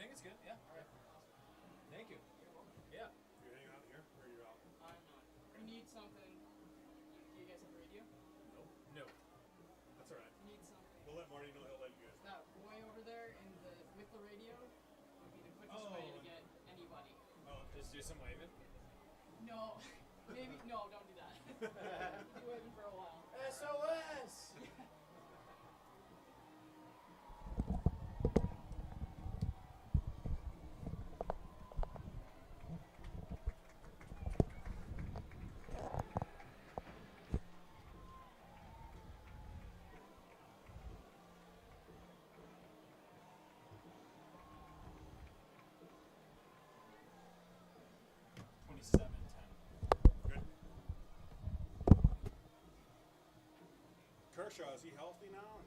think it's good. Yeah. All right. Thank you. Yeah. You're hanging out here, or you're out? I'm not. You need something. Do you guys have a radio? No. That's all right. You need something. We'll let Marty know. He'll let you guys know. That boy over there with the radio would be the quickest way to get anybody. Oh, Just do some waving. No. Maybe. No, don't do that. Be waiting for a while. SOS! Good. Kershaw, is he healthy now?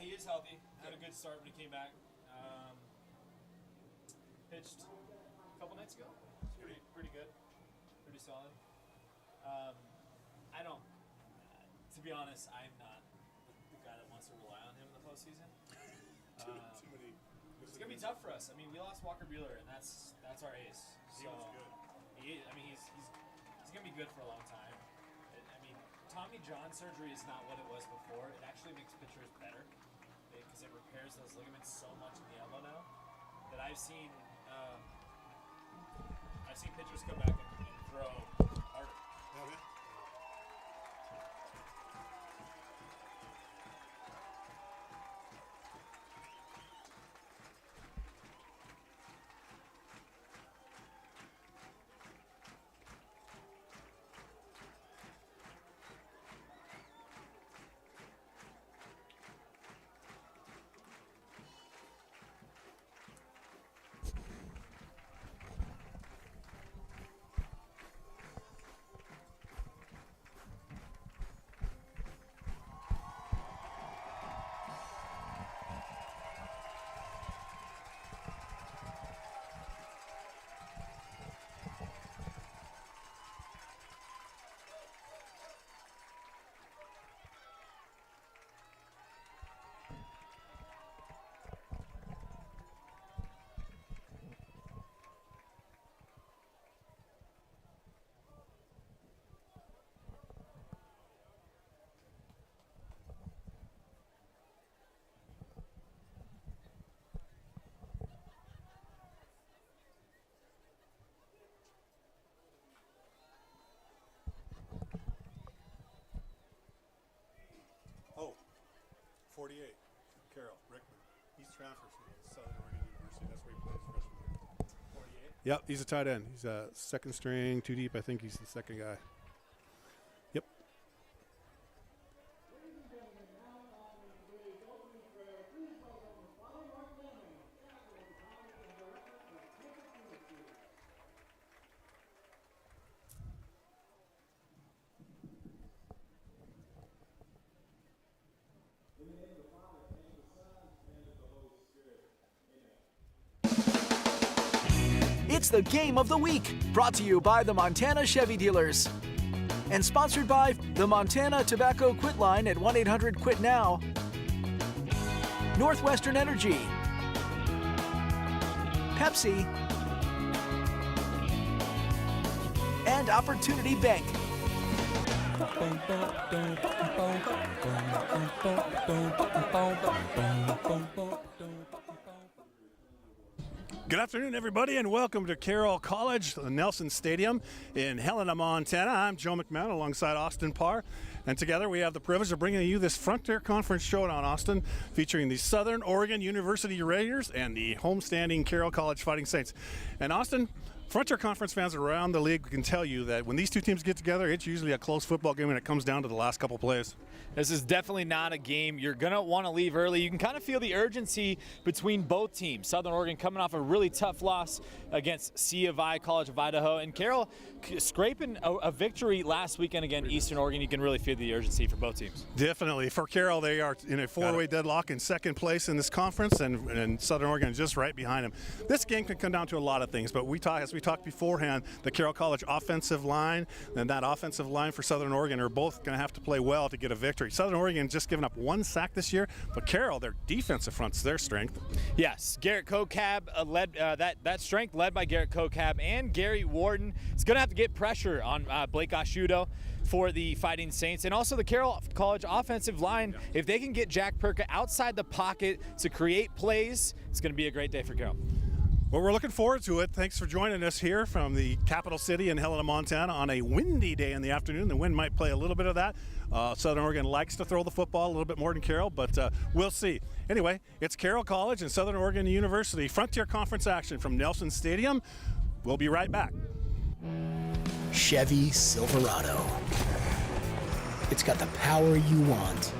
He is healthy. Had a good start when he came back. Pitched a couple nights ago. Pretty good. Pretty solid. I don't. To be honest, I'm not the guy that wants to rely on him in the postseason. Too many. It's gonna be tough for us. I mean, we lost Walker Buehler, and that's our ace. He was good. He's gonna be good for a long time. I mean, Tommy John surgery is not what it was before. It actually makes pitchers better because it repairs those ligaments so much in the elbow now that I've seen pitchers come back and throw harder. Have it? Oh, 48. Carroll, Rickman. He's transferred from Southern Oregon University. That's where he plays freshman year. 48. Yep, he's a tight end. He's a second string, too deep. I think he's the second guy. Yep. It's the Game of the Week, brought to you by the Montana Chevy Dealers. And sponsored by the Montana Tobacco Quit Line at 1-800-QUIT-NOW, Northwestern Energy, Pepsi, and Opportunity Bank. Good afternoon, everybody, and welcome to Carroll College, the Nelson Stadium in Helena, Montana. I'm Joe McMahon alongside Austin Parr, and together we have the privilege of bringing you this Frontier Conference Showdown, Austin, featuring the Southern Oregon University Raiders and the homestanding Carroll College Fighting Saints. And Austin, Frontier Conference fans around the league can tell you that when these two teams get together, it's usually a close football game and it comes down to the last couple plays. This is definitely not a game you're going to want to leave early. You can kind of feel the urgency between both teams. Southern Oregon coming off a really tough loss against C of I, College of Idaho, and Carroll scraping a victory last weekend against Eastern Oregon. You can really feel the urgency for both teams. Definitely. For Carroll, they are in a four-way deadlock in second place in this conference, and Southern Oregon is just right behind them. This game can come down to a lot of things, but as we talked beforehand, the Carroll College offensive line and that offensive line for Southern Oregon are both going to have to play well to get a victory. Southern Oregon just given up 1 sack this year, but Carroll, their defensive front's their strength. Yes, Garrett Kokab led that strength led by Garrett Kokab and Gary Warden. It's going to have to get pressure on Blake Ashudo for the Fighting Saints, and also the Carroll College offensive line. If they can get Jack Perka outside the pocket to create plays, it's going to be a great day for Carroll. Well, we're looking forward to it. Thanks for joining us here from the capital city in Helena, Montana on a windy day in the afternoon. The wind might play a little bit of that. Southern Oregon likes to throw the football a little bit more than Carroll, but we'll see. Anyway, it's Carroll College and Southern Oregon University. Frontier Conference action from Nelson Stadium. We'll be right back. Chevy Silverado. It's got the power you want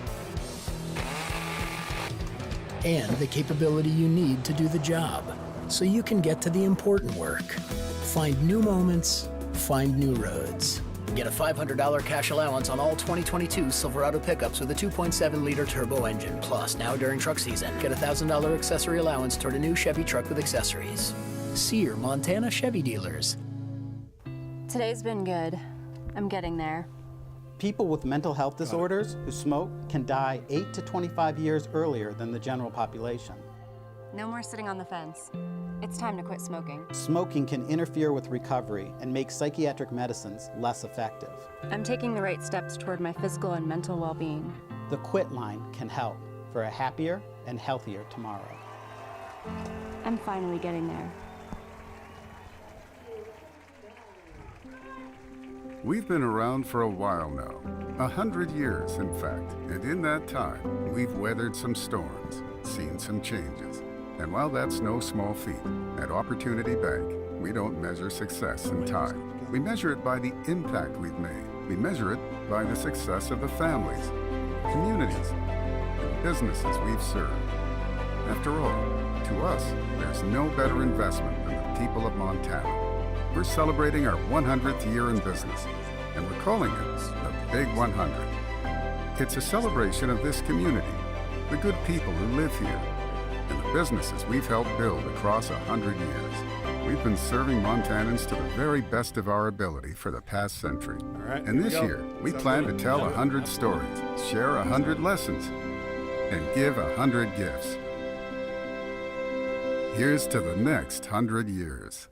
and the capability you need to do the job, so you can get to the important work. Find new moments, find new roads. Get a $500 cash allowance on all 2022 Silverado pickups with a 2.7-liter turbo engine. Plus, now during truck season, get a $1,000 accessory allowance toward a new Chevy truck with accessories. See your Montana Chevy dealers. Today's been good. I'm getting there. People with mental health disorders who smoke can die 8 to 25 years earlier than the general population. No more sitting on the fence. It's time to quit smoking. Smoking can interfere with recovery and make psychiatric medicines less effective. I'm taking the right steps toward my physical and mental well-being. The Quit Line can help for a happier and healthier tomorrow. I'm finally getting there. We've been around for a while now, 100 years in fact, and in that time, we've weathered some storms, seen some changes. And while that's no small feat, at Opportunity Bank, we don't measure success in time. We measure it by the impact we've made. We measure it by the success of the families, communities, and businesses we've served. After all, to us, there's no better investment than the people of Montana. We're celebrating our 100th year in business, and we're calling it the Big 100. It's a celebration of this community, the good people who live here, and the businesses we've helped build across 100 years. We've been serving Montanans to the very best of our ability for the past century. And this year, we plan to tell 100 stories, share 100 lessons, and give 100 gifts. Here's to the next 100 years.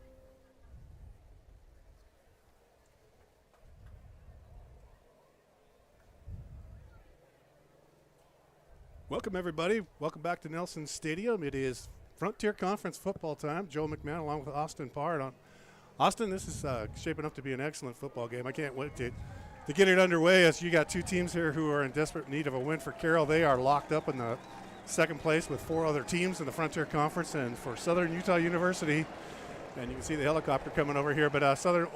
Welcome, everybody. Welcome back to Nelson Stadium. It is Frontier Conference football time. Joe McMahon along with Austin Parr. Austin, this is shaping up to be an excellent football game. I can't wait to get it underway, as you got two teams here who are in desperate need of a win. For Carroll, they are locked up in the second place with 4 other teams in the Frontier Conference. And for Southern Utah University, and you can see the helicopter coming over here, but Southern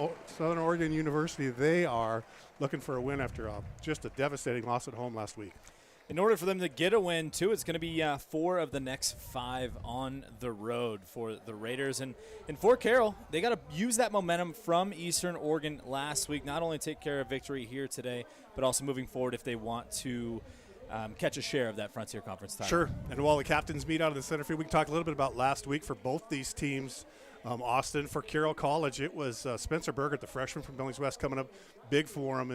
Oregon University, they are looking for a win after just a devastating loss at home last week. In order for them to get a win, too, it's going to be 4 of the next 5 on the road for the Raiders. And for Carroll, they got to use that momentum from Eastern Oregon last week, not only take care of victory here today, but also moving forward if they want to catch a share of that Frontier Conference title. Sure. And while the captains meet out of the center field, we can talk a little bit about last week for both these teams. Austin, for Carroll College, it was Spencer Bergert, the freshman from Billings West, coming up big for him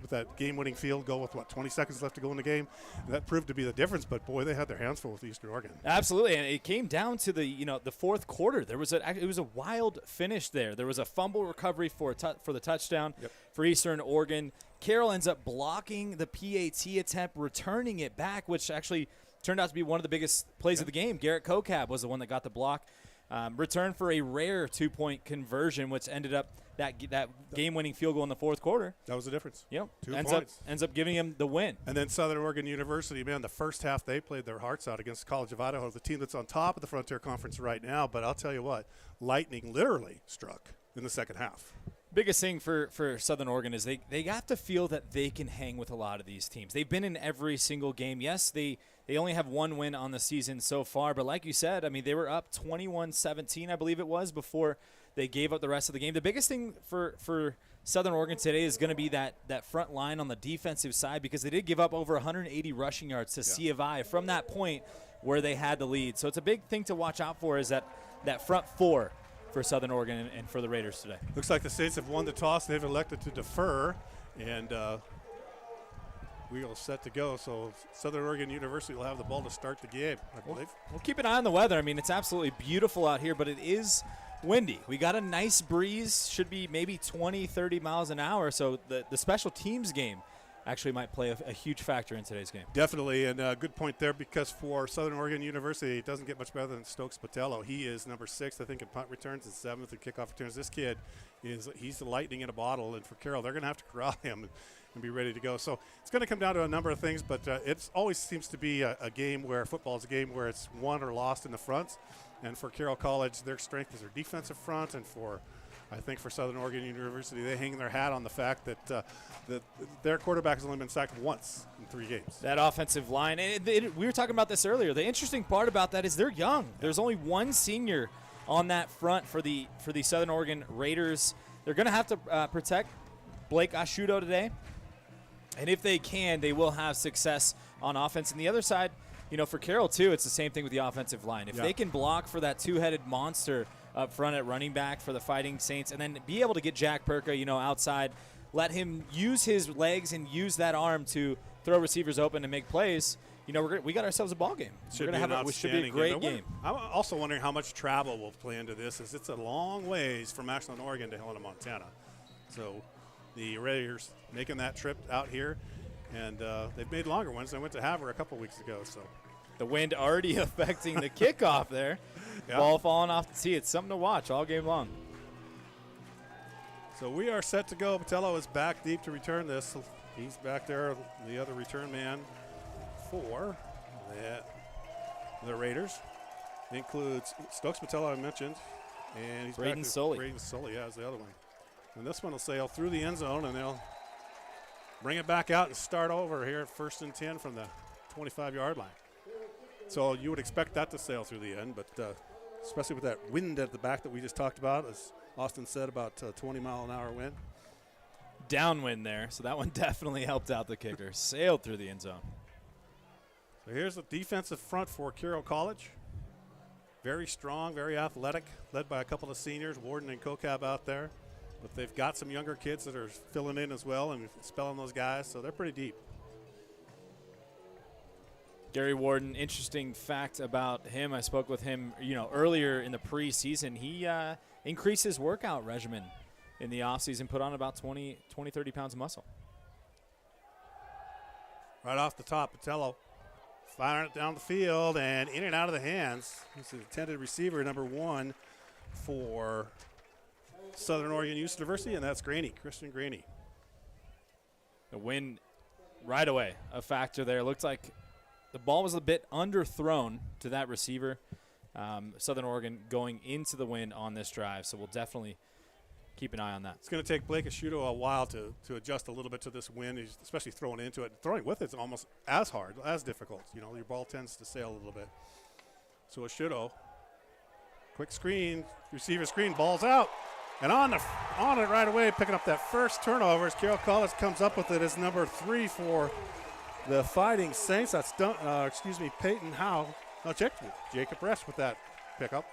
with that game-winning field goal with, 20 seconds left to go in the game. And that proved to be the difference, but, boy, they had their hands full with Eastern Oregon. Absolutely, and it came down to the fourth quarter. It was a wild finish there. There was a fumble recovery for the touchdown for Eastern Oregon. Carroll ends up blocking the PAT attempt, returning it back, which actually turned out to be one of the biggest plays of the game. Garrett Kokab was the one that got the block. Return for a rare 2-point conversion, which ended up that game-winning field goal in the fourth quarter. That was the difference. Yep. 2 points. Ends up giving him the win. And then Southern Oregon University, man, the first half they played their hearts out against the College of Idaho, the team that's on top of the Frontier Conference right now. But I'll tell you what, lightning literally struck in the second half. Biggest thing for Southern Oregon is they have to feel that they can hang with a lot of these teams. They've been in every single game. Yes, they only have 1 win on the season so far, but like you said, I mean, they were up 21-17, I believe it was, before they gave up the rest of the game. The biggest thing for Southern Oregon today is going to be that front line on the defensive side, because they did give up over 180 rushing yards to C of I from that point where they had the lead. So it's a big thing to watch out for, is that front 4 for Southern Oregon and for the Raiders today. Looks like the Saints have won the toss. They've elected to defer, and we are set to go. So Southern Oregon University will have the ball to start the game, I believe. We'll keep an eye on the weather. I mean, it's absolutely beautiful out here, but it is windy. We got a nice breeze, should be maybe 20, 30 miles an hour, so the special teams game actually might play a huge factor in today's game. Definitely, and a good point there, because for Southern Oregon University, it doesn't get much better than Stokes Patello. He is number 6, I think, in punt returns and 7th in kickoff returns. This kid he's the lightning in a bottle, and for Carroll, they're going to have to corral him and be ready to go. So it's going to come down to a number of things, but it always seems to be a game where football is a game where it's won or lost in the fronts. And for Carroll College, their strength is their defensive front, and I think for Southern Oregon University, they hang their hat on the fact that their quarterback has only been sacked once in 3 games. That offensive line, we were talking about this earlier. The interesting part about that is they're young. There's only one senior on that front for the Southern Oregon Raiders. They're going to have to protect Blake Ashudo today, and if they can, they will have success on offense. And the other side, for Carroll too, it's the same thing with the offensive line. If they can block for that two-headed monster up front at running back for the Fighting Saints, and then be able to get Jack Perka, outside, let him use his legs and use that arm to throw receivers open and make plays, we got ourselves a ball game. Should be a great game. I'm also wondering how much travel will play into this, as it's a long ways from Ashland, Oregon to Helena, Montana. So the Raiders making that trip out here, and they've made longer ones. I went to Havre a couple weeks ago. So the wind already affecting the kickoff there. Yeah. Ball falling off the tee. It's something to watch all game long. So we are set to go. Patello is back deep to return this. He's back there, the other return man for the Raiders. It includes Stokes Patello, I mentioned, and he's Braden Sully. Braden Sully, is the other one. And this one will sail through the end zone, and they'll bring it back out and start over here at 1st and 10 from the 25-yard line. So you would expect that to sail through the end, but especially with that wind at the back that we just talked about, as Austin said, about 20-mile-an-hour wind. Downwind there, so that one definitely helped out the kicker. Sailed through the end zone. So here's the defensive front for Carroll College. Very strong, very athletic, led by a couple of seniors, Warden and Kokab out there. But they've got some younger kids that are filling in as well and spelling those guys, so they're pretty deep. Gary Warden, interesting fact about him. I spoke with him, earlier in the preseason. He increased his workout regimen in the offseason, put on about 20, 30 pounds of muscle. Right off the top, Patello firing it down the field and in and out of the hands. He's the intended receiver, number 1 for Southern Oregon University, and that's Christian Graney. The wind right away, a factor there. Looked like the ball was a bit underthrown to that receiver. Southern Oregon going into the wind on this drive, so we'll definitely keep an eye on that. It's going to take Blake Ashudo a while to adjust a little bit to this wind, especially throwing into it. Throwing with it's almost as hard, as difficult. Your ball tends to sail a little bit. So Ashudo, quick screen, receiver screen, ball's out. And on it right away, picking up that first turnover as Carroll College comes up with it as number 3 for the Fighting Saints. That's Peyton Howe. No, Jacob Rest with that pickup.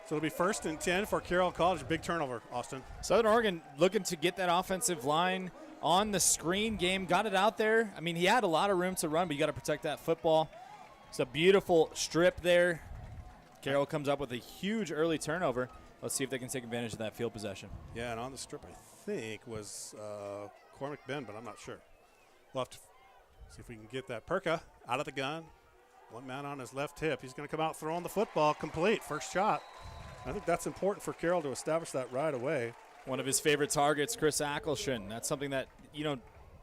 So it'll be 1st and 10 for Carroll College. Big turnover, Austin. Southern Oregon looking to get that offensive line on the screen game. Got it out there. I mean, he had a lot of room to run, but you got to protect that football. It's a beautiful strip there. Carroll comes up with a huge early turnover. Let's see if they can take advantage of that field possession. Yeah, and on the strip, I think, was Cormac Ben, but I'm not sure. We'll have to see if we can get that. Perka out of the gun. One man on his left hip. He's going to come out throwing the football complete. First shot. I think that's important for Carroll to establish that right away. One of his favorite targets, Chris Ackelson. That's something that,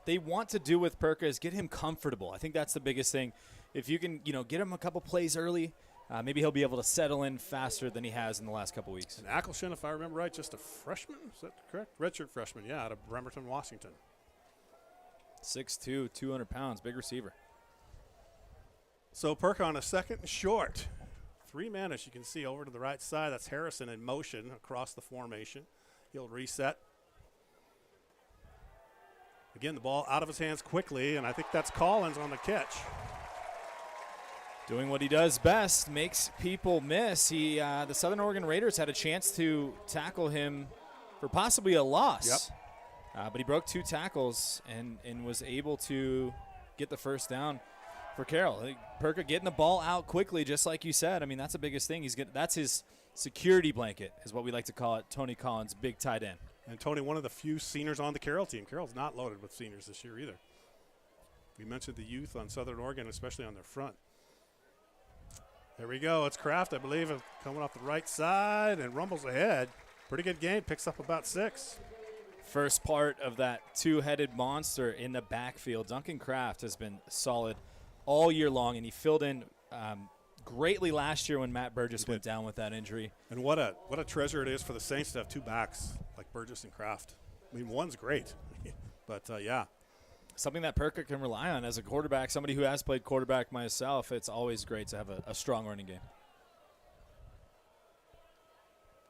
they want to do with Perka is get him comfortable. I think that's the biggest thing. If you can, get him a couple plays early, maybe he'll be able to settle in faster than he has in the last couple weeks. And Ackelson, if I remember right, just a freshman? Is that correct? Redshirt freshman, yeah, out of Bremerton, Washington. 6'2", 200 pounds, big receiver. So Perka on a 2nd and short. 3 men, as you can see, over to the right side. That's Harrison in motion across the formation. He'll reset. Again, the ball out of his hands quickly, and I think that's Collins on the catch. Doing what he does best, makes people miss. The Southern Oregon Raiders had a chance to tackle him for possibly a loss. But he broke 2 tackles and was able to get the first down for Carroll. Perka getting the ball out quickly, just like you said. I mean, that's the biggest thing. That's his security blanket, is what we like to call it. Tony Collins, big tight end. And Tony, one of the few seniors on the Carroll team. Carroll's not loaded with seniors this year either. We mentioned the youth on Southern Oregon, especially on their front. There we go. It's Kraft, I believe, coming off the right side and rumbles ahead. Pretty good game. Picks up about 6. First part of that 2-headed monster in the backfield. Duncan Kraft has been solid all year long, and he filled in greatly last year when Matt Burgess went down with that injury. And what a treasure it is for the Saints to have 2 backs like Burgess and Kraft. I mean, one's great, but yeah. Something that Perka can rely on as a quarterback, somebody who has played quarterback myself. It's always great to have a strong running game.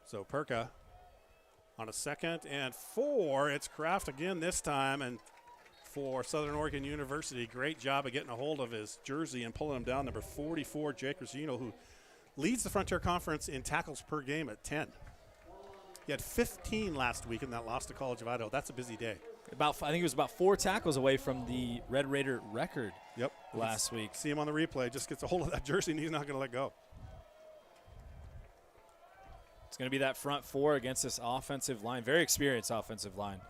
So Perka on a 2nd and 4. It's Kraft again this time, and for Southern Oregon University, great job of getting a hold of his jersey and pulling him down. Number 44, Jake Rosino, who leads the Frontier Conference in tackles per game at 10. He had 15 last week in that loss to College of Idaho. That's a busy day. I think he was about 4 tackles away from the Red Raider record last week. See him on the replay, just gets a hold of that jersey, and he's not going to let go. It's going to be that front 4 against this offensive line, very experienced offensive line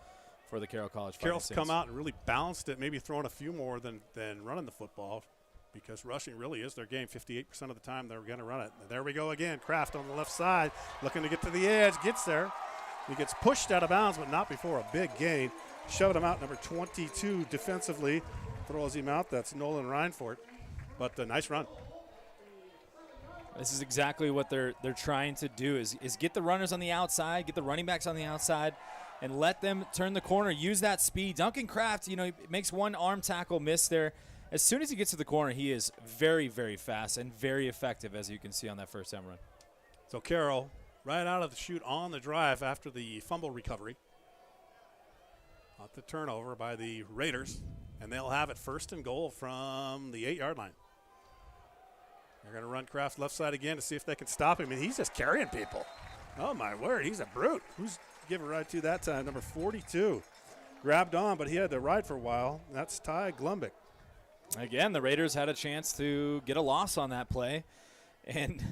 for the Carroll College. Carroll's come out and really balanced it, maybe throwing a few more than running the football, because rushing really is their game. 58% of the time they're going to run it. There we go again. Kraft on the left side, looking to get to the edge, gets there. He gets pushed out of bounds, but not before a big gain. Shoved him out, number 22 defensively. Throws him out. That's Nolan Reinfort. But a nice run. This is exactly what they're trying to do is get the runners on the outside, get the running backs on the outside, and let them turn the corner, use that speed. Duncan Kraft, he makes one arm tackle miss there. As soon as he gets to the corner, he is very, very fast and very effective, as you can see on that first time run. So Carroll, right out of the chute on the drive after the fumble recovery. Not the turnover by the Raiders, and they'll have it 1st and goal from the 8-yard line. They're going to run Kraft left side again to see if they can stop him, and he's just carrying people. Oh, my word, he's a brute. Who's giving right to that time? Number 42. Grabbed on, but he had to ride for a while. That's Ty Glumbick. Again, the Raiders had a chance to get a loss on that play, and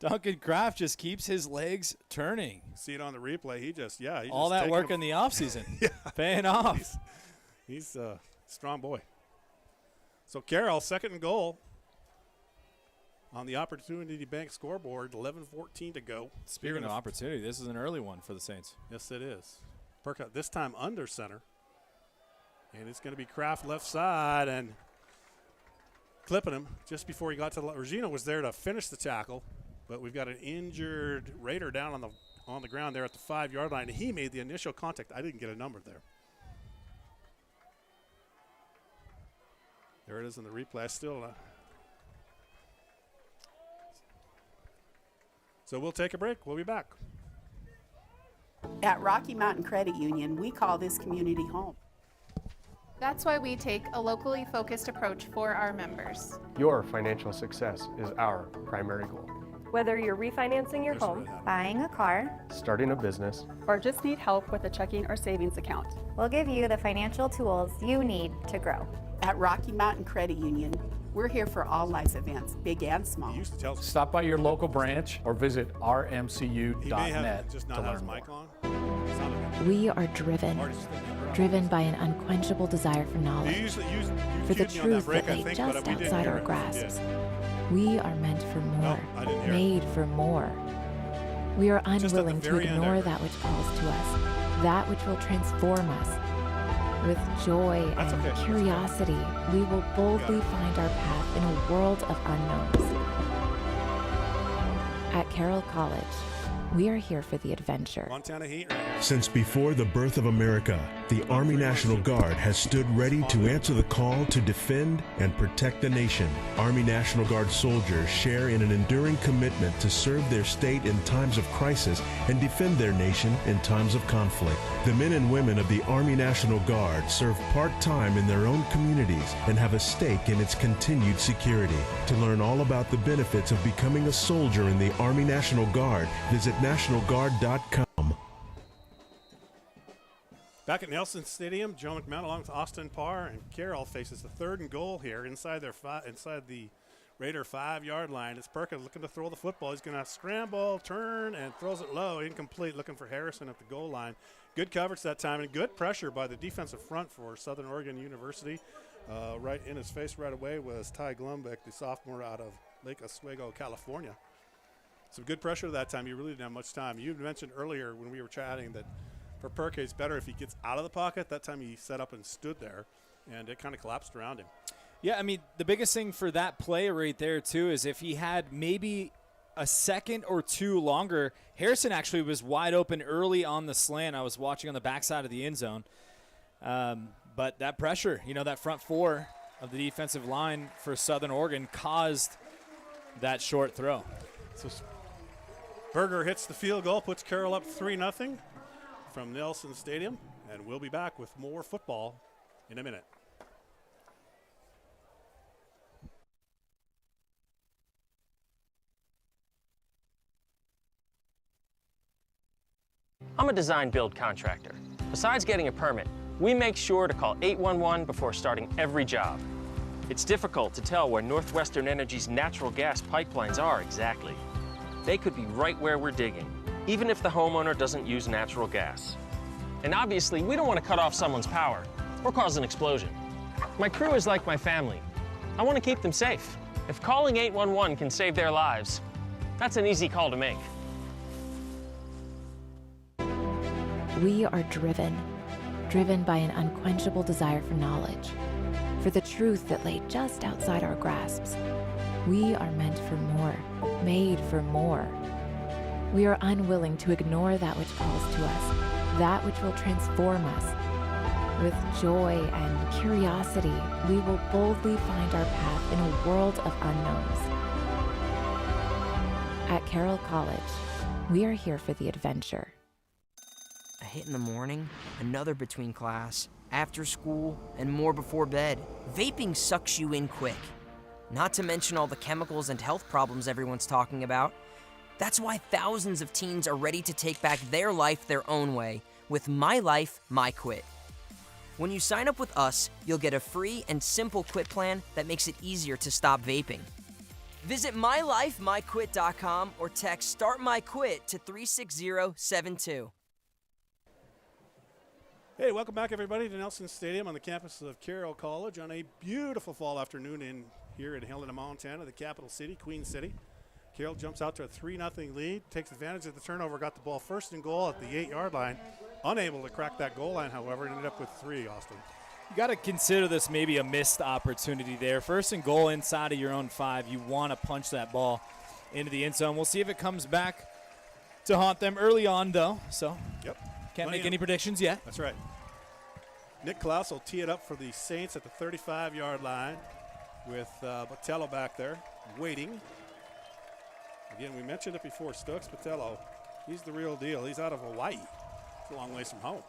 Duncan Kraft just keeps his legs turning. See it on the replay. He just all that work in the offseason, paying off. He's a strong boy. So Carroll, 2nd and goal on the Opportunity Bank scoreboard, 11:14 to go. Speaking of opportunity, this is an early one for the Saints. Yes, it is. Perka this time under center. And it's going to be Kraft left side and clipping him just before he got to Regino was there to finish the tackle. But we've got an injured Raider down on the ground there at the 5-yard line. He made the initial contact. I didn't get a number there. There it is in the replay. So we'll take a break. We'll be back. At Rocky Mountain Credit Union, we call this community home. That's why we take a locally focused approach for our members. Your financial success is our primary goal. Whether you're refinancing your home, buying a car, starting a business, or just need help with a checking or savings account, we'll give you the financial tools you need to grow. At Rocky Mountain Credit Union, we're here for all life's events, big and small. Stop by your local branch or visit rmcu.net to learn more. We are driven by an unquenchable desire for knowledge, for the truth that lay just outside our grasps. We are meant for more, made for more. We are unwilling to ignore that which calls to us, that which will transform us. With joy and curiosity, we will boldly find our path in a world of unknowns. At Carroll College, We are here for the adventure. Montana Heat. Since before the birth of America, the Army National Guard has stood ready to answer the call to defend and protect the nation. Army National Guard soldiers share in an enduring commitment to serve their state in times of crisis and defend their nation in times of conflict. The men and women of the Army National Guard serve part-time in their own communities and have a stake in its continued security. To learn all about the benefits of becoming a soldier in the Army National Guard, visit nationalguard.com. Back at Nelson Stadium, Joe McMahon along with Austin Parr, and Carroll faces the 3rd and goal here inside the Raider 5-yard line. It's Perkins looking to throw the football. He's going to scramble, turn, and throws it low, incomplete, looking for Harrison at the goal line. Good coverage that time, and good pressure by the defensive front for Southern Oregon University. Right in his face right away was Ty Glumbeck, the sophomore out of Lake Oswego, California. Some good pressure that time. You really didn't have much time. You mentioned earlier when we were chatting that for Perkins, it's better if he gets out of the pocket. That time he set up and stood there, and it kind of collapsed around him. Yeah, I mean, the biggest thing for that play right there, too, is if he had maybe a second or two longer, Harrison actually was wide open early on the slant. I was watching on the backside of the end zone. But that pressure, that front four of the defensive line for Southern Oregon caused that short throw. So Berger hits the field goal, puts Carroll up 3-0 from Nelson Stadium, and we'll be back with more football in a minute. I'm a design build contractor. Besides getting a permit, we make sure to call 811 before starting every job. It's difficult to tell where Northwestern Energy's natural gas pipelines are exactly. They could be right where we're digging, even if the homeowner doesn't use natural gas. And obviously, we don't want to cut off someone's power or cause an explosion. My crew is like my family. I want to keep them safe. If calling 811 can save their lives, that's an easy call to make. We are driven by an unquenchable desire for knowledge, for the truth that lay just outside our grasps. We are meant for more, made for more. We are unwilling to ignore that which calls to us, that which will transform us. With joy and curiosity, we will boldly find our path in a world of unknowns. At Carroll College, we are here for the adventure. A hit in the morning, another between class, after school, and more before bed. Vaping sucks you in quick. Not to mention all the chemicals and health problems everyone's talking about. That's why thousands of teens are ready to take back their life their own way with My Life, My Quit. When you sign up with us, you'll get a free and simple quit plan that makes it easier to stop vaping. Visit mylifemyquit.com or text Start My Quit to 36072. Hey, welcome back, everybody, to Nelson Stadium on the campus of Carroll College on a beautiful fall afternoon here in Helena, Montana, the capital city, Queen City. Carroll jumps out to a 3-0 lead, takes advantage of the turnover, got the ball 1st and goal at the 8-yard line. Unable to crack that goal line, however, ended up with 3, Austin. You got to consider this maybe a missed opportunity there. 1st and goal inside of your own 5. You want to punch that ball into the end zone. We'll see if it comes back to haunt them early on, though. So, can't make any predictions yet. That's right. Nick Klaus will tee it up for the Saints at the 35-yard line with Botello back there waiting. Again, we mentioned it before, Stokes Botello, he's the real deal. He's out of Hawaii. It's a long ways from home.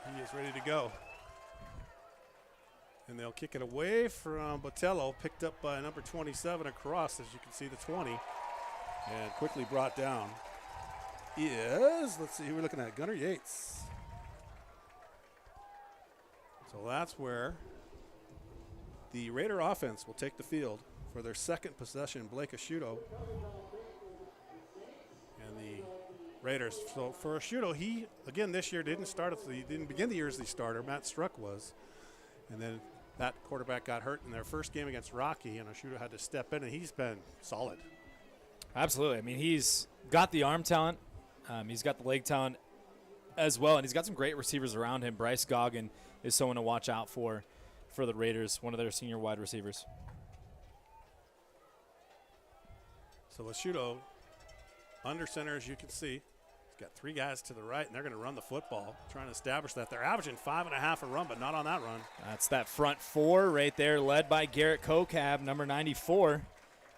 And he is ready to go. And they'll kick it away from Botello, picked up by number 27 across, as you can see, the 20, and quickly brought down is, let's see who we're looking at, Gunnar Yates. So that's where the Raider offense will take the field for their 2nd possession. Blake Asciutto and the Raiders. So for Asciutto, he, again, this year didn't begin the year as the starter. Matt Struck was. And then that quarterback got hurt in their first game against Rocky, and Asciutto had to step in, and he's been solid. Absolutely. I mean, he's got the arm talent. He's got the leg talent as well, and he's got some great receivers around him. Bryce Goggin is someone to watch out for the Raiders, one of their senior wide receivers. So Lasciuto under center, as you can see. He's got 3 guys to the right, and they're going to run the football, trying to establish that. They're averaging 5.5 a run, but not on that run. That's that front 4 right there, led by Garrett Kokab, number 94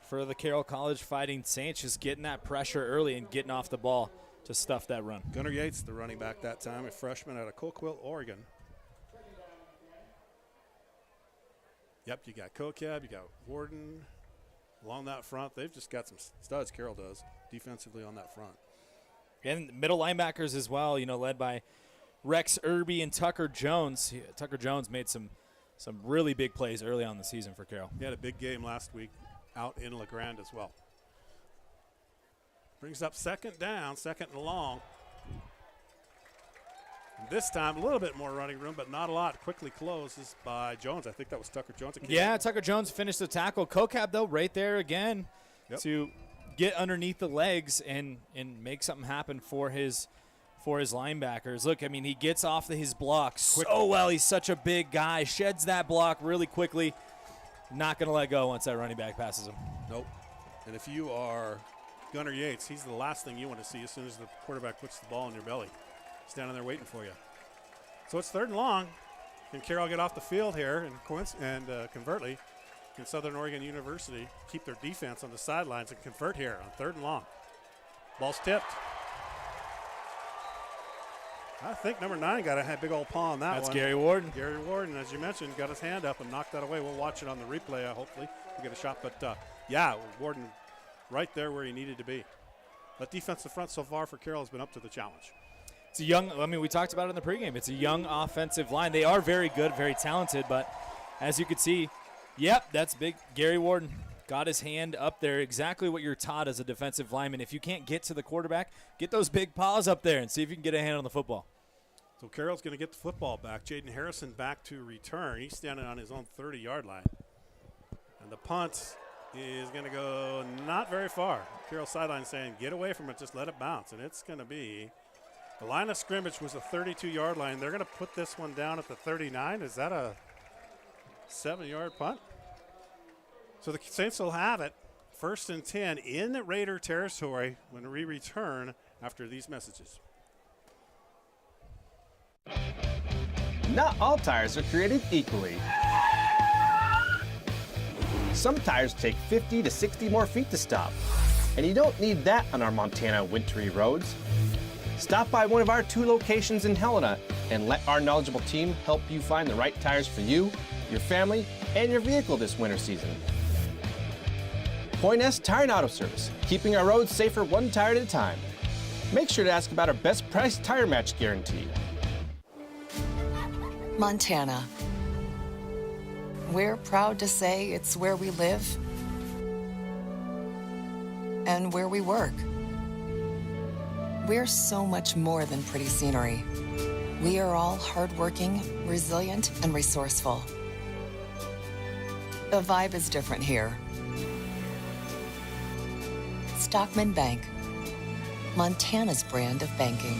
for the Carroll College Fighting Saints, just getting that pressure early and getting off the ball to stuff that run. Gunnar Yates, the running back that time, a freshman out of Colquitt, Oregon. Yep, you got Kokab, you got Warden along that front. They've just got some studs, Carroll does, defensively on that front. And middle linebackers as well, led by Rex Irby and Tucker Jones. Tucker Jones made some really big plays early on in the season for Carroll. He had a big game last week out in LeGrand as well. Brings up second down, second and long. And this time, a little bit more running room, but not a lot. Quickly closes by Jones. I think that was Tucker Jones. Yeah, Tucker Jones finished the tackle. Kokab, though, right there again to get underneath the legs and make something happen for his linebackers. Look, I mean, he gets off his block so well. He's such a big guy. Sheds that block really quickly. Not going to let go once that running back passes him. Nope. And if you are Gunnar Yates, he's the last thing you want to see as soon as the quarterback puts the ball in your belly. Standing there waiting for you. So it's third and long. Can Carroll get off the field here and convertly? Can Southern Oregon University keep their defense on the sidelines and convert here on third and long? Ball's tipped. I think number 9 got a big old paw on that one. That's Gary Warden. Gary Warden, as you mentioned, got his hand up and knocked that away. We'll watch it on the replay, hopefully, to get a shot. But, yeah, Warden right there where he needed to be. That defensive front so far for Carroll has been up to the challenge. It's a young, we talked about it in the pregame. It's a young offensive line. They are very good, very talented, but as you can see, yep, that's big. Gary Warden got his hand up there, exactly what you're taught as a defensive lineman. If you can't get to the quarterback, get those big paws up there and see if you can get a hand on the football. So Carroll's going to get the football back. Jaden Harrison back to return. He's standing on his own 30-yard line. And the punt is going to go not very far. Carroll sideline saying, get away from it, just let it bounce. And it's going to be, the line of scrimmage was a 32-yard line. They're going to put this one down at the 39. Is that a 7-yard punt? So the Saints will have it. 1st and 10 in the Raider territory when we return after these messages. Not all tires are created equally. Some tires take 50 to 60 more feet to stop, and you don't need that on our Montana wintry roads. Stop by one of our 2 locations in Helena and let our knowledgeable team help you find the right tires for you, your family, and your vehicle this winter season. Point S Tire and Auto Service, keeping our roads safer 1 tire at a time. Make sure to ask about our best price tire match guarantee. Montana. We're proud to say it's where we live and where we work. We're so much more than pretty scenery. We are all hardworking, resilient, and resourceful. The vibe is different here. Stockman Bank, Montana's brand of banking.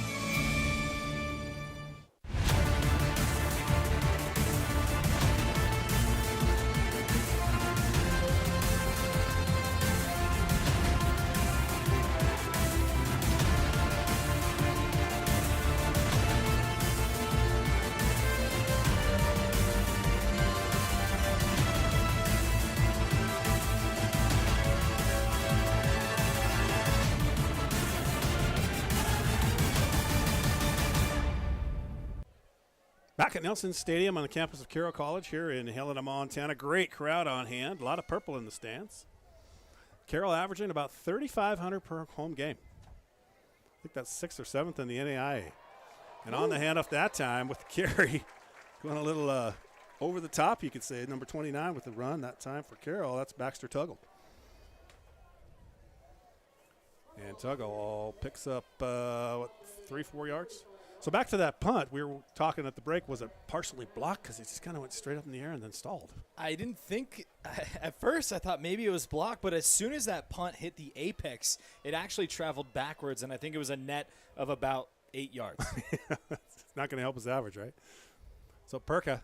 Back at Nelson Stadium on the campus of Carroll College here in Helena, Montana. Great crowd on hand. A lot of purple in the stands. Carroll averaging about 3,500 per home game. I think that's 6th or 7th in the NAIA. And on the handoff that time with the carry, going a little over the top, you could say, number 29 with the run that time for Carroll. That's Baxter Tuggle. And Tuggle picks up, 3-4 yards? So back to that punt, we were talking at the break, was it partially blocked because it just kind of went straight up in the air and then stalled? I didn't think, at first I thought maybe it was blocked, but as soon as that punt hit the apex, it actually traveled backwards, and I think it was a net of about 8 yards. It's not going to help his average, right? So Perka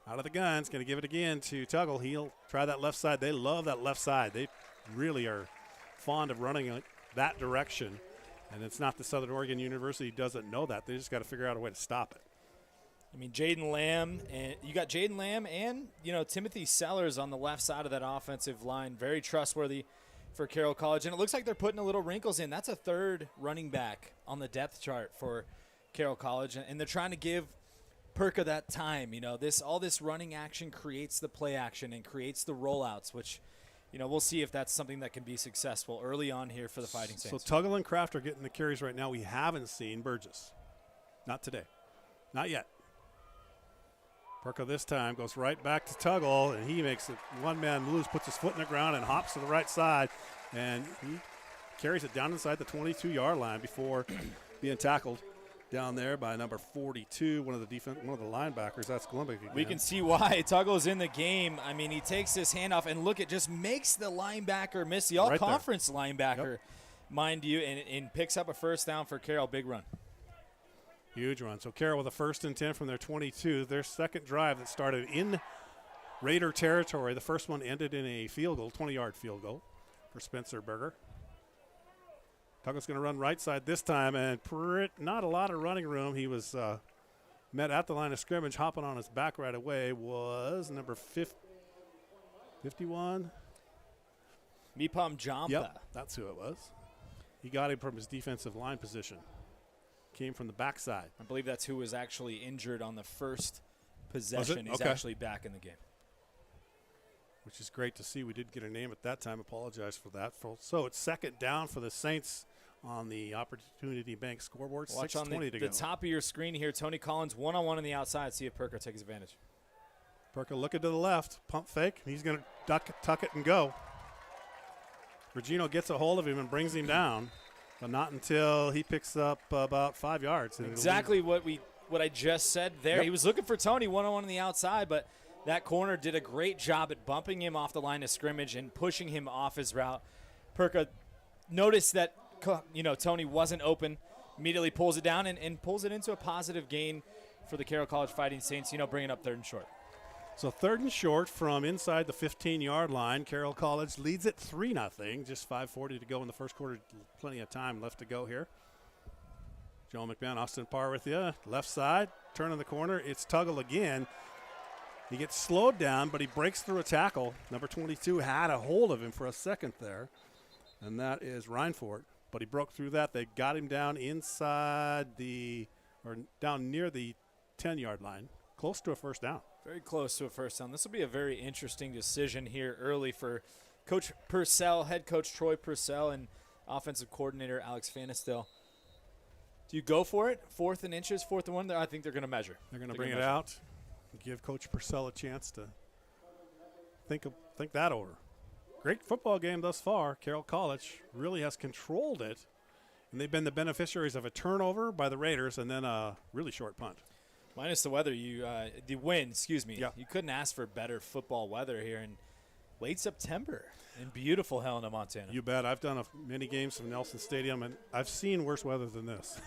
out of the gun is going to give it again to Tuggle. He'll try that left side. They love that left side. They really are fond of running that direction. And it's not the Southern Oregon University doesn't know that. They just got to figure out a way to stop it. I mean, Jaden Lamb, and you got Jaden Lamb and, Timothy Sellers on the left side of that offensive line. Very trustworthy for Carroll College. And it looks like they're putting a little wrinkles in. That's a third running back on the depth chart for Carroll College. And they're trying to give Perka that time. All this running action creates the play action and creates the rollouts, which, we'll see if that's something that can be successful early on here for the Fighting Saints. So Tuggle and Kraft are getting the carries right now. We haven't seen Burgess. Not today. Not yet. Perka this time goes right back to Tuggle, and he makes it one-man loose, puts his foot in the ground, and hops to the right side. And he carries it down inside the 22-yard line before being tackled down there by number 42, one of the linebackers. That's Glumbick again. We can see why Tuggle's in the game. I mean, he takes this handoff, and look, it just makes the linebacker miss, the all-conference linebacker, mind you, and picks up a first down for Carroll. Big run. Huge run. So Carroll with a 1st and 10 from their 22. Their second drive that started in Raider territory. The first one ended in a field goal, 20-yard field goal for Spencer Berger. Tuggle's going to run right side this time, and not a lot of running room. He was met at the line of scrimmage. Hopping on his back right away was number 51. Mipam Jampa. Yep, that's who it was. He got him from his defensive line position. Came from the backside. I believe that's who was actually injured on the first possession. He's okay. Actually back in the game. Which is great to see. We did get a name at that time. Apologize for that. So it's second down for the Saints on the Opportunity Bank scoreboard. Watch on the top of your screen here. Tony Collins one-on-one on the outside. See if Perka takes advantage. Perka looking to the left. Pump fake. He's going to tuck it and go. Regino gets a hold of him and brings him down. But not until he picks up about 5 yards. Exactly what I just said there. Yep. He was looking for Tony one-on-one on the outside, but that corner did a great job at bumping him off the line of scrimmage and pushing him off his route. Perka noticed that Tony wasn't open, immediately pulls it down and pulls it into a positive gain for the Carroll College Fighting Saints, bringing up 3rd and short. So 3rd and short from inside the 15-yard line. Carroll College leads it 3-0. Just 5:40 to go in the first quarter. Plenty of time left to go here. Joe McMahon, Austin Parr with you. Left side, turning the corner. It's Tuggle again. He gets slowed down, but he breaks through a tackle. Number 22 had a hold of him for a second there, and that is Reinfort. But he broke through that. They got him down down near the 10-yard line, close to a first down. Very close to a first down. This will be a very interesting decision here early for Coach Purcell, head coach Troy Purcell, and offensive coordinator Alex Fanistil. Do you go for it? 4th and inches, 4th and 1? I think they're going to measure. They're going to bring it out and give Coach Purcell a chance to think that over. Great football game thus far. Carroll College really has controlled it, and they've been the beneficiaries of a turnover by the Raiders and then a really short punt. Minus the weather, the wind, excuse me. Yeah. You couldn't ask for better football weather here in late September in beautiful Helena, Montana. You bet. I've done many games from Nelson Stadium, and I've seen worse weather than this,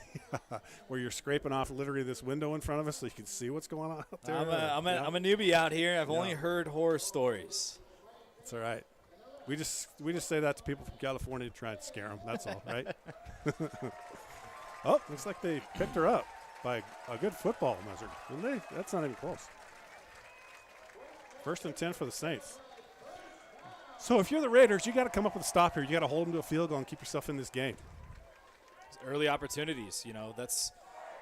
where you're scraping off literally this window in front of us so you can see what's going on out there. I'm a newbie out here. I've only heard horror stories. It's all right. We just say that to people from California to try and scare them. That's all, right? Oh, looks like they picked her up by a good football measure, didn't they? That's not even close. 1st and 10 for the Saints. So if you're the Raiders, you got to come up with a stop here. You got to hold them to a field goal and keep yourself in this game. Early opportunities, that's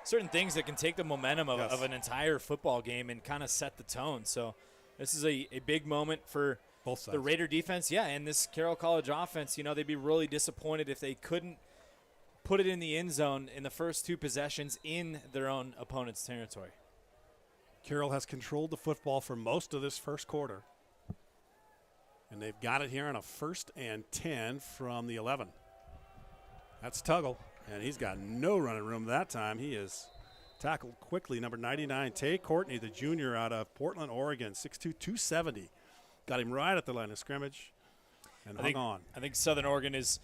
certain things that can take the momentum of an entire football game and kind of set the tone. So this is a big moment for both sides. The Raider defense, and this Carroll College offense. They'd be really disappointed if they couldn't put it in the end zone in the first 2 possessions in their own opponent's territory. Carroll has controlled the football for most of this first quarter. And they've got it here on a 1st and 10 from the 11. That's Tuggle, and he's got no running room that time. He is tackled quickly. Number 99, Tay Courtney, the junior out of Portland, Oregon, 6'2", 270. Got him right at the line of scrimmage and hung on. I think Southern Oregon is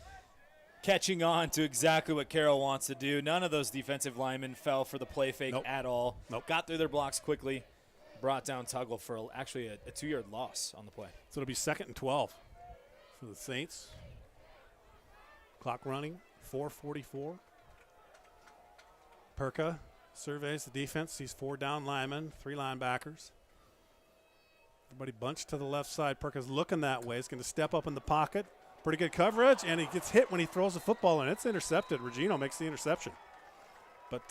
catching on to exactly what Carroll wants to do. None of those defensive linemen fell for the play fake at all. Got through their blocks quickly, brought down Tuggle for actually a 2-yard loss on the play. So it'll be 2nd and 12 for the Saints. Clock running, 4:44. Perka surveys the defense, sees 4 down linemen, 3 linebackers. Everybody bunched to the left side. Perka's looking that way. He's going to step up in the pocket. Pretty good coverage, and he gets hit when he throws the football, and it's intercepted. Regino makes the interception. But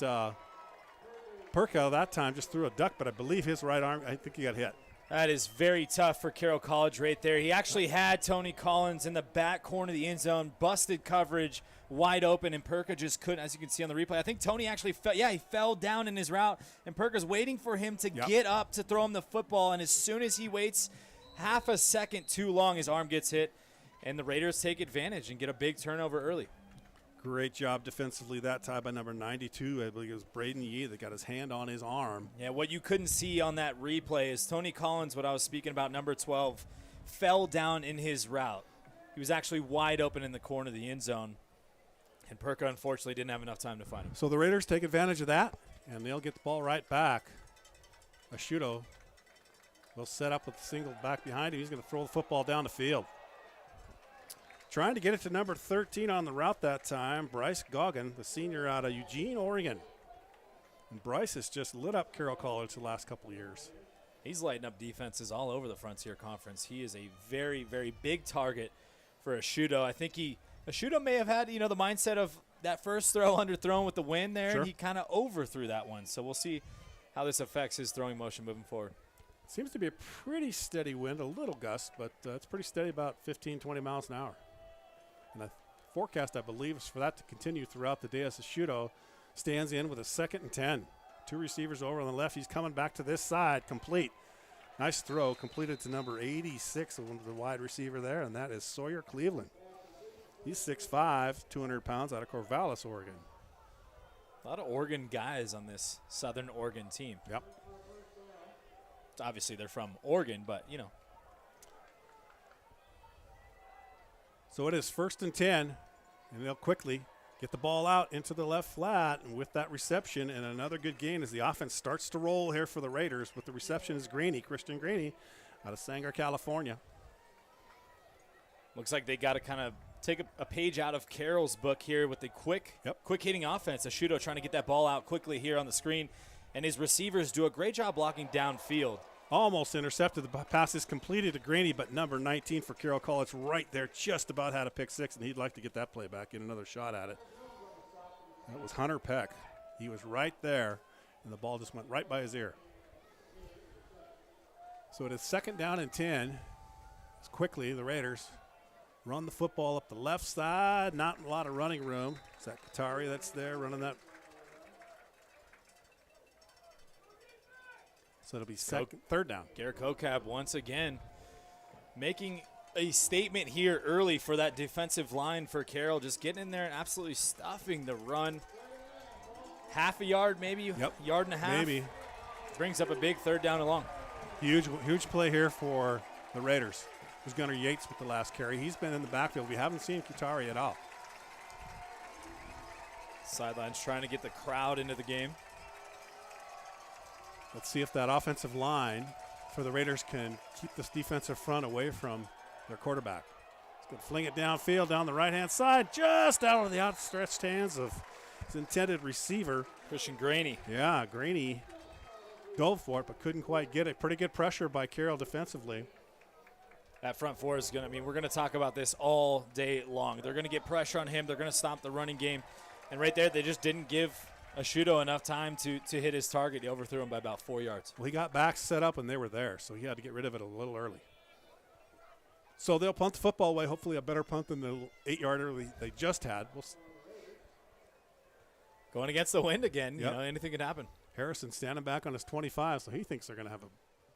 Perka that time just threw a duck, but I believe his right arm, I think he got hit. That is very tough for Carroll College right there. He actually had Tony Collins in the back corner of the end zone, busted coverage, wide open, and Perka just couldn't, as you can see on the replay. I think Tony actually fell. Yeah, he fell down in his route, and Perka's waiting for him to get up to throw him the football, and as soon as he waits half a second too long, his arm gets hit, and the Raiders take advantage and get a big turnover early. Great job defensively that time by number 92. I believe it was Braden Yee that got his hand on his arm. Yeah, what you couldn't see on that replay is Tony Collins, what I was speaking about, number 12, fell down in his route. He was actually wide open in the corner of the end zone, and Perka unfortunately didn't have enough time to find him. So the Raiders take advantage of that, and they'll get the ball right back. Ashuto will set up with a single back behind him. He's going to throw the football down the field. Trying to get it to number 13 on the route that time, Bryce Goggin, the senior out of Eugene, Oregon. And Bryce has just lit up Carroll College the last couple of years. He's lighting up defenses all over the Frontier Conference. He is a very, very big target for Ashuto. I think Ashuto may have had, the mindset of that first throw underthrown with the wind there. Sure. And he kind of overthrew that one. So we'll see how this affects his throwing motion moving forward. Seems to be a pretty steady wind, a little gust, but it's pretty steady, about 15, 20 miles an hour. And the forecast, I believe, is for that to continue throughout the day as Ashuto stands in with a 2nd and 10. 2 receivers over on the left. He's coming back to this side, complete. Nice throw, completed to number 86, the wide receiver there, and that is Sawyer Cleveland. He's 6'5", 200 pounds, out of Corvallis, Oregon. A lot of Oregon guys on this Southern Oregon team. Yep. Obviously, they're from Oregon, but, So it is 1st and 10, and they'll quickly get the ball out into the left flat, and with that reception and another good gain as the offense starts to roll here for the Raiders. With the reception is Christian Graney out of Sanger, California. Looks like they got to kind of take a page out of Carroll's book here with the quick hitting offense. Ashuto trying to get that ball out quickly here on the screen, and his receivers do a great job blocking downfield. Almost intercepted. The pass is completed to Graney, but number 19 for Carroll College right there just about had a pick 6, and he'd like to get that play back, get another shot at it. That was Hunter Peck. He was right there, and the ball just went right by his ear. So it is 2nd down and 10. As quickly, the Raiders run the football up the left side. Not a lot of running room. Is that Katari that's there running that? So it'll be 3rd down. Garrett Kokab once again making a statement here early for that defensive line for Carroll. Just getting in there and absolutely stuffing the run. Half a yard maybe, yard and a half. Maybe. Brings up a big 3rd down and long. Huge play here for the Raiders. It was Gunnar Yates with the last carry. He's been in the backfield. We haven't seen Katari at all. Sidelines trying to get the crowd into the game. Let's see if that offensive line for the Raiders can keep this defensive front away from their quarterback. He's going to fling it downfield down the right-hand side, just out of the outstretched hands of his intended receiver. Christian Graney. Yeah, Graney dove for it, but couldn't quite get it. Pretty good pressure by Carroll defensively. That front four is going to, we're going to talk about this all day long. They're going to get pressure on him. They're going to stop the running game. And right there, they just didn't give Ashuto enough time to hit his target. He overthrew him by about 4 yards. Well, he got back set up, and they were there, so he had to get rid of it a little early. So they'll punt the football away, hopefully a better punt than the 8-yarder they just had. Going against the wind again, anything could happen. Harrison standing back on his 25, so he thinks they're going to have a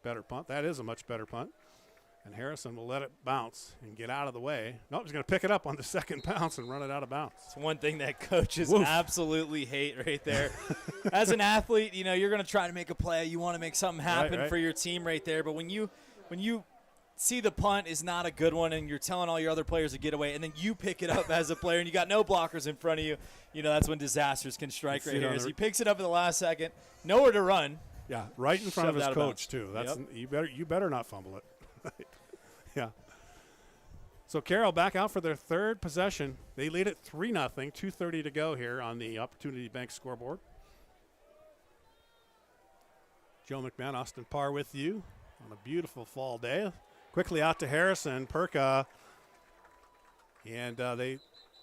better punt. That is a much better punt. And Harrison will let it bounce and get out of the way. Nope, he's going to pick it up on the 2nd bounce and run it out of bounds. It's one thing that coaches absolutely hate right there. As an athlete, you're going to try to make a play. You want to make something happen for your team right there. But when you see the punt is not a good one and you're telling all your other players to get away, and then you pick it up as a player and you got no blockers in front of you, that's when disasters can strike right here. As he picks it up at the last second, nowhere to run. Yeah, right in front of his coach, too. That's you better not fumble it. Yeah. So Carroll back out for their third possession. They lead it 3-0, 2:30 to go here on the Opportunity Bank scoreboard. Joe McMahon, Austin Parr with you on a beautiful fall day. Quickly out to Harrison, Perka, and they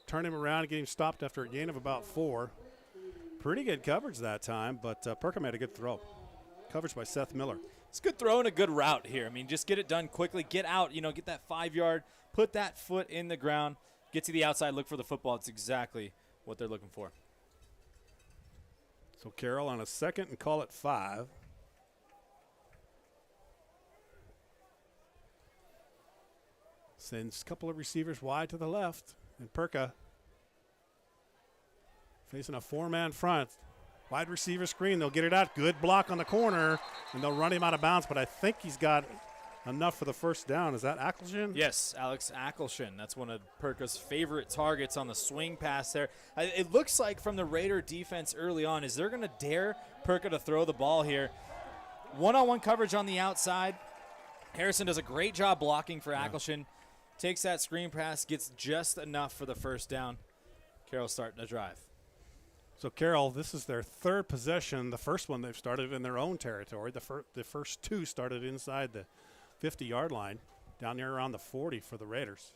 turn him around and get him stopped after a gain of about 4. Pretty good coverage that time, but Perka made a good throw. Coverage by Seth Miller. It's a good throw and a good route here. I mean, just get it done quickly, get out, get that 5 yard, put that foot in the ground, get to the outside, look for the football. It's exactly what they're looking for. So Carroll on a second and call it 5. Sends a couple of receivers wide to the left, and Perka facing a 4-man front. Wide receiver screen, they'll get it out. Good block on the corner, and they'll run him out of bounds, but I think he's got enough for the first down. Is that Ackleshin? Yes, Alex Ackleshin. That's one of Perka's favorite targets on the swing pass there. It looks like from the Raider defense early on, is they're going to dare Perka to throw the ball here. One-on-one coverage on the outside. Harrison does a great job blocking for Ackleshin. Takes that screen pass, gets just enough for the first down. Carroll's starting to drive. So Carroll, this is their third possession. The first one they've started in their own territory. The first 2 started inside the 50-yard line, down there around the 40 for the Raiders.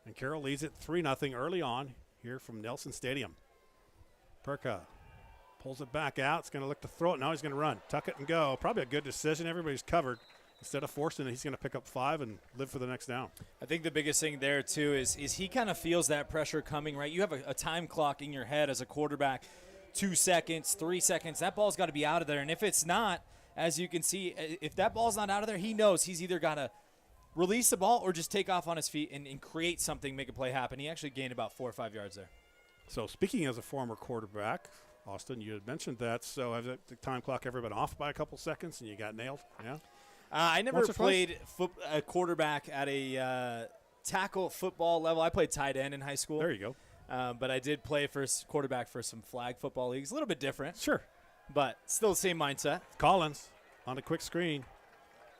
And Carroll leads it 3-0 early on here from Nelson Stadium. Perka pulls it back out. It's going to look to throw it. Now he's going to run. Tuck it and go. Probably a good decision. Everybody's covered. Instead of forcing it, he's going to pick up 5 and live for the next down. I think the biggest thing there, too, is he kind of feels that pressure coming, right? You have a time clock in your head as a quarterback, 2 seconds, 3 seconds. That ball's got to be out of there. And if it's not, as you can see, if that ball's not out of there, he knows he's either got to release the ball or just take off on his feet and create something, make a play happen. He actually gained about 4 or 5 yards there. So speaking as a former quarterback, Austin, you had mentioned that. So has the time clock ever been off by a couple seconds and you got nailed? Yeah. I never played a quarterback at a tackle football level. I played tight end in high school. There you go. But I did play for quarterback for some flag football leagues. A little bit different. Sure. But still the same mindset. Collins on a quick screen.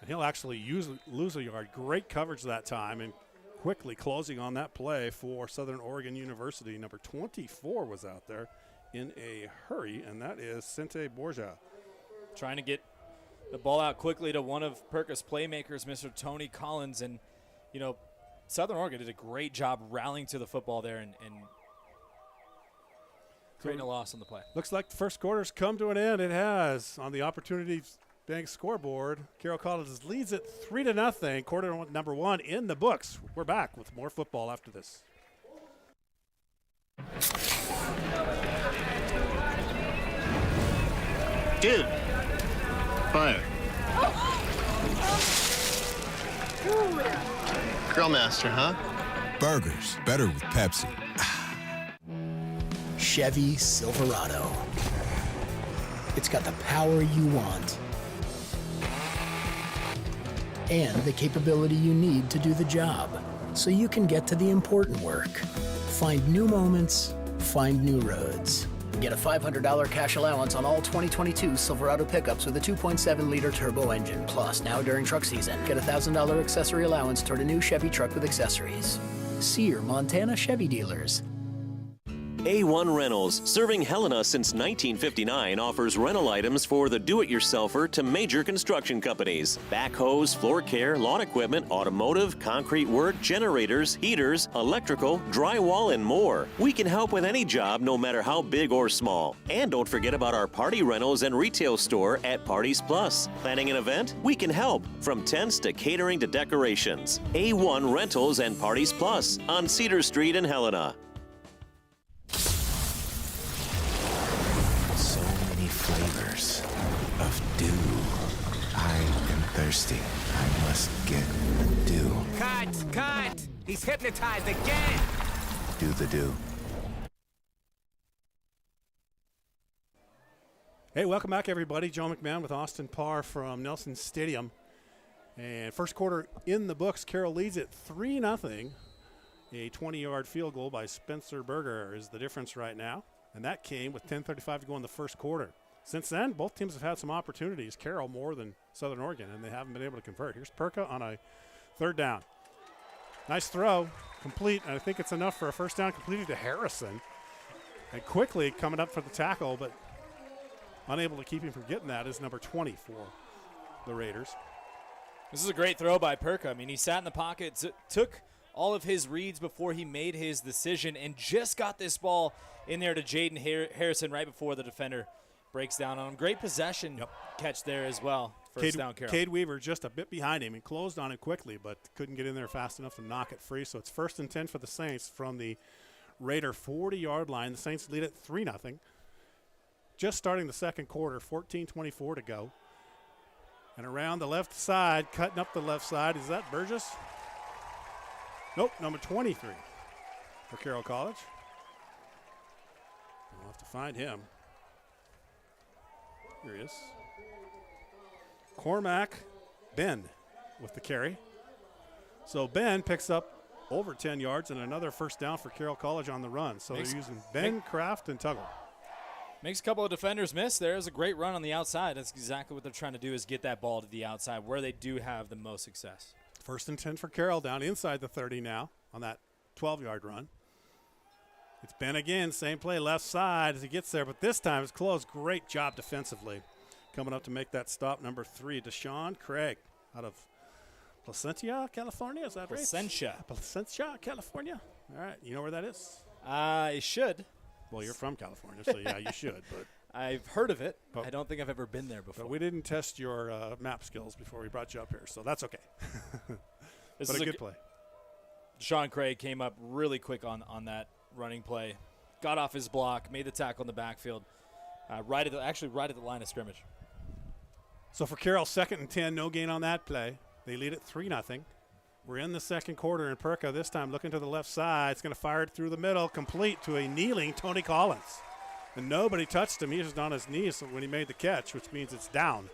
And he'll actually lose a yard. Great coverage that time and quickly closing on that play for Southern Oregon University. Number 24 was out there in a hurry, and that is Sente Borja. Trying to get the ball out quickly to one of Perka's playmakers, Mr. Tony Collins. And, Southern Oregon did a great job rallying to the football there and creating a loss on the play. Looks like the first quarter's come to an end. It has on the Opportunity Bank scoreboard. Carroll College leads it 3-0. Quarter number 1 in the books. We're back with more football after this. Dude. Fire. Grill master, huh? Burgers, better with Pepsi. Chevy Silverado. It's got the power you want and the capability you need to do the job, so you can get to the important work. Find new moments, find new roads. Get a $500 cash allowance on all 2022 Silverado pickups with a 2.7-liter turbo engine. Plus, now during truck season, get a $1,000 accessory allowance toward a new Chevy truck with accessories. See your Montana Chevy dealers. A1 Rentals, serving Helena since 1959, offers rental items for the do-it-yourselfer to major construction companies. Backhoes, floor care, lawn equipment, automotive, concrete work, generators, heaters, electrical, drywall, and more. We can help with any job, no matter how big or small. And don't forget about our party rentals and retail store at Parties Plus. Planning an event? We can help. From tents to catering to decorations. A1 Rentals and Parties Plus on Cedar Street in Helena. Flavors of dew. I am thirsty. I must get the dew. Cut! He's hypnotized again! Do the dew. Hey, welcome back, everybody. Joe McMahon with Austin Parr from Nelson Stadium. And first quarter in the books. Carroll leads it 3-0. A 20-yard field goal by Spencer Berger is the difference right now. And that came with 10:35 to go in the first quarter. Since then, both teams have had some opportunities. Carroll more than Southern Oregon, and they haven't been able to convert. Here's Perka on a third down. Nice throw, complete, and I think it's enough for a first down, completed to Harrison. And quickly coming up for the tackle, but unable to keep him from getting that is number 20 for the Raiders. This is a great throw by Perka. I mean, he sat in the pocket, took all of his reads before he made his decision, and just got this ball in there to Jaden Harrison right before the defender breaks down on him. Great possession catch there as well. First down, Carroll. Cade Weaver just a bit behind him and closed on him quickly, but couldn't get in there fast enough to knock it free. So it's 1st and 10 for the Saints from the Raider 40-yard line. The Saints lead it 3-0. Just starting the second quarter, 14:24 to go. And around the left side, cutting up the left side, is that Burgess? Nope, number 23 for Carroll College. We'll have to find him. Here he is. Cormac Ben with the carry. So Ben picks up over 10 yards and another first down for Carroll College on the run. So they're using Ben, Kraft, and Tuggle. Makes a couple of defenders miss. There's a great run on the outside. That's exactly what they're trying to do, is get that ball to the outside where they do have the most success. 1st and 10 for Carroll, down inside the 30 now on that 12-yard run. It's Ben again, same play, left side as he gets there, but this time it's close. Great job defensively. Coming up to make that stop, number 3, Deshaun Craig out of Placentia, California. Is that right? Placentia, California. All right, you know where that is? I should. Well, you're from California, so yeah, you should. But I've heard of it. I don't think I've ever been there before. But we didn't test your map skills before we brought you up here, so that's okay. This but is a good play. Deshaun Craig came up really quick on that running play. Got off his block, made the tackle in the backfield, right at the line of scrimmage. So for Carroll, 2nd and 10, no gain on that play. They lead it 3-0. We're in the second quarter, and Perka this time looking to the left side. It's going to fire it through the middle, complete to a kneeling Tony Collins. And nobody touched him. He was on his knees when he made the catch, which means it's down.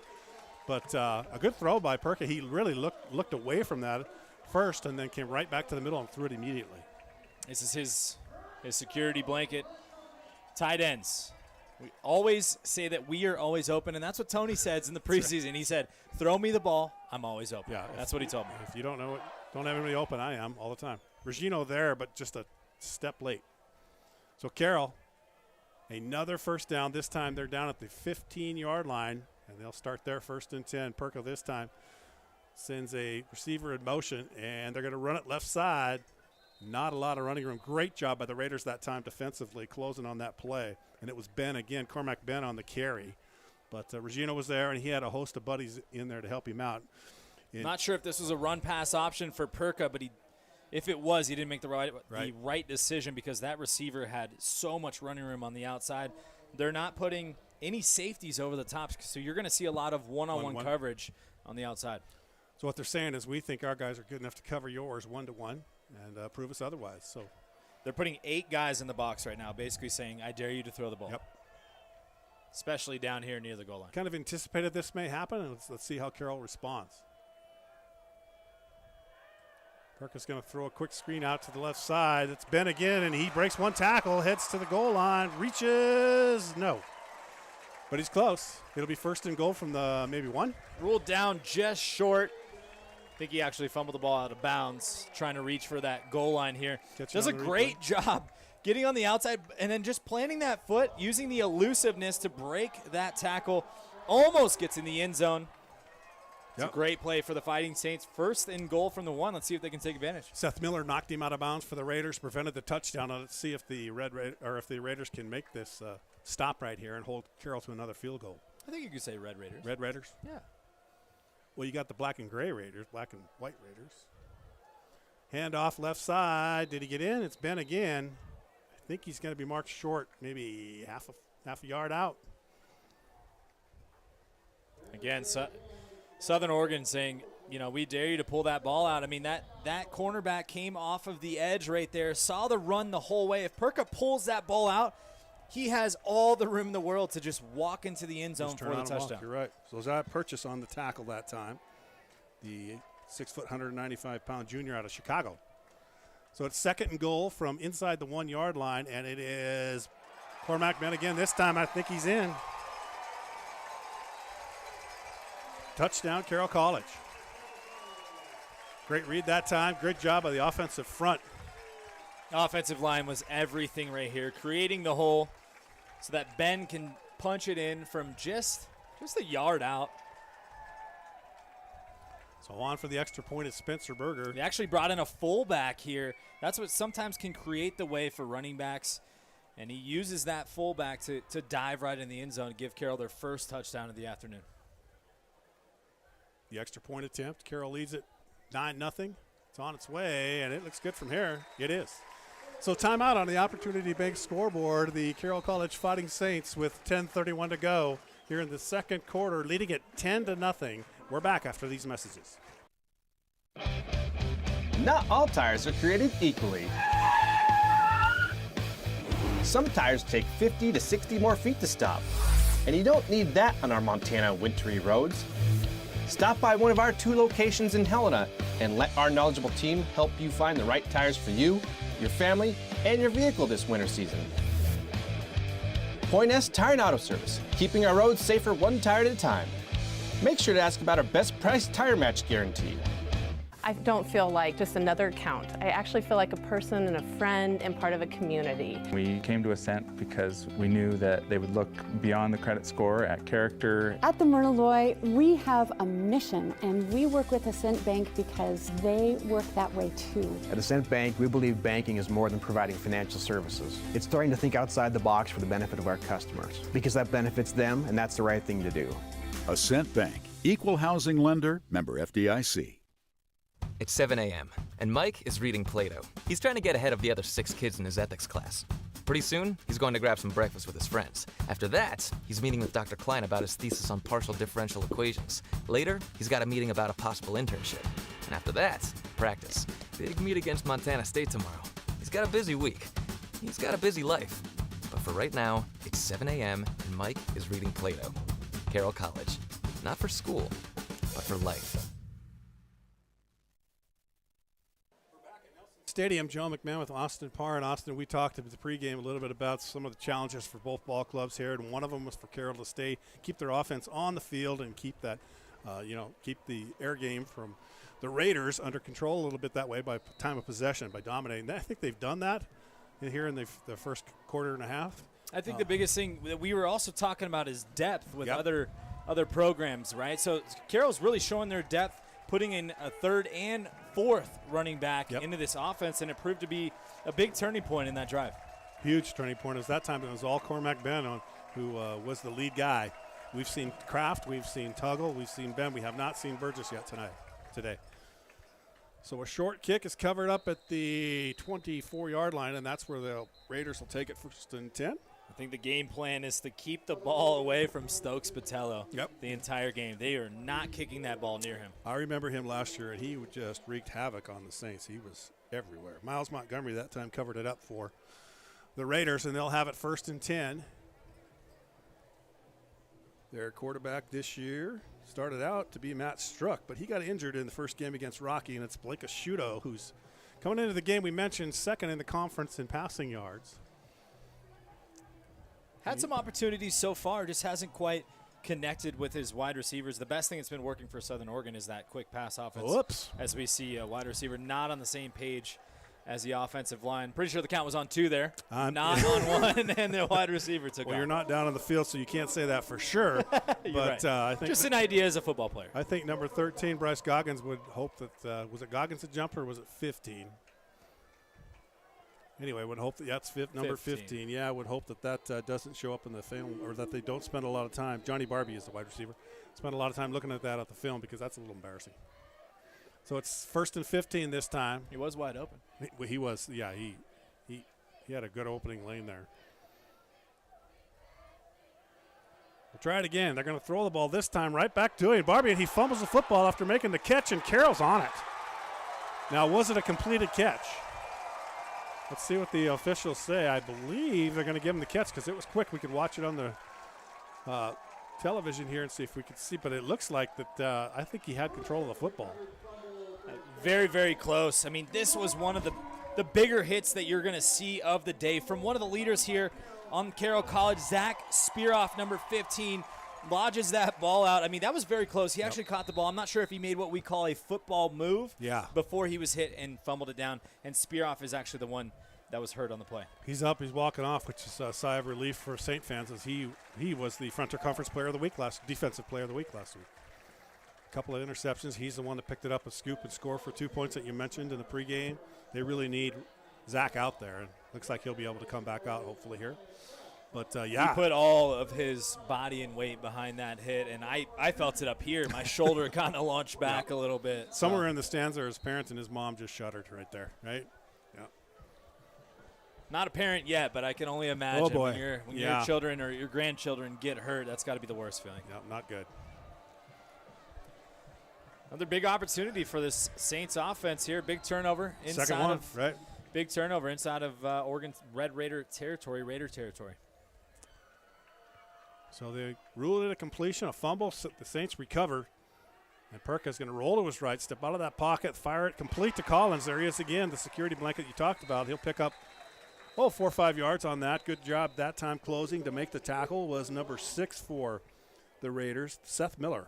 But a good throw by Perka. He really looked away from that first and then came right back to the middle and threw it immediately. This is his security blanket. Tight ends. We always say that we are always open, and that's what Tony says in the preseason. He said, throw me the ball, I'm always open. Yeah, that's what he told me. If you don't know it, don't have anybody open, I am all the time. Regino there, but just a step late. So Carroll, another first down. This time they're down at the 15-yard line, and they'll start their 1st and 10. Perko this time sends a receiver in motion, and they're going to run it left side. Not a lot of running room. Great job by the Raiders that time defensively, closing on that play. And it was Ben again, Cormac Ben on the carry. But Regino was there, and he had a host of buddies in there to help him out. Not sure if this was a run-pass option for Perka, but if it was, he didn't make the right decision because that receiver had so much running room on the outside. They're not putting any safeties over the top, so you're going to see a lot of one-on-one coverage on the outside. So what they're saying is we think our guys are good enough to cover yours one-to-one and prove us otherwise. So they're putting 8 guys in the box right now, basically saying, I dare you to throw the ball. Yep. Especially down here near the goal line. Kind of anticipated this may happen, and let's see how Carroll responds. Perka's going to throw a quick screen out to the left side. It's Ben again, and he breaks one tackle, heads to the goal line, reaches, no. But he's close. It'll be 1st and goal from the maybe 1. Ruled down just short. I think he actually fumbled the ball out of bounds, trying to reach for that goal line here. Does a great job getting on the outside and then just planting that foot, using the elusiveness to break that tackle. Almost gets in the end zone. It's a great play for the Fighting Saints. 1st and goal from the 1. Let's see if they can take advantage. Seth Miller knocked him out of bounds for the Raiders, prevented the touchdown. Let's see if the Raiders can make this stop right here and hold Carroll to another field goal. I think you could say Red Raiders. Red Raiders? Yeah. Well, you got the black and gray Raiders, black and white Raiders. Hand off left side. Did he get in? It's Ben again. I think he's going to be marked short, maybe half a yard out. Again, Southern Oregon saying, we dare you to pull that ball out. I mean, that cornerback came off of the edge right there, saw the run the whole way. If Perka pulls that ball out, he has all the room in the world to just walk into the end zone for the touchdown. You're right. So Zach Purchase on the tackle that time. The 6', 195-pound junior out of Chicago. So it's 2nd and goal from inside the 1-yard line, and it is Cormac Ben again. This time I think he's in. Touchdown, Carroll College. Great read that time. Great job by the offensive front. Offensive line was everything right here, creating the hole so that Ben can punch it in from just a yard out. So on for the extra point is Spencer Berger. They actually brought in a fullback here. That's what sometimes can create the way for running backs. And he uses that fullback to dive right in the end zone and give Carroll their first touchdown of the afternoon. The extra point attempt. Carroll leads it 9-0. It's on its way, and it looks good from here. It is. So timeout on the Opportunity Bank scoreboard. The Carroll College Fighting Saints with 10:31 to go here in the second quarter, leading it 10-0. We're back after these messages. Not all tires are created equally. Some tires take 50 to 60 more feet to stop, and you don't need that on our Montana wintry roads. Stop by one of our 2 locations in Helena and let our knowledgeable team help you find the right tires for you, your family, and your vehicle this winter season. Point S Tire and Auto Service, keeping our roads safer one tire at a time. Make sure to ask about our best price tire match guarantee. I don't feel like just another account. I actually feel like a person and a friend and part of a community. We came to Ascent because we knew that they would look beyond the credit score at character. At the Myrna Loy, we have a mission, and we work with Ascent Bank because they work that way too. At Ascent Bank, we believe banking is more than providing financial services. It's starting to think outside the box for the benefit of our customers, because that benefits them, and that's the right thing to do. Ascent Bank, equal housing lender, member FDIC. It's 7 a.m., and Mike is reading Plato. He's trying to get ahead of the other 6 kids in his ethics class. Pretty soon, he's going to grab some breakfast with his friends. After that, he's meeting with Dr. Klein about his thesis on partial differential equations. Later, he's got a meeting about a possible internship. And after that, practice. Big meet against Montana State tomorrow. He's got a busy week. He's got a busy life. But for right now, it's 7 a.m., and Mike is reading Plato. Carroll College. Not for school, but for life. Stadium, Joe McMahon with Austin Parr. And Austin, we talked at the pregame a little bit about some of the challenges for both ball clubs here, and one of them was for Carroll to keep their offense on the field and keep that, keep the air game from the Raiders under control a little bit that way by time of possession, by dominating. I think they've done that here in the first quarter and a half. I think the biggest thing that we were also talking about is depth with other programs, right? So Carroll's really showing their depth, putting in a third and fourth running back into this offense, and it proved to be a big turning point in that drive. Huge turning point. That time it was all Cormac Ben who was the lead guy. We've seen Kraft, we've seen Tuggle, we've seen Ben. We have not seen Burgess yet today. So a short kick is covered up at the 24-yard line, and that's where the Raiders will take it first and 10. I think the game plan is to keep the ball away from Stokes Patello the entire game. They are not kicking that ball near him. I remember him last year, and he just wreaked havoc on the Saints. He was everywhere. Miles Montgomery that time covered it up for the Raiders, and they'll have it first and 10. Their quarterback this year started out to be Matt Struck, but he got injured in the first game against Rocky, and it's Blake Asciutto who's coming into the game. We mentioned second in the conference in passing yards. Had some opportunities so far, just hasn't quite connected with his wide receivers. The best thing that's been working for Southern Oregon is that quick pass offense. Whoops. As we see a wide receiver not on the same page as the offensive line. Pretty sure the count was on 2 there. Not on 1, and the wide receiver took off. Well, you're not down on the field, so you can't say that for sure. But right. I think just an idea as a football player. I think number 13, Bryce Goggins, would hope that was it Goggins that jumped, or was it 15? Anyway, would hope that that's number 15. Yeah, I would hope that doesn't show up in the film, or that they don't spend a lot of time. Johnny Barbie is the wide receiver. Spend a lot of time looking at that at the film, because that's a little embarrassing. So it's first and 15 this time. He was wide open. He was, yeah. He had a good opening lane there. We'll try it again. They're going to throw the ball this time right back to him. Barbie, and he fumbles the football after making the catch, and Carroll's on it. Now, was it a completed catch? Let's see what the officials say. I believe they're going to give him the catch because it was quick. We could watch it on the television here and see if we could see. But it looks like that I think he had control of the football. Very, very close. I mean, this was one of the bigger hits that you're going to see of the day from one of the leaders here on Carroll College, Zach Spearoff, number 15. lodges that ball out. I mean, that was very close. He actually caught the ball. I'm not sure if he made what we call a football move before he was hit and fumbled it down. And Spearoff is actually the one that was hurt on the play. He's up. He's walking off, which is a sigh of relief for St. fans, as he was the Frontier Conference Player of the Week Defensive Player of the Week last week. A couple of interceptions. He's the one that picked it up, a scoop and score for 2 points that you mentioned in the pregame. They really need Zach out there, and looks like he'll be able to come back out hopefully here. But, He put all of his body and weight behind that hit, and I felt it up here. My shoulder kind of launched back a little bit. Somewhere in the stands there, his parents and his mom just shuddered right there, right? Yeah. Not a parent yet, but I can only imagine Oh, boy. when your children or your grandchildren get hurt, that's got to be the worst feeling. Yeah, not good. Another big opportunity for this Saints offense here. Big turnover inside Second one, of right? Big turnover inside of Oregon Raider territory. So they ruled it a completion, a fumble. So the Saints recover. And Perka's going to roll to his right, step out of that pocket, fire it complete to Collins. There he is again, the security blanket you talked about. He'll pick up, 4 or 5 yards on that. Good job that time closing to make the tackle was number 6 for the Raiders, Seth Miller.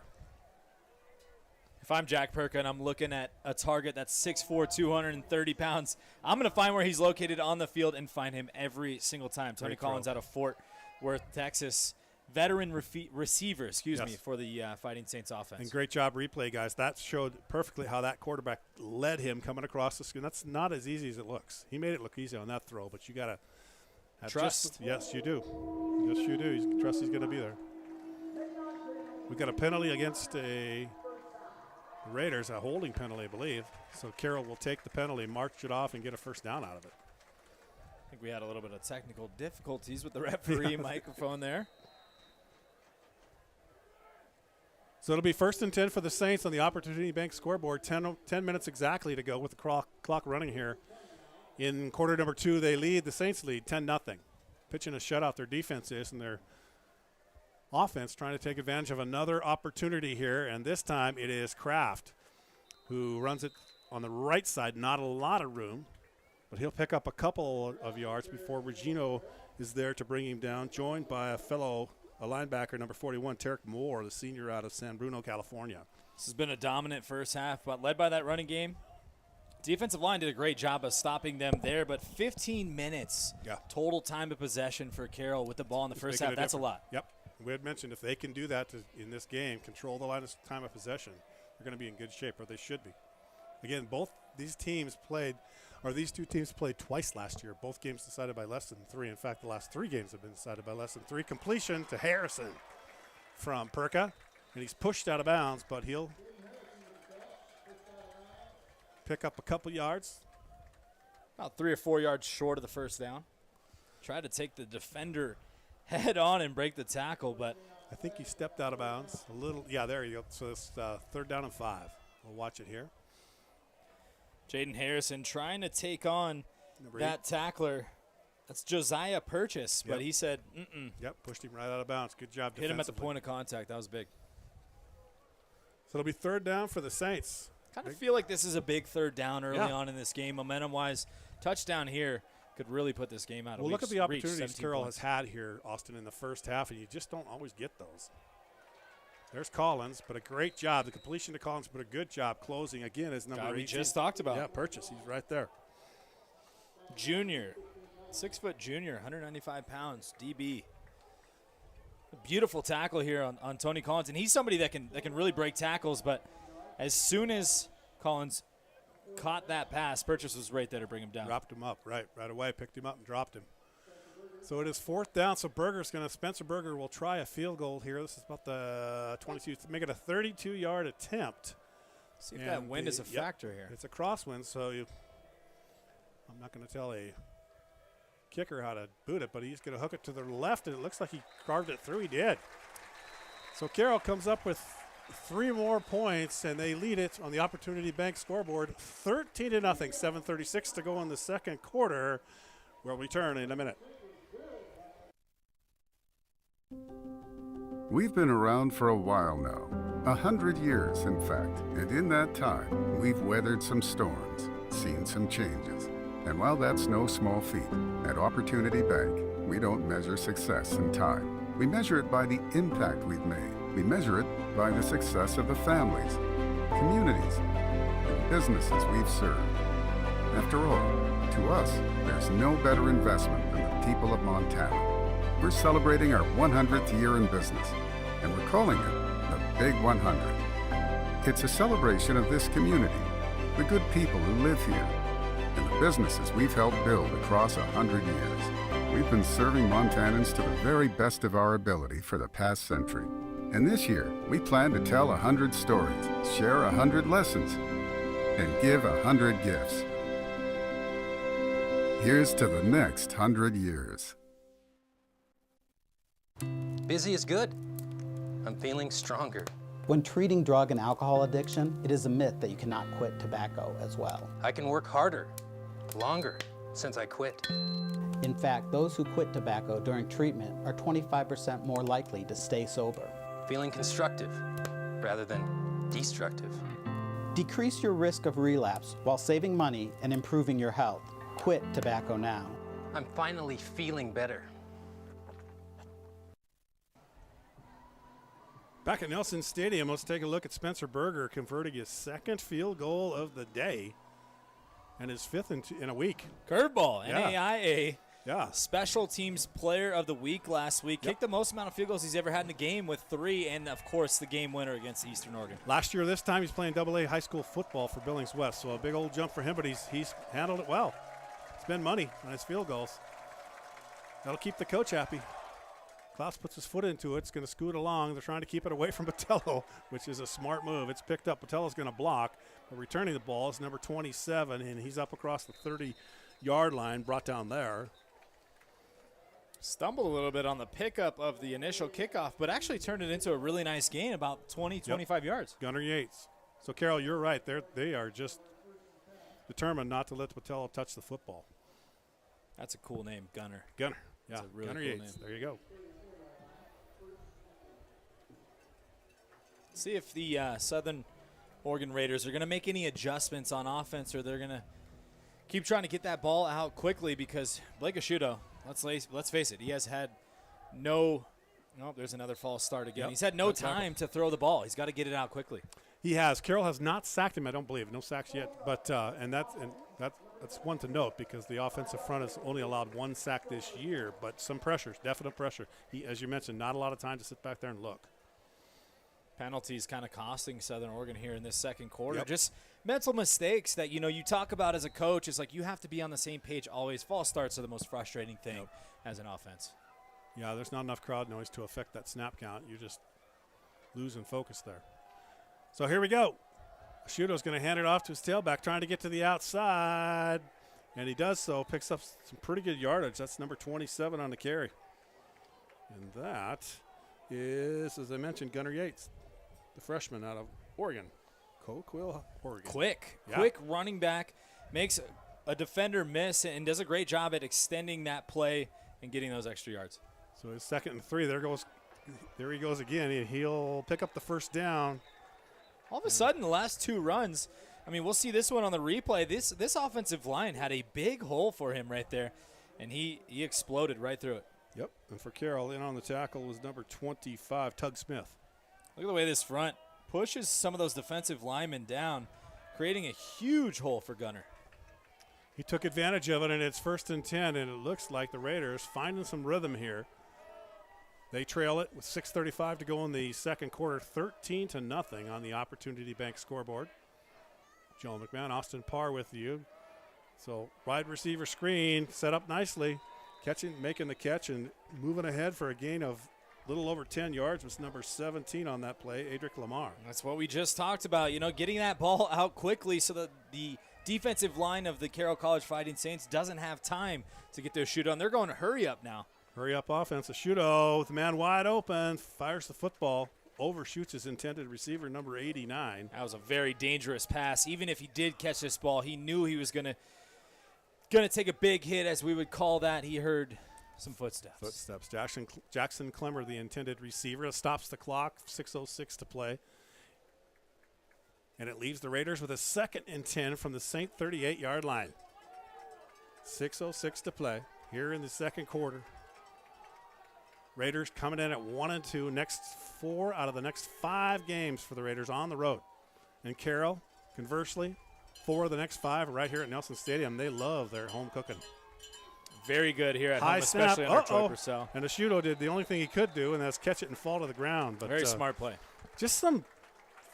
If I'm Jack Perka and I'm looking at a target that's 6'4", 230 pounds, I'm going to find where he's located on the field and find him every single time. Tony Collins out of Fort Worth, Texas. Veteran receiver, for the Fighting Saints offense. And great job replay, guys. That showed perfectly how that quarterback led him coming across the screen. That's not as easy as it looks. He made it look easy on that throw, but you got to have trust. Yes, you do. Yes, you do. You trust he's going to be there. We got a penalty against the Raiders, a holding penalty, I believe. So Carroll will take the penalty, march it off, and get a first down out of it. I think we had a little bit of technical difficulties with the referee microphone there. So it'll be 1st and 10 for the Saints on the Opportunity Bank scoreboard. 10 minutes exactly to go with the clock running here. In quarter number 2, the Saints lead 10-0. Pitching a shutout, their defense is, and their offense trying to take advantage of another opportunity here. And this time it is Kraft who runs it on the right side. Not a lot of room, but he'll pick up a couple of yards before Regino is there to bring him down, joined by a linebacker, number 41, Tarek Moore, the senior out of San Bruno, California. This has been a dominant first half, but led by that running game. Defensive line did a great job of stopping them there, but 15 minutes total time of possession for Carroll with the ball in the first half. That's a lot. Yep. We had mentioned if they can do that in this game, control the line of time of possession, they're going to be in good shape, or they should be. Again, these two teams played twice last year. Both games decided by less than 3. In fact, the last 3 games have been decided by less than 3. Completion to Harrison from Perka, and he's pushed out of bounds, but he'll pick up a couple yards. About 3 or 4 yards short of the first down. Tried to take the defender head on and break the tackle, but I think he stepped out of bounds a little. Yeah, there you go. So it's 3rd down and 5. We'll watch it here. Jaden Harrison trying to take on that tackler. That's Josiah Purchase, but he said, Yep, pushed him right out of bounds. Good job defensively. Hit him at the point of contact. That was big. So it'll be 3rd down for the Saints. Kind of feel like this is a big 3rd down early on in this game. Momentum-wise, touchdown here could really put this game out of reach. Well, look at the opportunities Carroll has had here, Austin, in the first half, and you just don't always get those. There's Collins, but a great job. The completion to Collins, but a good job closing. Again, is number 18. We just talked about. Yeah, Purchase. He's right there. Junior, 6-foot junior, 195 pounds, DB. A beautiful tackle here on Tony Collins, and he's somebody that can really break tackles. But as soon as Collins caught that pass, Purchase was right there to bring him down. Dropped him up right away. Picked him up and dropped him. So it is 4th down. So Spencer Berger will try a field goal here. This is about the 22. Make it a 32-yard attempt. See if that wind is a factor here. It's a crosswind, so I'm not going to tell a kicker how to boot it, but he's going to hook it to the left, and it looks like he carved it through. He did. So Carroll comes up with 3 more points, and they lead it on the Opportunity Bank scoreboard, 13-0. 7:36 to go in the second quarter. We'll return in a minute. We've been around for a while now, 100 years in fact, and in that time, we've weathered some storms, seen some changes. And while that's no small feat, at Opportunity Bank, we don't measure success in time. We measure it by the impact we've made. We measure it by the success of the families, communities, and businesses we've served. After all, to us, there's no better investment than the people of Montana. We're celebrating our 100th year in business, and we're calling it the Big 100. It's a celebration of this community, the good people who live here, and the businesses we've helped build across 100 years. We've been serving Montanans to the very best of our ability for the past century. And this year, we plan to tell 100 stories, share 100 lessons, and give 100 gifts. Here's to the next 100 years. Busy is good. I'm feeling stronger. When treating drug and alcohol addiction, it is a myth that you cannot quit tobacco as well. I can work harder, longer, since I quit. In fact, those who quit tobacco during treatment are 25% more likely to stay sober. Feeling constructive rather than destructive. Decrease your risk of relapse while saving money and improving your health. Quit tobacco now. I'm finally feeling better. Back at Nelson Stadium, let's take a look at Spencer Berger converting his second field goal of the day and his fifth in a week. Curveball, Yeah. NAIA. Yeah. Special Teams Player of the Week last week. Kicked the most amount of field goals he's ever had in a game with 3, and, of course, the game winner against Eastern Oregon. Last year, this time, he's playing AA high school football for Billings West, so a big old jump for him, but he's handled it well. Spend money on his field goals. That'll keep the coach happy. Klaus puts his foot into it. It's going to scoot along. They're trying to keep it away from Botello, which is a smart move. It's picked up. Botello's going to block, but returning the ball is number 27, and he's up across the 30-yard line, brought down there. Stumbled a little bit on the pickup of the initial kickoff, but actually turned it into a really nice gain, about 20, 25 yards. Gunnar Yates. So, Carroll, you're right. They are just determined not to let Botello touch the football. That's a cool name, Gunnar. Gunnar. That's Yeah, a really Gunnar cool Yates. name. There you go. See if the Southern Oregon Raiders are going to make any adjustments on offense, or they're going to keep trying to get that ball out quickly, because Blake Asciutto, let's face it, he has had no – there's another false start again. Yep. He's had no time to throw the ball. He's got to get it out quickly. He has. Carroll has not sacked him, I don't believe. No sacks yet. But that's one to note, because the offensive front has only allowed 1 sack this year, but some pressures, definite pressure. He, as you mentioned, not a lot of time to sit back there and look. Penalties kind of costing Southern Oregon here in this second quarter. Just mental mistakes that, you talk about as a coach. It's like you have to be on the same page always. False starts are the most frustrating thing as an offense. Yeah, there's not enough crowd noise to affect that snap count. You're just losing focus there. So here we go. Asciutto's going to hand it off to his tailback, trying to get to the outside. And he does so, picks up some pretty good yardage. That's number 27 on the carry. And that is, as I mentioned, Gunnar Yates, the freshman out of Oregon. Coquille, Oregon. Quick running back, makes a defender miss and does a great job at extending that play and getting those extra yards. So his 2nd and 3, there he goes again, and he'll pick up the first down. All of a sudden, the last 2 runs, I mean, we'll see this one on the replay. This offensive line had a big hole for him right there, and he exploded right through it. Yep, and for Carroll, in on the tackle was number 25, Tug Smith. Look at the way this front pushes some of those defensive linemen down, creating a huge hole for Gunnar. He took advantage of it, and it's 1st and 10, and it looks like the Raiders finding some rhythm here. They trail it with 6:35 to go in the second quarter, 13-0 on the Opportunity Bank scoreboard. Joe McMahon, Austin Parr with you. So wide receiver screen set up nicely. Making the catch and moving ahead for a gain of a little over 10 yards was number 17 on that play, Adric Lamar. That's what we just talked about, getting that ball out quickly so that the defensive line of the Carroll College Fighting Saints doesn't have time to get their shoot on. They're going to hurry up now. Hurry up offense. Asciutto with the man wide open, fires the football, overshoots his intended receiver, number 89. That was a very dangerous pass. Even if he did catch this ball, he knew he was going to take a big hit, as we would call that. He heard some footsteps. Jackson Clemmer, the intended receiver, stops the clock, 6:06 to play. And it leaves the Raiders with a 2nd and 10 from the Saint 38-yard line. 6:06 to play here in the second quarter. Raiders coming in at 1-2. Next 4 out of the next 5 games for the Raiders on the road. And Carroll, conversely, 4 of the next 5 are right here at Nelson Stadium. They love their home cooking. Very good here at high home, snap. especially under Troy Purcell. And Ashuto did the only thing he could do, and that's catch it and fall to the ground. But very smart play. Just some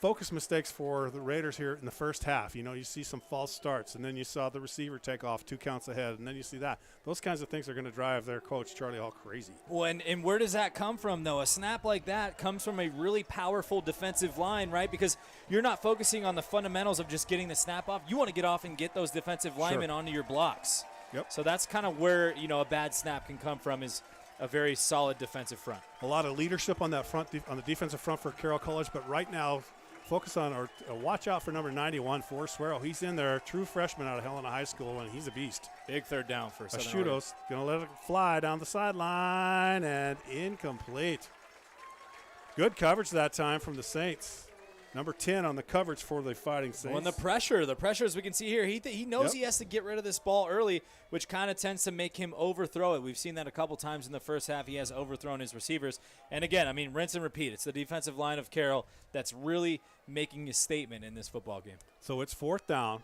focus mistakes for the Raiders here in the first half. You know, you see some false starts, and then you saw the receiver take off 2 counts ahead, and then you see that. Those kinds of things are going to drive their coach, Charlie Hall, crazy. Well, and where does that come from, though? A snap like that comes from a really powerful defensive line, right? Because you're not focusing on the fundamentals of just getting the snap off. You want to get off and get those defensive linemen onto your blocks. Yep. So that's kind of where, you know, a bad snap can come from, is a very solid defensive front. A lot of leadership on that front, on the defensive front for Carroll College, but right now, focus on or watch out for number 91, Forrest Swearell. He's in there, true freshman out of Helena High School, and he's a beast. Big third down for Southern Oregon. Ashuto's going to let it fly down the sideline, and incomplete. Good coverage that time from the Saints. Number 10 on the coverage for the Fighting Saints. Well, and the pressure, as we can see here, he knows he has to get rid of this ball early, which kind of tends to make him overthrow it. We've seen that a couple times in the first half. He has overthrown his receivers. And again, I mean, rinse and repeat. It's the defensive line of Carroll that's really making a statement in this football game. So it's 4th down.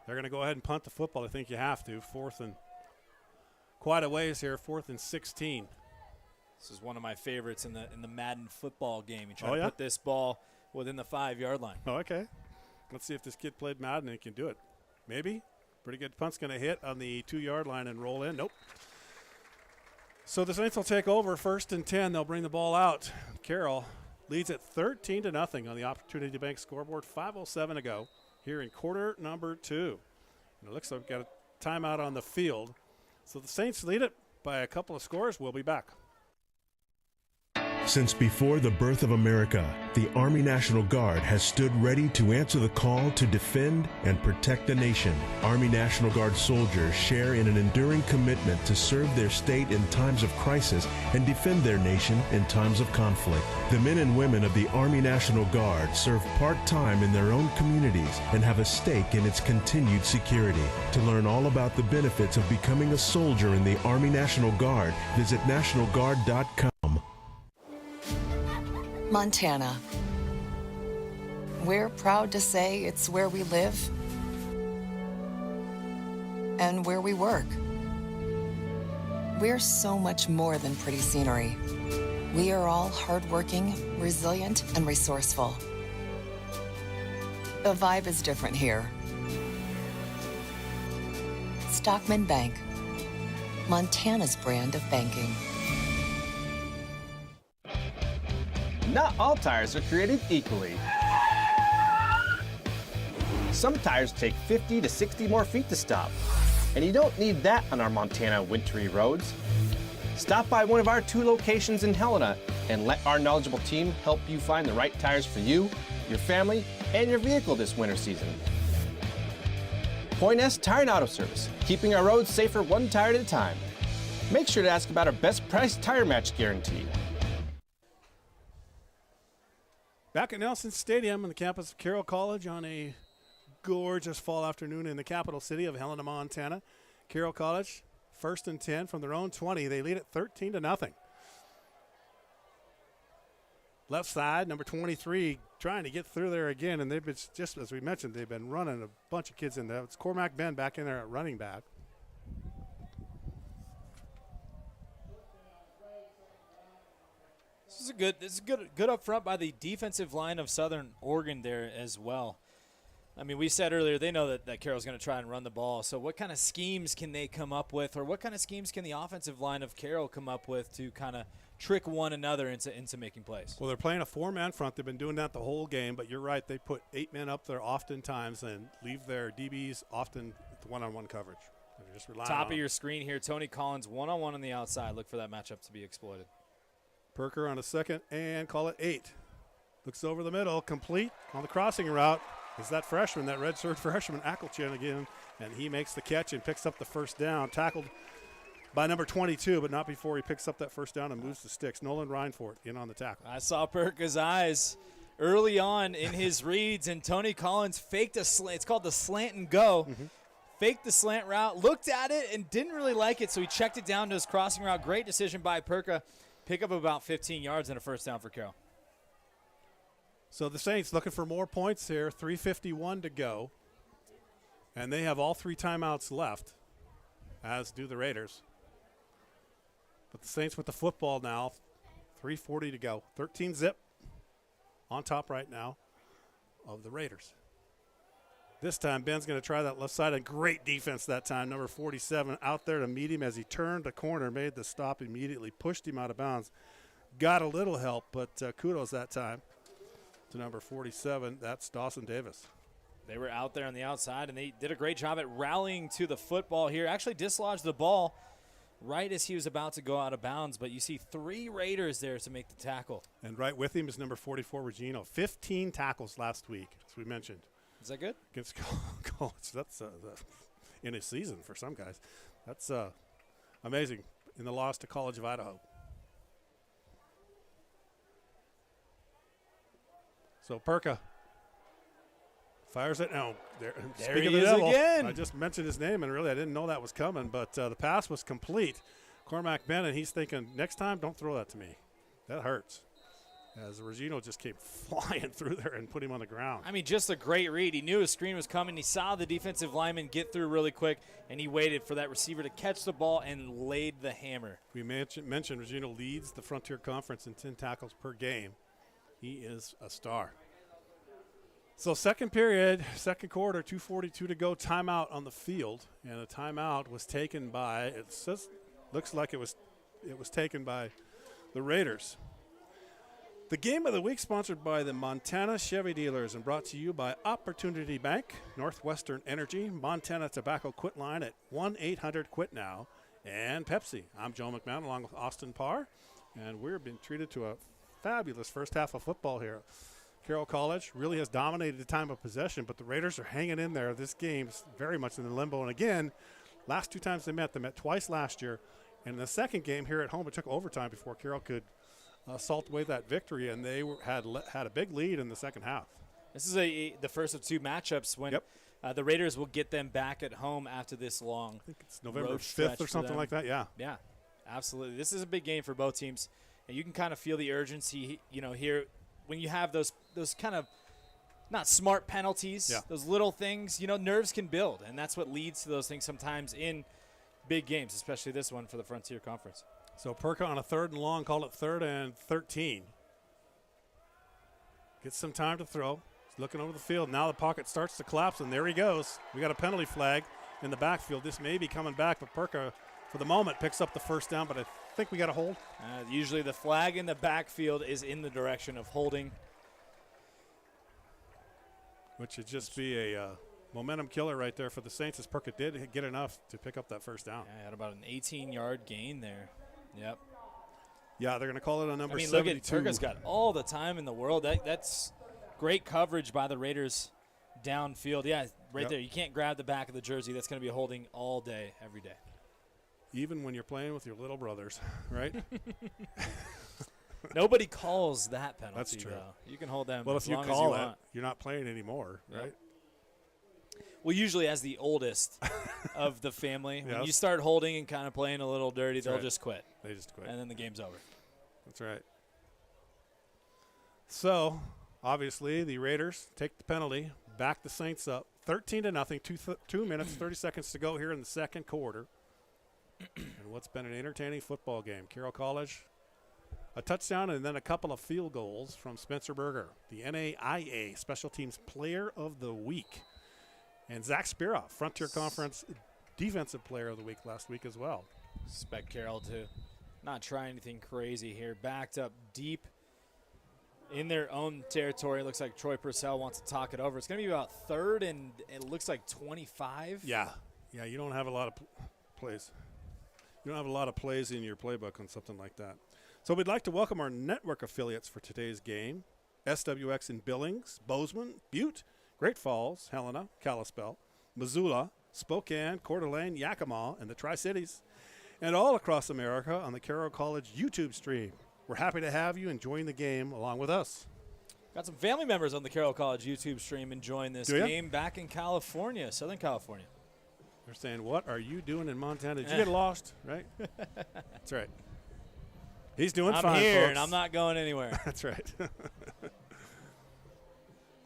They're going to go ahead and punt the football. I think you have to. 4th and quite a ways here. 4th and 16. This is one of my favorites in the Madden football game. You try to put this ball within the 5-yard line. Oh, okay. Let's see if this kid played Madden and can do it. Maybe. Pretty good punt's going to hit on the 2-yard line and roll in. Nope. So the Saints will take over 1st and 10. They'll bring the ball out. Carroll leads at 13-0 on the Opportunity Bank scoreboard. 5:07 to go here in quarter number 2. And it looks like we've got a timeout on the field. So the Saints lead it by a couple of scores. We'll be back. Since before the birth of America, the Army National Guard has stood ready to answer the call to defend and protect the nation. Army National Guard soldiers share in an enduring commitment to serve their state in times of crisis and defend their nation in times of conflict. The men and women of the Army National Guard serve part-time in their own communities and have a stake in its continued security. To learn all about the benefits of becoming a soldier in the Army National Guard, visit nationalguard.com. Montana. We're proud to say it's where we live and where we work. We're so much more than pretty scenery. We are all hardworking, resilient, and resourceful. The vibe is different here. Stockman Bank, Montana's brand of banking. Not all tires are created equally. Some tires take 50 to 60 more feet to stop, and you don't need that on our Montana wintry roads. Stop by one of our 2 locations in Helena and let our knowledgeable team help you find the right tires for you, your family, and your vehicle this winter season. Point S Tire and Auto Service, keeping our roads safer 1 tire at a time. Make sure to ask about our best price tire match guarantee. Back at Nelson Stadium on the campus of Carroll College on a gorgeous fall afternoon in the capital city of Helena, Montana. Carroll College, 1st and 10 from their own 20. They lead it 13-0. Left side, number 23, trying to get through there again, and they've been, just as we mentioned, they've been running a bunch of kids in there. It's Cormac Ben back in there at running back. This is good up front by the defensive line of Southern Oregon there as well. I mean, we said earlier they know that Carroll's going to try and run the ball. So what kind of schemes can they come up with, or what kind of schemes can the offensive line of Carroll come up with to kind of trick one another into making plays? Well, they're playing a 4-man front. They've been doing that the whole game, but you're right. They put 8 men up there oftentimes and leave their DBs often with one-on-one coverage. They're just relying Top on of your screen here, Tony Collins one-on-one on the outside. Look for that matchup to be exploited. Perker on a 2nd and call it 8. Looks over the middle, complete on the crossing route. Is that freshman, that redshirt freshman, Ackelchin again, and he makes the catch and picks up the first down. Tackled by number 22, but not before he picks up that first down and moves the sticks. Nolan Reinfort in on the tackle. I saw Perker's eyes early on in his reads, and Tony Collins faked a slant. It's called the slant and go. faked the slant route, looked at it, and didn't really like it, so he checked it down to his crossing route. Great decision by Perka. Pick up about 15 yards and a first down for Carroll. So the Saints looking for more points here, 3:51 to go. And they have all 3 timeouts left, as do the Raiders. But the Saints with the football now, 3:40 to go. 13-zip on top right now of the Raiders. This time, Ben's going to try that left side. A great defense that time. Number 47 out there to meet him as he turned the corner, made the stop immediately, pushed him out of bounds. Got a little help, but kudos that time to number 47. That's Dawson Davis. They were out there on the outside, and they did a great job at rallying to the football here. Actually dislodged the ball right as he was about to go out of bounds, but you see 3 Raiders there to make the tackle. And right with him is number 44, Regino. 15 tackles last week, as we mentioned. Is that good? Against College. That's in a season for some guys. That's amazing in the loss to College of Idaho. So Perka fires it. Now, speaking of the devil, again. I just mentioned his name, and really I didn't know that was coming, but the pass was complete. Cormac Bennett, he's thinking, next time, don't throw that to me. That hurts. As Regino just came flying through there and put him on the ground. I mean, just a great read. He knew his screen was coming. He saw the defensive lineman get through really quick, and he waited for that receiver to catch the ball and laid the hammer. We mentioned Regino leads the Frontier Conference in 10 tackles per game. He is a star. So second period, second quarter, 2:42 to go, timeout on the field. And a timeout was taken by, looks like it was taken by the Raiders. The game of the week sponsored by the Montana Chevy Dealers and brought to you by Opportunity Bank, Northwestern Energy, Montana Tobacco Quit Line at 1-800-QUIT-NOW, and Pepsi. I'm Joe McMahon along with Austin Parr, and we're being treated to a fabulous first half of football here. Carroll College really has dominated the time of possession, but the Raiders are hanging in there. This game's very much in the limbo. And again, last 2 times they met twice last year. And in the second game here at home, it took overtime before Carroll could salt away that victory, and they had a big lead in the second half. This is the first of 2 matchups when the Raiders will get them back at home after this long. I think it's November 5th or something like that, yeah. Yeah, absolutely. This is a big game for both teams, and you can kind of feel the urgency, here when you have those kind of not smart penalties, those little things, nerves can build, and that's what leads to those things sometimes in big games, especially this one for the Frontier Conference. So Perka on a 3rd and long, called it 3rd and 13. Gets some time to throw. He's looking over the field. Now the pocket starts to collapse, and there he goes. We got a penalty flag in the backfield. This may be coming back, but Perka, for the moment, picks up the first down, but I think we got a hold. Usually the flag in the backfield is in the direction of holding. Which would just be a momentum killer right there for the Saints, as Perka did get enough to pick up that first down. Yeah, had about an 18-yard gain there. Yep. Yeah, they're going to call it a number 72. Look at Perka's got all the time in the world. That's great coverage by the Raiders downfield. Yeah, right there. You can't grab the back of the jersey. That's going to be holding all day, every day. Even when you're playing with your little brothers, right? Nobody calls that penalty. That's true. Though. You can hold them. Well, as if you long call as you it, want. you're not playing anymore, right? Well, usually as the oldest of the family, when you start holding and kind of playing a little dirty, they'll just quit. They just quit. And then the game's over. That's right. So, obviously, the Raiders take the penalty, back the Saints up, 13-0, 2 minutes, 30 seconds to go here in the second quarter. And what's been an entertaining football game. Carroll College, a touchdown and then a couple of field goals from Spencer Berger, the NAIA Special Teams Player of the Week. And Zach Spiroff, Frontier Conference Defensive Player of the Week last week as well. Expect Carroll to not try anything crazy here. Backed up deep in their own territory. Looks like Troy Purcell wants to talk it over. It's going to be about 3rd and it looks like 25. Yeah, you don't have a lot of plays. You don't have a lot of plays in your playbook on something like that. So we'd like to welcome our network affiliates for today's game. SWX in Billings, Bozeman, Butte, Great Falls, Helena, Kalispell, Missoula, Spokane, Coeur d'Alene, Yakima, and the Tri-Cities, and all across America on the Carroll College YouTube stream. We're happy to have you enjoying the game along with us. Got some family members on the Carroll College YouTube stream enjoying this game back in California, Southern California. They're saying, what are you doing in Montana? Did you get lost? Right? That's right. He's doing fine, I'm here, folks. and I'm not going anywhere. That's right.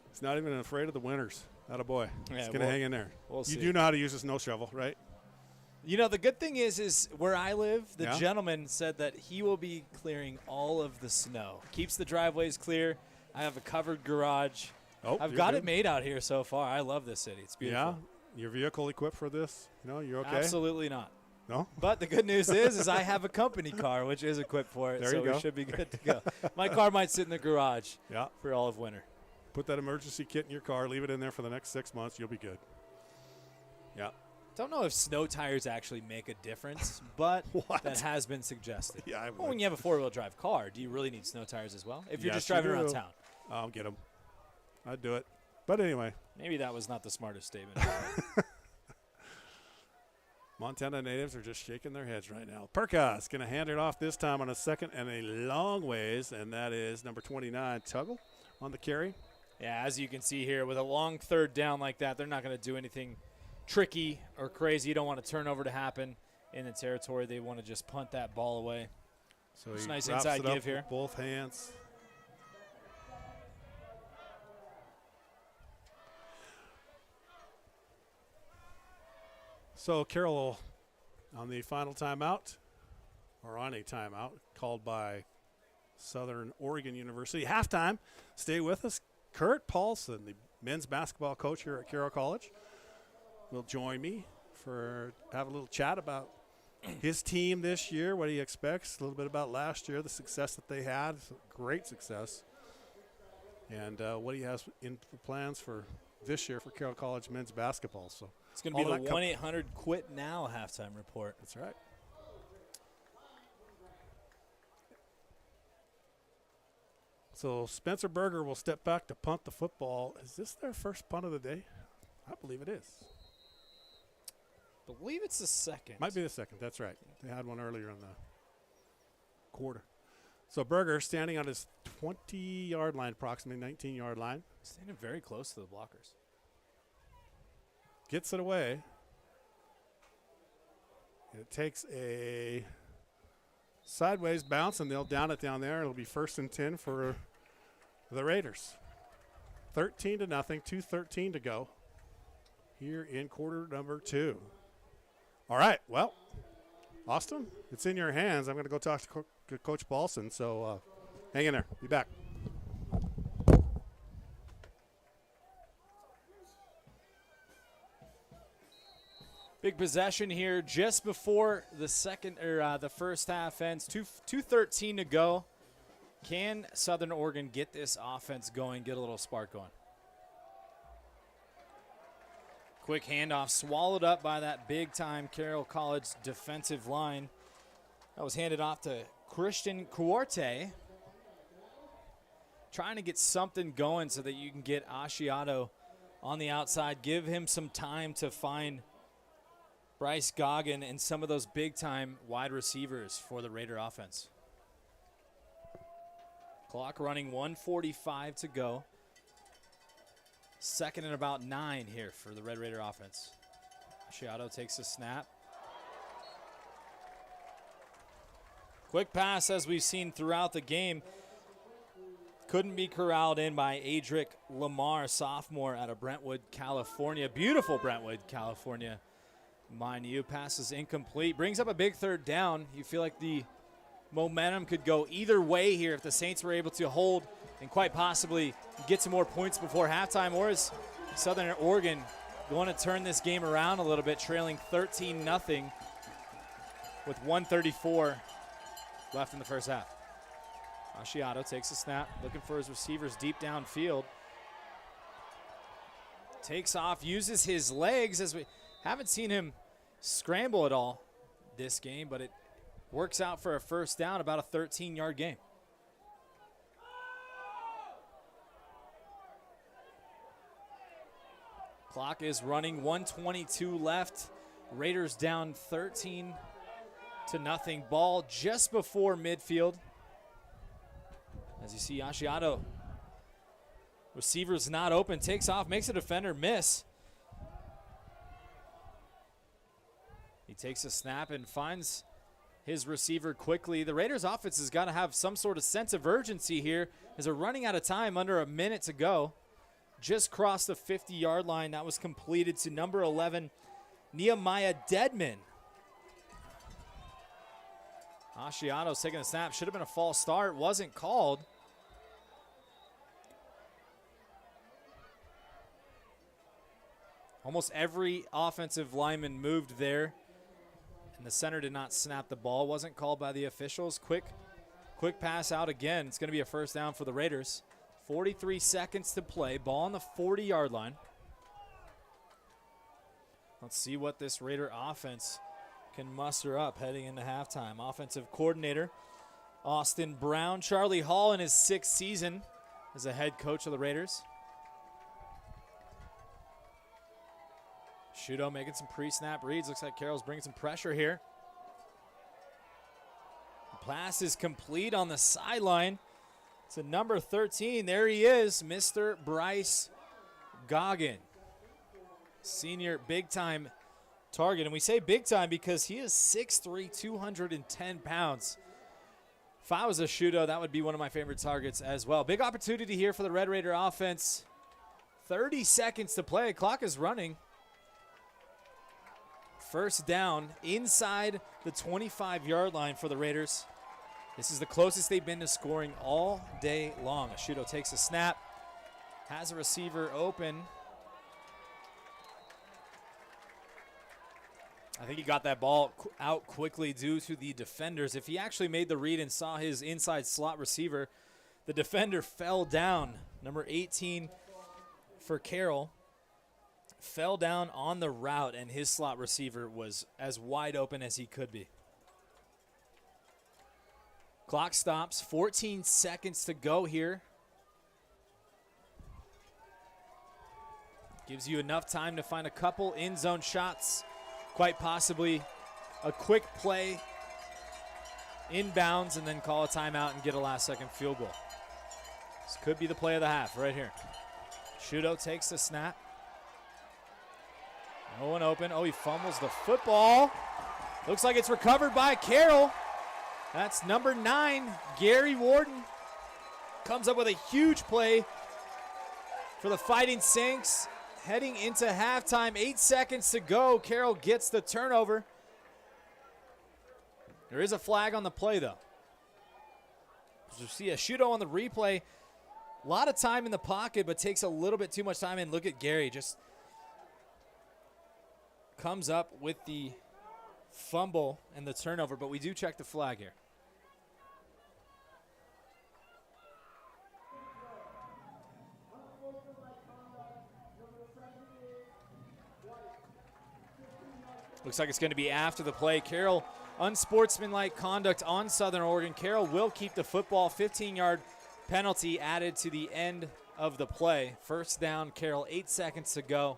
He's not even afraid of the winters. Atta boy. Yeah, He's going to hang in there. We'll you see. do know how to use a snow shovel, right? You know, the good thing is where I live, the Yeah? gentleman said that he will be clearing all of the snow. Keeps the driveways clear. I have a covered garage. Oh, I've you're got good. it made out here so far. I love this city. It's beautiful. Yeah? Your vehicle equipped for this? You know, you okay? Absolutely not. No? But the good news is I have a company car, which is equipped for it, There so you go. we should be good to go. My car might sit in the garage Yeah. for all of winter. Put that emergency kit in your car. Leave it in there for the next 6 months. You'll be good. Yeah. Don't know if snow tires actually make a difference, but that has been suggested. Yeah, I Well, when you have a four-wheel drive car, do you really need snow tires as well? If you're Yes, just driving you around do. town. I'll get them. I'd do it. But anyway. Maybe that was not the smartest statement. Montana natives are just shaking their heads right now. Perkas going to hand it off this time on a second and a long ways, and that is number 29, Tuggle, on the carry. Yeah, as you can see here, with a long third down like that, they're not going to do anything tricky or crazy. You don't want a turnover to happen in the territory. They want to just punt that ball away. So It's he a nice wraps inside it up give here. with both hands. So Carroll on the final timeout, or on a timeout called by Southern Oregon University. Halftime. Stay with us. Kurt Paulson, the men's basketball coach here at Carroll College, will join me for have a little chat about his team this year, what he expects, a little bit about last year, the success that they had, great success, and what he has in the plans for this year for Carroll College men's basketball. So It's going to be all the that 1-800-QUIT-NOW halftime report. That's right. So Spencer Berger will step back to punt the football. Is this their first punt of the day? I believe it is. Believe it's the second. Might be the second. That's right. They had one earlier in the quarter. So Berger standing on his 20-yard line, approximately 19-yard line. Standing very close to the blockers. Gets it away. And it takes a sideways bounce, and they'll down it down there. It'll be 1st and 10 for the Raiders. 13-0, 2:13 to go here in quarter number 2. All right, well, Austin, it's in your hands. I'm going to go talk to Coach Paulson, so hang in there. Be back. Big possession here just before the the first half ends. 2:13 to go. Can Southern Oregon get this offense going, get a little spark going? Quick handoff, swallowed up by that big-time Carroll College defensive line. That was handed off to Christian Cuarte. Trying to get something going so that you can get Asciato on the outside. Give him some time to find Bryce Goggin and some of those big-time wide receivers for the Raider offense. Clock running, 1:45 to go. 2nd and about 9 here for the Red Raider offense. Asciato takes a snap. Quick pass, as we've seen throughout the game. Couldn't be corralled in by Adric Lamar, sophomore out of Brentwood, California. Beautiful Brentwood, California. Mind you, passes incomplete. Brings up a big 3rd down. You feel like the momentum could go either way here if the Saints were able to hold and quite possibly get some more points before halftime, or is Southern Oregon going to turn this game around a little bit, trailing 13-0 with 1:34 left in the first half. Asciato takes a snap, looking for his receivers deep downfield. Takes off, uses his legs, as we haven't seen him scramble at all this game, but it works out for a first down, about a 13-yard gain. Clock is running, 1:22 left. Raiders down 13-0. Ball just before midfield. As you see, Asciato, receiver's not open, takes off, makes a defender miss. He takes a snap and finds his receiver quickly. The Raiders offense has got to have some sort of sense of urgency here as they're running out of time, under a minute to go. Just crossed the 50-yard line. That was completed to number 11, Nehemiah Deadman. Asciato's taking a snap. Should have been a false start. Wasn't called. Almost every offensive lineman moved there, and the center did not snap the ball. Wasn't called by the officials. Quick pass out again. It's going to be a first down for the Raiders. 43 seconds to play. Ball on the 40-yard line. Let's see what this Raider offense can muster up heading into halftime. Offensive coordinator Austin Brown. Charlie Hall in his 6th season as a head coach of the Raiders. Shudo making some pre-snap reads. Looks like Carroll's bringing some pressure here. The pass is complete on the sideline to number 13. There he is, Mr. Bryce Goggin. Senior big-time target. And we say big-time because he is 6'3", 210 pounds. If I was a Shudo, that would be one of my favorite targets as well. Big opportunity here for the Red Raider offense. 30 seconds to play. Clock is running. First down inside the 25-yard line for the Raiders. This is the closest they've been to scoring all day long. Asciuto takes a snap, has a receiver open. I think he got that ball out quickly due to the defenders. If he actually made the read and saw his inside slot receiver, the defender fell down. Number 18 for Carroll fell down on the route, and his slot receiver was as wide open as he could be. Clock stops, 14 seconds to go here. Gives you enough time to find a couple in-zone shots, quite possibly a quick play inbounds, and then call a timeout and get a last-second field goal. This could be the play of the half right here. Shudo takes the snap. No one open. Oh, he fumbles the football. Looks like it's recovered by Carroll. That's number 9, Gary Warden. Comes up with a huge play for the Fighting Saints. Heading into halftime, 8 seconds to go. Carroll gets the turnover. There is a flag on the play, though. You see a Shudo on the replay. A lot of time in the pocket, but takes a little bit too much time. And look at Gary, just comes up with the fumble and the turnover, but we do check the flag here. Looks like it's going to be after the play. Carroll, unsportsmanlike conduct on Southern Oregon. Carroll will keep the football. 15-yard penalty added to the end of the play. First down, Carroll, 8 seconds to go.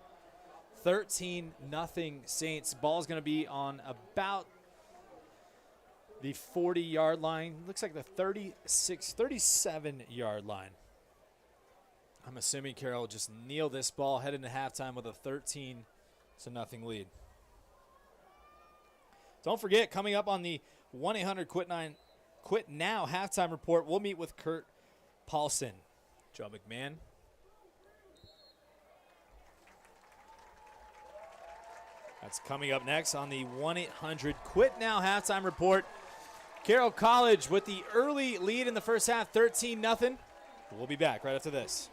13-0 Saints. Ball's going to be on about the 40-yard line. Looks like the 37-yard line. I'm assuming Carroll just kneel this ball, head into halftime with a 13-0 lead. Don't forget, coming up on the 1-800-QUIT-NOW halftime report, we'll meet with Kurt Paulson. Joe McMahon. That's coming up next on the 1-800-QUIT-NOW halftime report. Carroll College with the early lead in the first half, 13-0. We'll be back right after this.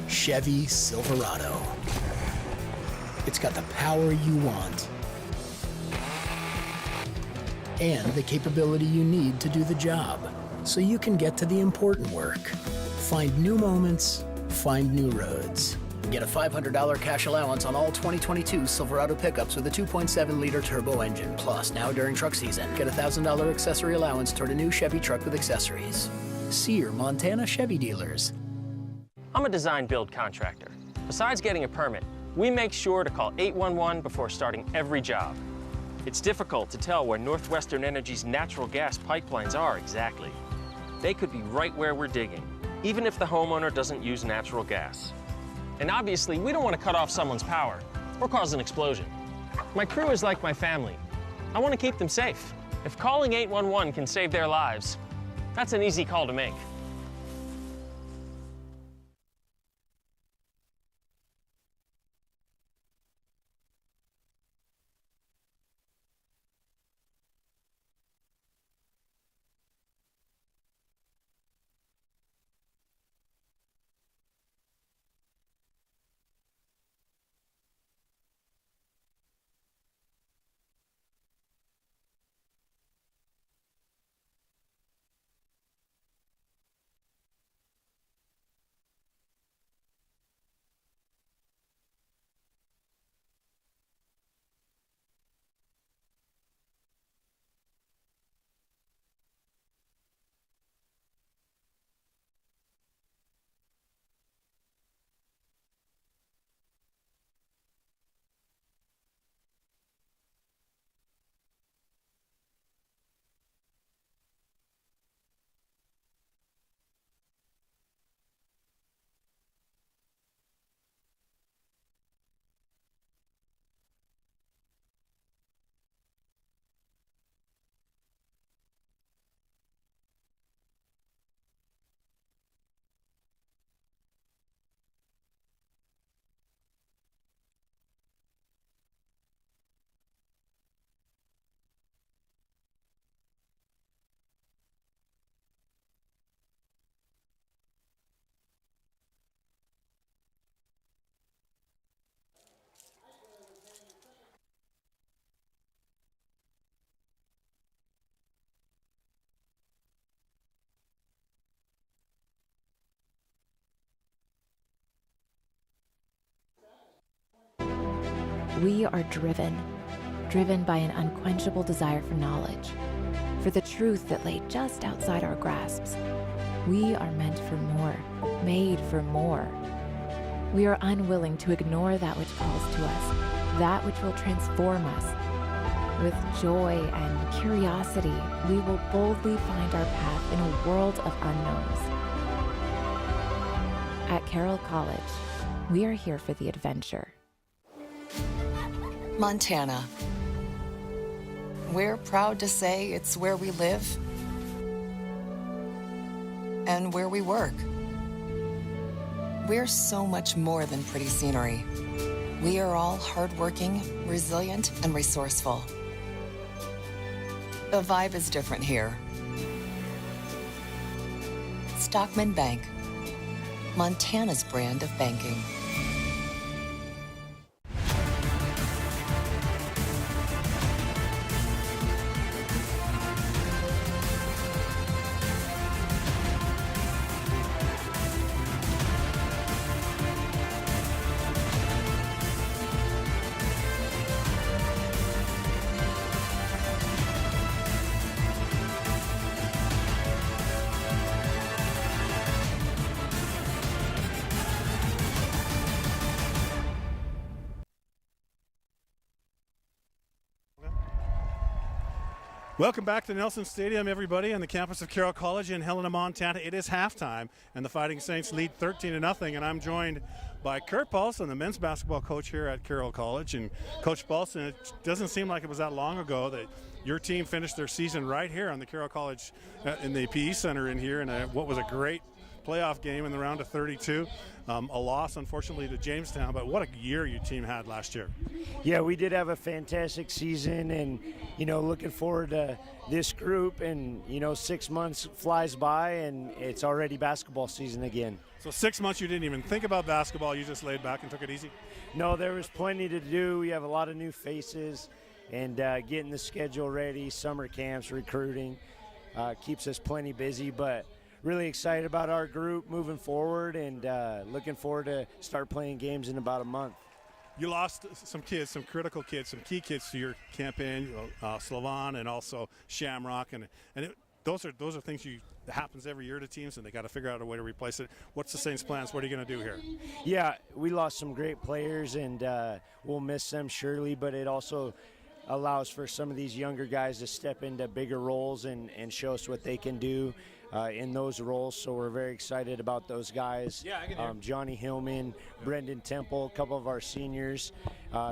Chevy Silverado. It's got the power you want and the capability you need to do the job, so you can get to the important work. Find new moments, find new roads. Get a $500 cash allowance on all 2022 Silverado pickups with a 2.7-liter turbo engine. Plus, now during truck season, get a $1,000 accessory allowance toward a new Chevy truck with accessories. See your Montana Chevy dealers. I'm a design build contractor. Besides getting a permit, we make sure to call 811 before starting every job. It's difficult to tell where Northwestern Energy's natural gas pipelines are exactly. They could be right where we're digging, even if the homeowner doesn't use natural gas. And obviously, we don't want to cut off someone's power or cause an explosion. My crew is like my family. I want to keep them safe. If calling 811 can save their lives, that's an easy call to make. We are driven by an unquenchable desire for knowledge, for the truth that lay just outside our grasps. We are meant for more, made for more. We are unwilling to ignore that which calls to us, that which will transform us. With joy and curiosity, we will boldly find our path in a world of unknowns. At Carroll College, we are here for the adventure. Montana. We're proud to say it's where we live and where we work. We're so much more than pretty scenery. We are all hardworking, resilient, and resourceful. The vibe is different here. Stockman Bank, Montana's brand of banking. Welcome back to Nelson Stadium, everybody, on the campus of Carroll College in Helena, Montana. It is halftime, and the Fighting Saints lead 13-0, and I'm joined by Kurt Paulson, the men's basketball coach here at Carroll College. And Coach Paulson, it doesn't seem like it was that long ago that your team finished their season right here on the Carroll College in the PE Center in here in what was a great playoff game in the round of 32. A loss, unfortunately, to Jamestown, but what a year your team had last year. Yeah, we did have a fantastic season, and, looking forward to this group. And, 6 months flies by, and it's already basketball season again. So 6 months you didn't even think about basketball, you just laid back and took it easy? No, there was plenty to do. We have a lot of new faces, and getting the schedule ready, summer camps, recruiting, keeps us plenty busy. But really excited about our group moving forward, and looking forward to start playing games in about a month. You lost some kids, some critical kids, some key kids to your campaign, Slovan and also Shamrock, and those are things that happens every year to teams, and they got to figure out a way to replace it. What's the Saints' plans? What are you going to do here? Yeah, we lost some great players, and we'll miss them surely, but it also allows for some of these younger guys to step into bigger roles and show us what they can do in those roles. So we're very excited about those guys. Yeah, I can hear. Johnny Hillman, Brendan Temple, a couple of our seniors.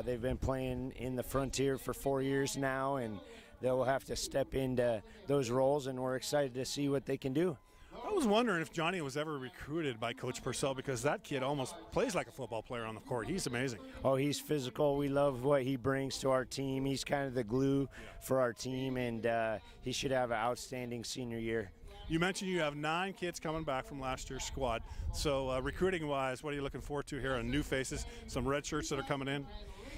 They've been playing in the Frontier for 4 years now, and they'll have to step into those roles, and we're excited to see what they can do. I was wondering if Johnny was ever recruited by Coach Purcell, because that kid almost plays like a football player on the court. He's amazing. Oh, he's physical. We love what he brings to our team. He's kind of the glue for our team, and he should have an outstanding senior year. You mentioned you have 9 kids coming back from last year's squad. So recruiting-wise, what are you looking forward to here on new faces, some red shirts that are coming in?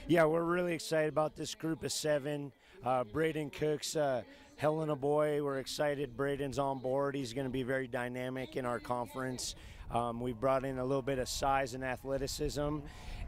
Yeah, we're really excited about this group of 7. Braden Cooks, Helena boy, we're excited Braden's on board. He's going to be very dynamic in our conference. We brought in a little bit of size and athleticism,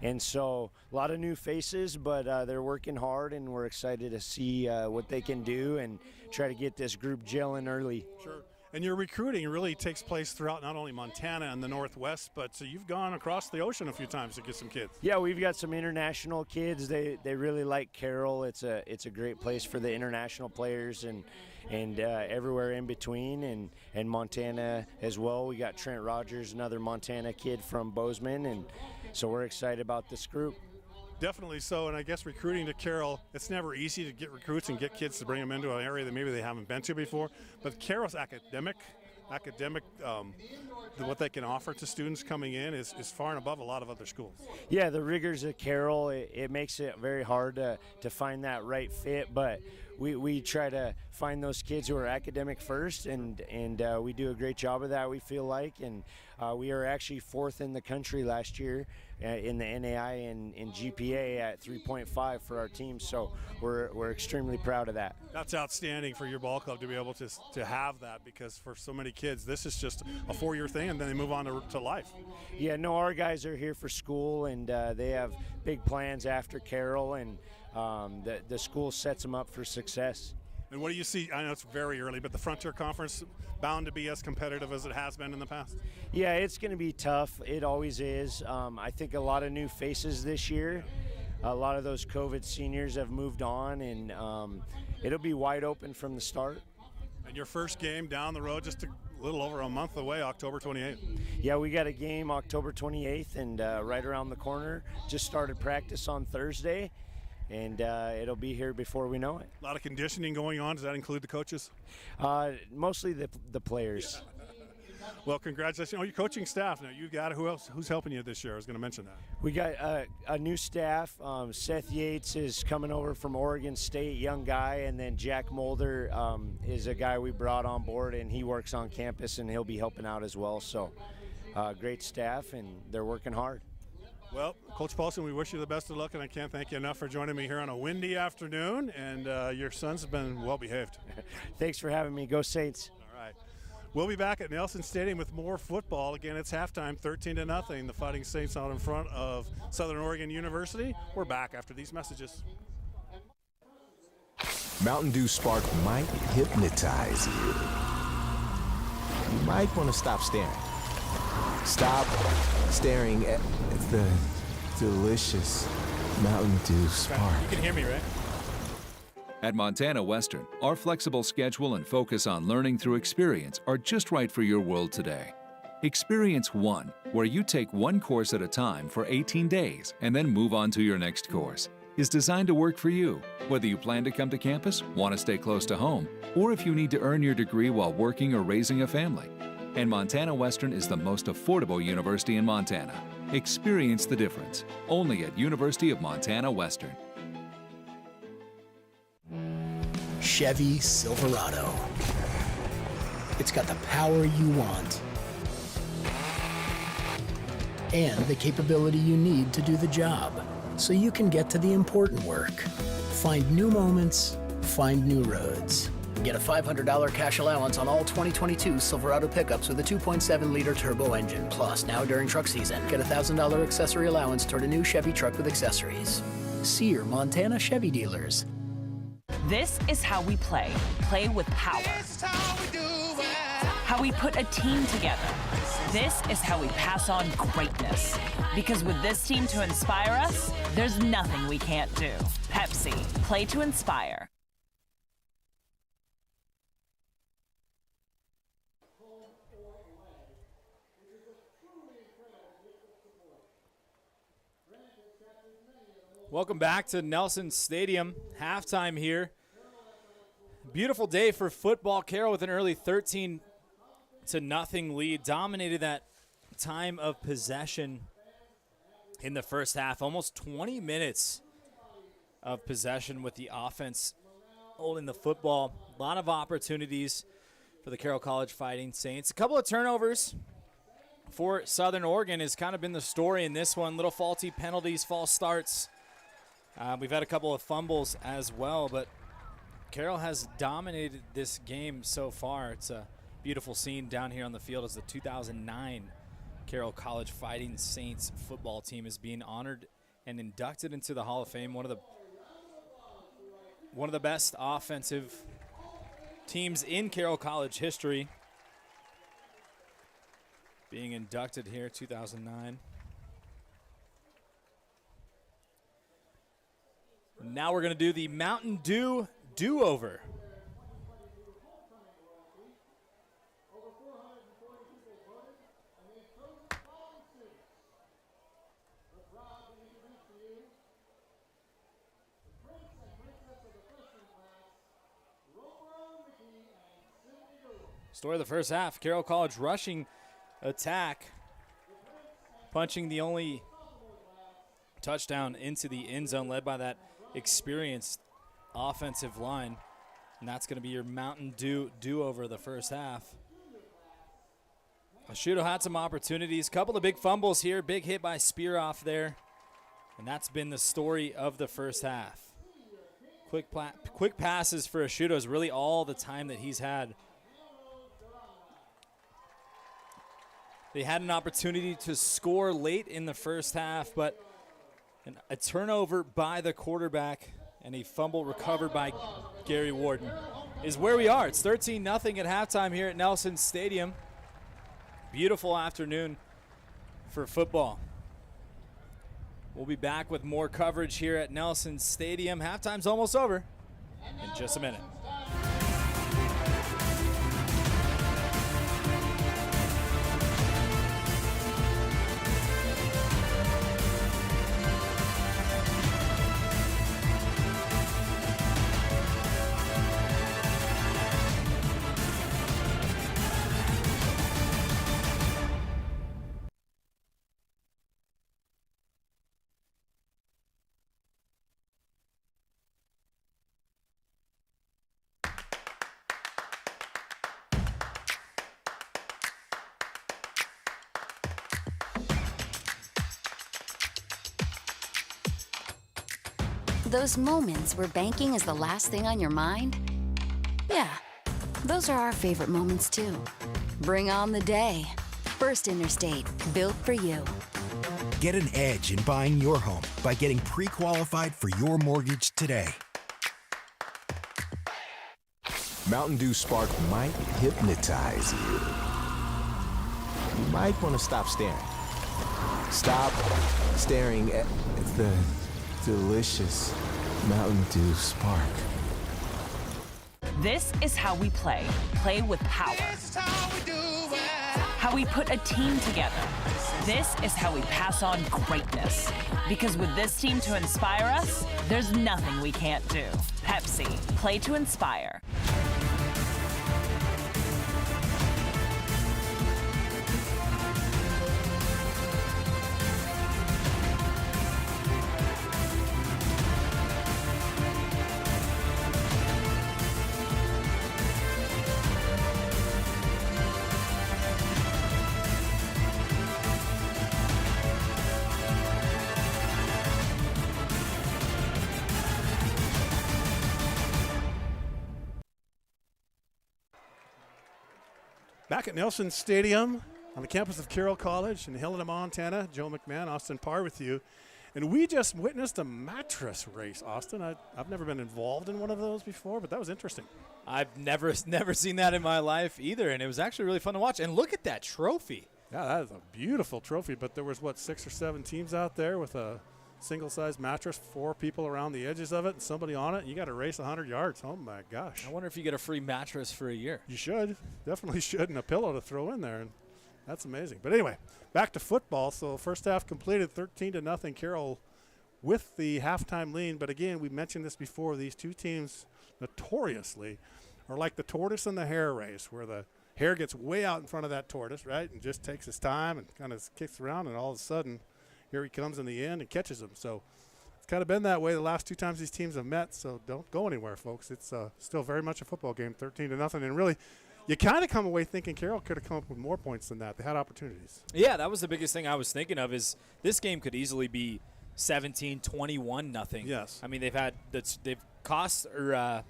and so a lot of new faces, but they're working hard, and we're excited to see what they can do and try to get this group gelling early. Sure. And your recruiting really takes place throughout not only Montana and the Northwest, but so you've gone across the ocean a few times to get some kids. Yeah, we've got some international kids. They really like Carroll. It's a great place for the international players and everywhere in between, and Montana as well. We got Trent Rogers, another Montana kid from Bozeman, and so we're excited about this group. Definitely so, and I guess recruiting to Carroll, it's never easy to get recruits and get kids to bring them into an area that maybe they haven't been to before. But Carroll's academic, what they can offer to students coming in is far and above a lot of other schools. Yeah, the rigors of Carroll, it makes it very hard to find that right fit, but we try to find those kids who are academic first, and we do a great job of that, we feel like, and we are actually 4th in the country last year in the NAI and in GPA at 3.5 for our team, so we're extremely proud of that. That's outstanding for your ball club to be able to have that, because for so many kids this is just a 4-year thing and then they move on to life. Yeah, no, our guys are here for school, and they have big plans after Carroll, and the school sets them up for success. And what do you see? I know it's very early, but the Frontier Conference bound to be as competitive as it has been in the past? Yeah, it's going to be tough. It always is. I think a lot of new faces this year. A lot of those COVID seniors have moved on, and it'll be wide open from the start. And your first game down the road, just a little over a month away, October 28th. Yeah, we got a game October 28th, and right around the corner. Just started practice on Thursday, and it'll be here before we know it. A lot of conditioning going on. Does that include the coaches? Mostly the players. Yeah. Well, congratulations. Your coaching staff. Now, you got who else? Who's helping you this year? I was going to mention that. We got a new staff. Seth Yates is coming over from Oregon State, young guy, and then Jack Mulder is a guy we brought on board, and he works on campus, and he'll be helping out as well. So, great staff, and they're working hard. Well, Coach Paulson, we wish you the best of luck, and I can't thank you enough for joining me here on a windy afternoon, and your sons have been well behaved. Thanks for having me. Go Saints. All right. We'll be back at Nelson Stadium with more football. Again, it's halftime, 13-0. The Fighting Saints out in front of Southern Oregon University. We're back after these messages. Mountain Dew Spark might hypnotize you. You might want to stop staring. Stop staring at the delicious Mountain Dew Spark. You can hear me, right? At Montana Western, our flexible schedule and focus on learning through experience are just right for your world today. Experience One, where you take one course at a time for 18 days and then move on to your next course, is designed to work for you, whether you plan to come to campus, want to stay close to home, or if you need to earn your degree while working or raising a family. And Montana Western is the most affordable university in Montana. Experience the difference, only at University of Montana Western. Chevy Silverado. It's got the power you want and the capability you need to do the job, so you can get to the important work. Find new moments, find new roads. Get a $500 cash allowance on all 2022 Silverado pickups with a 2.7-liter turbo engine. Plus, now during truck season, get a $1,000 accessory allowance toward a new Chevy truck with accessories. See your Montana Chevy dealers. This is how we play. Play with power. How we put a team together. This is how we pass on greatness. Because with this team to inspire us, there's nothing we can't do. Pepsi, play to inspire. Welcome back to Nelson Stadium. Halftime here. Beautiful day for football. Carroll with an early 13-0 lead. Dominated that time of possession in the first half. Almost 20 minutes of possession with the offense holding the football. A lot of opportunities for the Carroll College Fighting Saints. A couple of turnovers for Southern Oregon has kind of been the story in this one. Little faulty penalties, false starts. We've had a couple of fumbles as well, but Carroll has dominated this game so far. It's a beautiful scene down here on the field as the 2009 Carroll College Fighting Saints football team is being honored and inducted into the Hall of Fame. One of the best offensive teams in Carroll College history being inducted here, 2009. Now we're going to do the Mountain Dew do-over. Story of the first half, Carroll College rushing attack, punching the only touchdown into the end zone, led by that experienced offensive line. And that's going to be your Mountain Dew do-over the first half. Ashuto had some opportunities. Couple of big fumbles here. Big hit by Spearoff there. And that's been the story of the first half. Quick passes for Ashuto is really all the time that he's had. They had an opportunity to score late in the first half, but a turnover by the quarterback and a fumble recovered by Gary Warden is where we are. It's 13-0 at halftime here at Nelson Stadium. Beautiful afternoon for football. We'll be back with more coverage here at Nelson Stadium. Halftime's almost over in just a minute. Those moments where banking is the last thing on your mind? Yeah, those are our favorite moments too. Bring on the day. First Interstate, built for you. Get an edge in buying your home by getting pre-qualified for your mortgage today. Mountain Dew Spark might hypnotize you. You might want to stop staring. Stop staring at the delicious Mountain Dew Spark. This is how we play. Play with power. How we put a team together. This is how we pass on greatness. Because with this team to inspire us, there's nothing we can't do. Pepsi, play to inspire. Back at Nelson Stadium on the campus of Carroll College in Helena, Montana. Joe McMahon, Austin Parr with you. And we just witnessed a mattress race, Austin. I've never been involved in one of those before, but that was interesting. I've never seen that in my life either, and it was actually really fun to watch. And look at that trophy. Yeah, that is a beautiful trophy, but there was, 6 or 7 teams out there with a single-size mattress, 4 people around the edges of it, and somebody on it, and you got to race 100 yards. Oh, my gosh. I wonder if you get a free mattress for a year. You should. Definitely should, and a pillow to throw in there. And that's amazing. But anyway, back to football. So first half completed 13-0 Carroll with the halftime lead. But again, we mentioned this before. These two teams notoriously are like the tortoise and the hare race, where the hare gets way out in front of that tortoise, right, and just takes his time and kind of kicks around, and all of a sudden here he comes in the end and catches him. So it's kind of been that way the last 2 times these teams have met. So don't go anywhere, folks. It's still very much a football game, 13-0. And really, you kind of come away thinking Carroll could have come up with more points than that. They had opportunities. Yeah, that was the biggest thing I was thinking of, is this game could easily be 17-21-0. Yes. I mean, they've caused a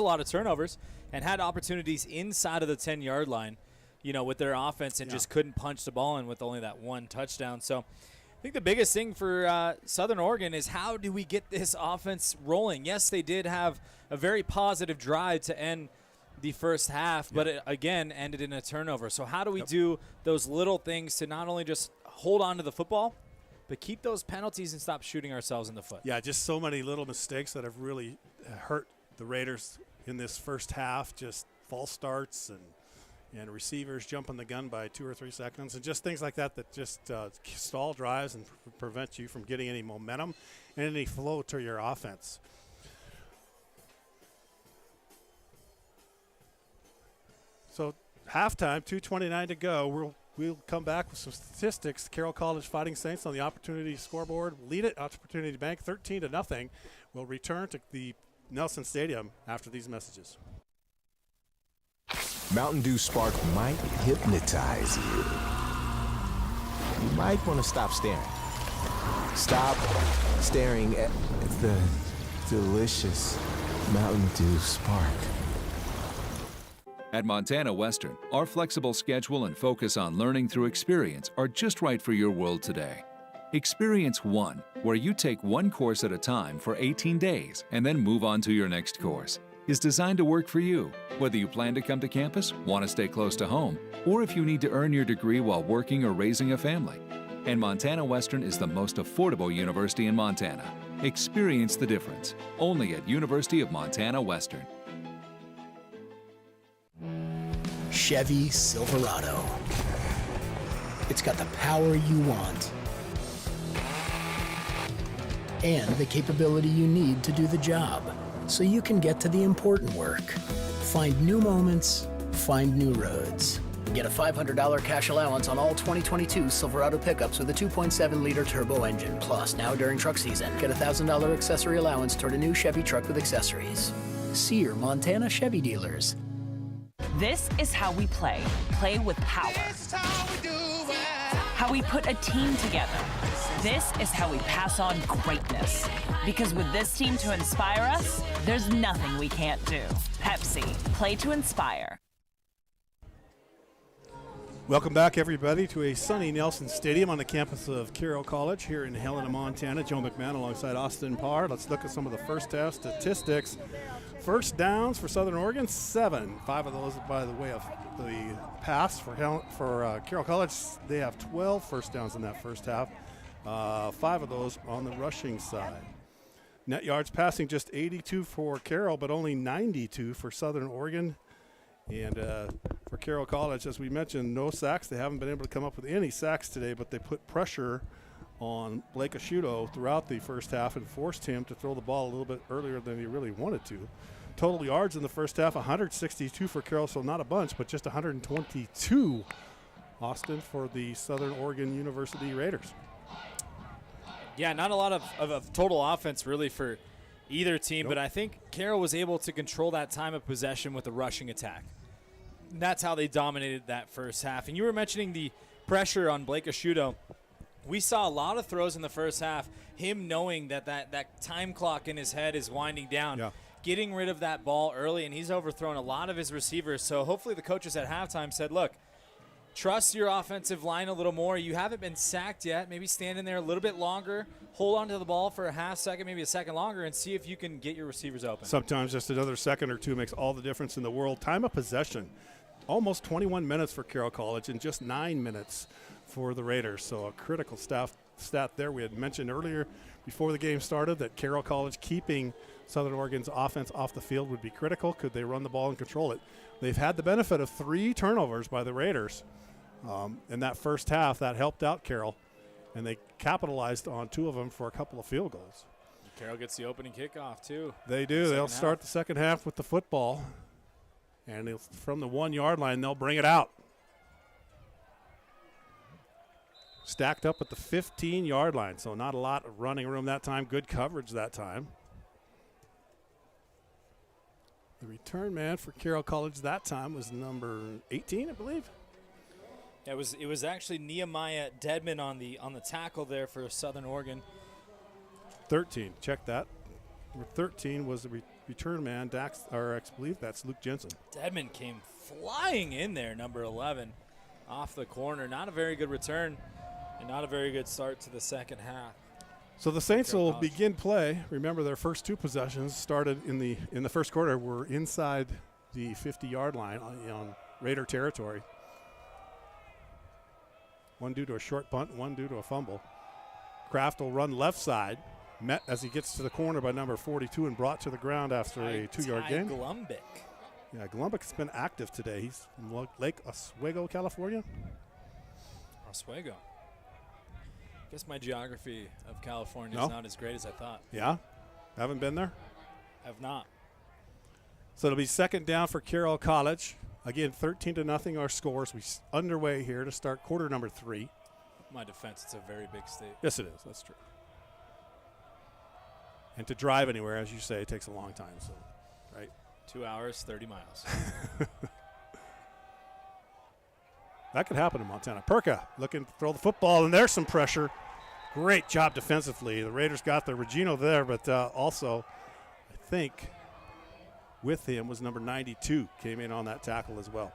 lot of turnovers and had opportunities inside of the 10-yard line, with their offense, and just couldn't punch the ball in with only that 1 touchdown. So I think the biggest thing for Southern Oregon is, how do we get this offense rolling? Yes, they did have a very positive drive to end the first half, but it again ended in a turnover. So how do we do those little things to not only just hold on to the football, but keep those penalties and stop shooting ourselves in the foot? Yeah, just so many little mistakes that have really hurt the Raiders in this first half. Just false starts and receivers jumping the gun by 2 or 3 seconds, and just things like that just stall drives and prevent you from getting any momentum and any flow to your offense. So halftime, 2:29 to go. We'll come back with some statistics. Carroll College Fighting Saints on the opportunity scoreboard lead it. Opportunity Bank 13-0. We'll return to the Nelson Stadium after these messages. Mountain Dew Spark might hypnotize you. You might want to stop staring. Stop staring at the delicious Mountain Dew Spark. At Montana Western, our flexible schedule and focus on learning through experience are just right for your world today. Experience One, where you take one course at a time for 18 days and then move on to your next course, is designed to work for you, whether you plan to come to campus, want to stay close to home, or if you need to earn your degree while working or raising a family. And Montana Western is the most affordable university in Montana. Experience the difference, only at University of Montana Western. Chevy Silverado. It's got the power you want and the capability you need to do the job, so you can get to the important work. Find new moments, find new roads. Get a $500 cash allowance on all 2022 Silverado pickups with a 2.7-liter turbo engine. Plus, now during truck season, get a $1,000 accessory allowance toward a new Chevy truck with accessories. See your Montana Chevy dealers. This is how we play. Play with power. How we put a team together. This is how we pass on greatness. Because with this team to inspire us, there's nothing we can't do. Pepsi, play to inspire. Welcome back, everybody, to a sunny Nelson Stadium on the campus of Carroll College here in Helena, Montana. Joe McMahon alongside Austin Parr. Let's look at some of the first half statistics. First downs for Southern Oregon, 7. 5 of those by the way of the pass for Carroll College. They have 12 first downs in that first half. 5 of those on the rushing side. Net yards passing, just 82 for Carroll, but only 92 for Southern Oregon. And for Carroll College, as we mentioned, no sacks. They haven't been able to come up with any sacks today, but they put pressure on Blake Asciutto throughout the first half and forced him to throw the ball a little bit earlier than he really wanted to. Total yards in the first half, 162 for Carroll, so not a bunch, but just 122, Austin, for the Southern Oregon University Raiders. Yeah, not a lot of total offense really for either team, but I think Carroll was able to control that time of possession with a rushing attack. And that's how they dominated that first half. And you were mentioning the pressure on Blake Asciutto. We saw a lot of throws in the first half, him knowing that time clock in his head is winding down. Yeah. getting rid of that ball early, and he's overthrown a lot of his receivers. So hopefully the coaches at halftime said, look, trust your offensive line a little more. You haven't been sacked yet. Maybe stand in there a little bit longer, hold on to the ball for a half second, maybe a second longer, and see if you can get your receivers open. Sometimes just another second or two makes all the difference in the world. Time of possession, almost 21 minutes for Carroll College and just 9 minutes for the Raiders. So a critical stat there. We had mentioned earlier before the game started that Carroll College keeping Southern Oregon's offense off the field would be critical. Could they run the ball and control it? They've had the benefit of 3 turnovers by the Raiders in that first half. That helped out Carroll, and they capitalized on 2 of them for a couple of field goals. Carroll gets the opening kickoff, too. They do. They'll start the second half with the football, and from the 1-yard line, they'll bring it out. Stacked up at the 15-yard line, so not a lot of running room that time. Good coverage that time. The return man for Carroll College that time was number 18, I believe. Yeah, it was actually Nehemiah Dedman on the tackle there for Southern Oregon. 13, check that. Number 13 was the return man, I believe that's Luke Jensen. Dedman came flying in there, number 11, off the corner. Not a very good return. And not a very good start to the second half. So the Saints will begin play. Remember, their first 2 possessions started in the first quarter were inside the 50-yard line on Raider territory. One due to a short punt, one due to a fumble. Kraft will run left side, met as he gets to the corner by number 42 and brought to the ground after a 2-yard gain. Glumbick. Yeah, Glumbick's been active today. He's from Lake Oswego, California. Oswego. I guess my geography of California is not as great as I thought. Yeah? Haven't been there? Have not. So it'll be second down for Carroll College. Again, 13-0 our scores. We're underway here to start quarter number 3. My defense, it's a very big state. Yes, it is. That's true. And to drive anywhere, as you say, it takes a long time. So, right? 2 hours, 30 miles. That could happen in Montana. Perka looking to throw the football, and there's some pressure. Great job defensively. The Raiders got the Regino there, but also I think with him was number 92, came in on that tackle as well.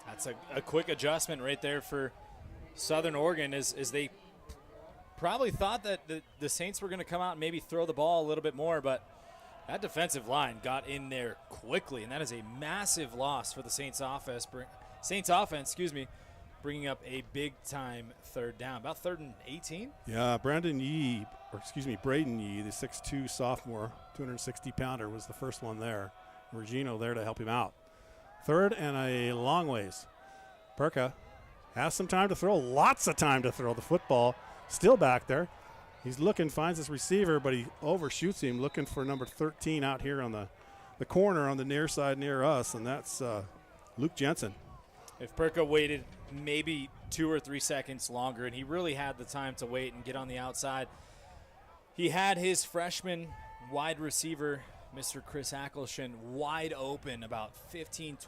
That's a quick adjustment right there for Southern Oregon as they probably thought that the Saints were going to come out and maybe throw the ball a little bit more, but that defensive line got in there quickly, and that is a massive loss for the Saints offense, bringing up a big-time third down, about 3rd and 18. Yeah, Braden Yee, the 6'2 sophomore, 260-pounder, was the first one there. Regino there to help him out. 3rd and a long ways. Perka has some time to throw, lots of time to throw the football. Still back there. He's looking, finds his receiver, but he overshoots him, looking for number 13 out here on the corner on the near side near us, and that's Luke Jensen. If Perka waited maybe 2 or 3 seconds longer, and he really had the time to wait and get on the outside, he had his freshman wide receiver, Mr. Chris Ackleshin, wide open about 15,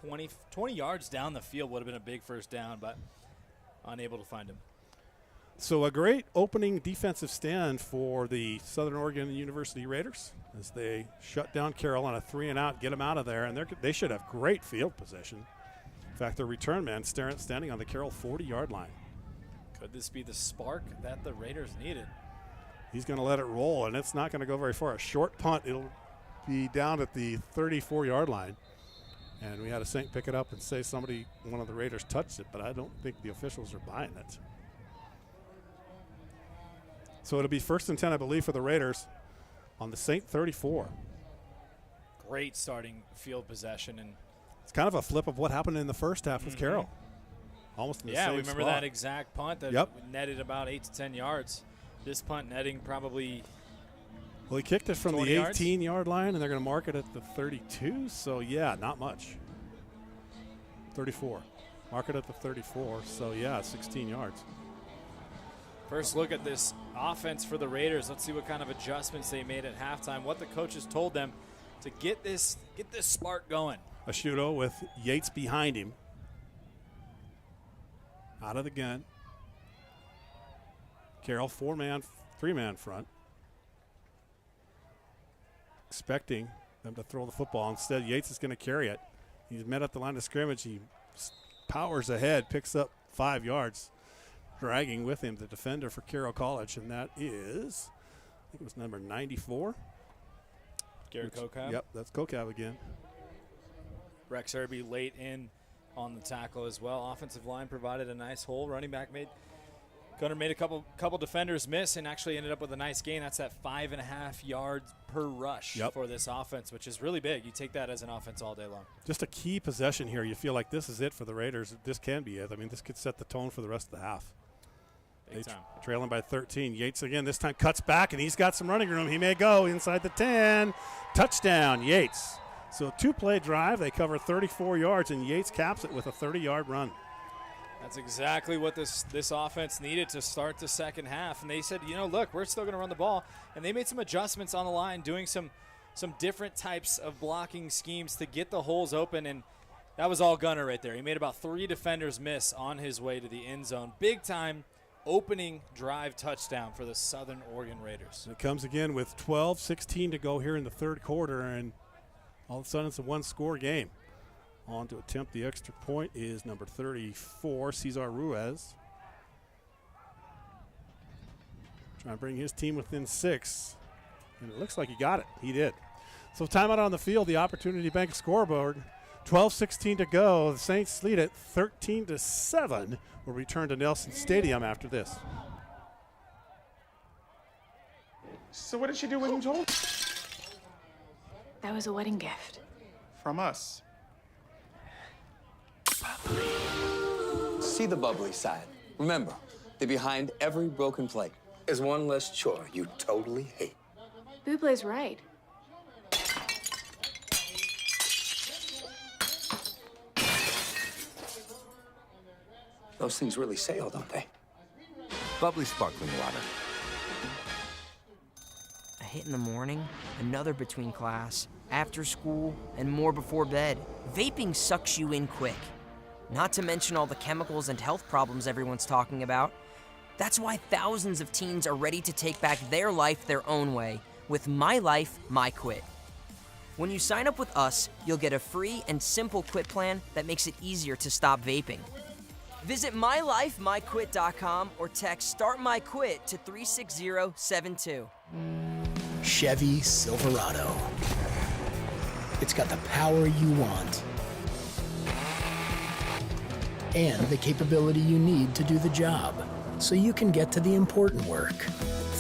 20 yards down the field. Would have been a big first down, but unable to find him. So a great opening defensive stand for the Southern Oregon University Raiders as they shut down Carroll on a 3-and-out, get them out of there, and they should have great field position. In fact, their return man standing on the Carroll 40-yard line. Could this be the spark that the Raiders needed? He's going to let it roll, and it's not going to go very far. A short punt, it'll be down at the 34-yard line. And we had a Saint pick it up and say one of the Raiders touched it, but I don't think the officials are buying it. So it'll be 1st and 10, I believe, for the Raiders on the Saint 34. Great starting field possession. And it's kind of a flip of what happened in the first half with Carroll. Almost in the same we remember spot. that exact punt that netted about 8 to 10 yards. This punt netting probably Well, he kicked it from the yards? 18-yard line, and they're going to mark it at the 32. So, yeah, not much. 34. Mark it at the 34. So, yeah, 16 yards. First look at this offense for the Raiders. Let's see what kind of adjustments they made at halftime, what the coaches told them to get this spark going. Asciutto with Yates behind him. Out of the gun. Carroll 3-man front. expecting them to throw the football. Instead, Yates is going to carry it. He's met at the line of scrimmage. He powers ahead, picks up 5 yards, dragging with him the defender for Carroll College, and that is, I think it was number 94. Garrett Kokab. Yep, that's Kokab again. Rex Irby late in on the tackle as well. Offensive line provided a nice hole. Running back Gunner made a couple defenders miss and actually ended up with a nice gain. That's at 5.5 yards per rush for this offense, which is really big. You take that as an offense all day long. Just a key possession here. You feel like this is it for the Raiders. This can be it. I mean, this could set the tone for the rest of the half. Big time. Trailing by 13. Yates again this time cuts back, and he's got some running room. He may go inside the 10. Touchdown, Yates. So 2-play drive. They cover 34 yards, and Yates caps it with a 30-yard run. That's exactly what this offense needed to start the second half. And they said, look, we're still going to run the ball. And they made some adjustments on the line, doing some different types of blocking schemes to get the holes open. And that was all Gunner right there. He made about 3 defenders miss on his way to the end zone. Big time opening drive touchdown for the Southern Oregon Raiders. It comes again with 12:16 to go here in the third quarter. And all of a sudden it's a one-score game. On to attempt the extra point is number 34, Cesar Ruiz. Trying to bring his team within 6. And it looks like he got it. He did. So timeout on the field, the Opportunity Bank scoreboard. 12:16 to go. The Saints lead it 13-7. We'll return to Nelson Stadium after this. So what did she do with him, Joel? That was a wedding gift. From us. See the bubbly side. Remember, that behind every broken plate is one less chore you totally hate. Bublé's right. Those things really sail, don't they? Bubbly sparkling water. A hit in the morning, another between class, after school, and more before bed. Vaping sucks you in quick. Not to mention all the chemicals and health problems everyone's talking about. That's why thousands of teens are ready to take back their life their own way with My Life, My Quit. When you sign up with us, you'll get a free and simple quit plan that makes it easier to stop vaping. Visit mylifemyquit.com or text Start My Quit to 36072. Chevy Silverado. It's got the power you want and the capability you need to do the job, so you can get to the important work.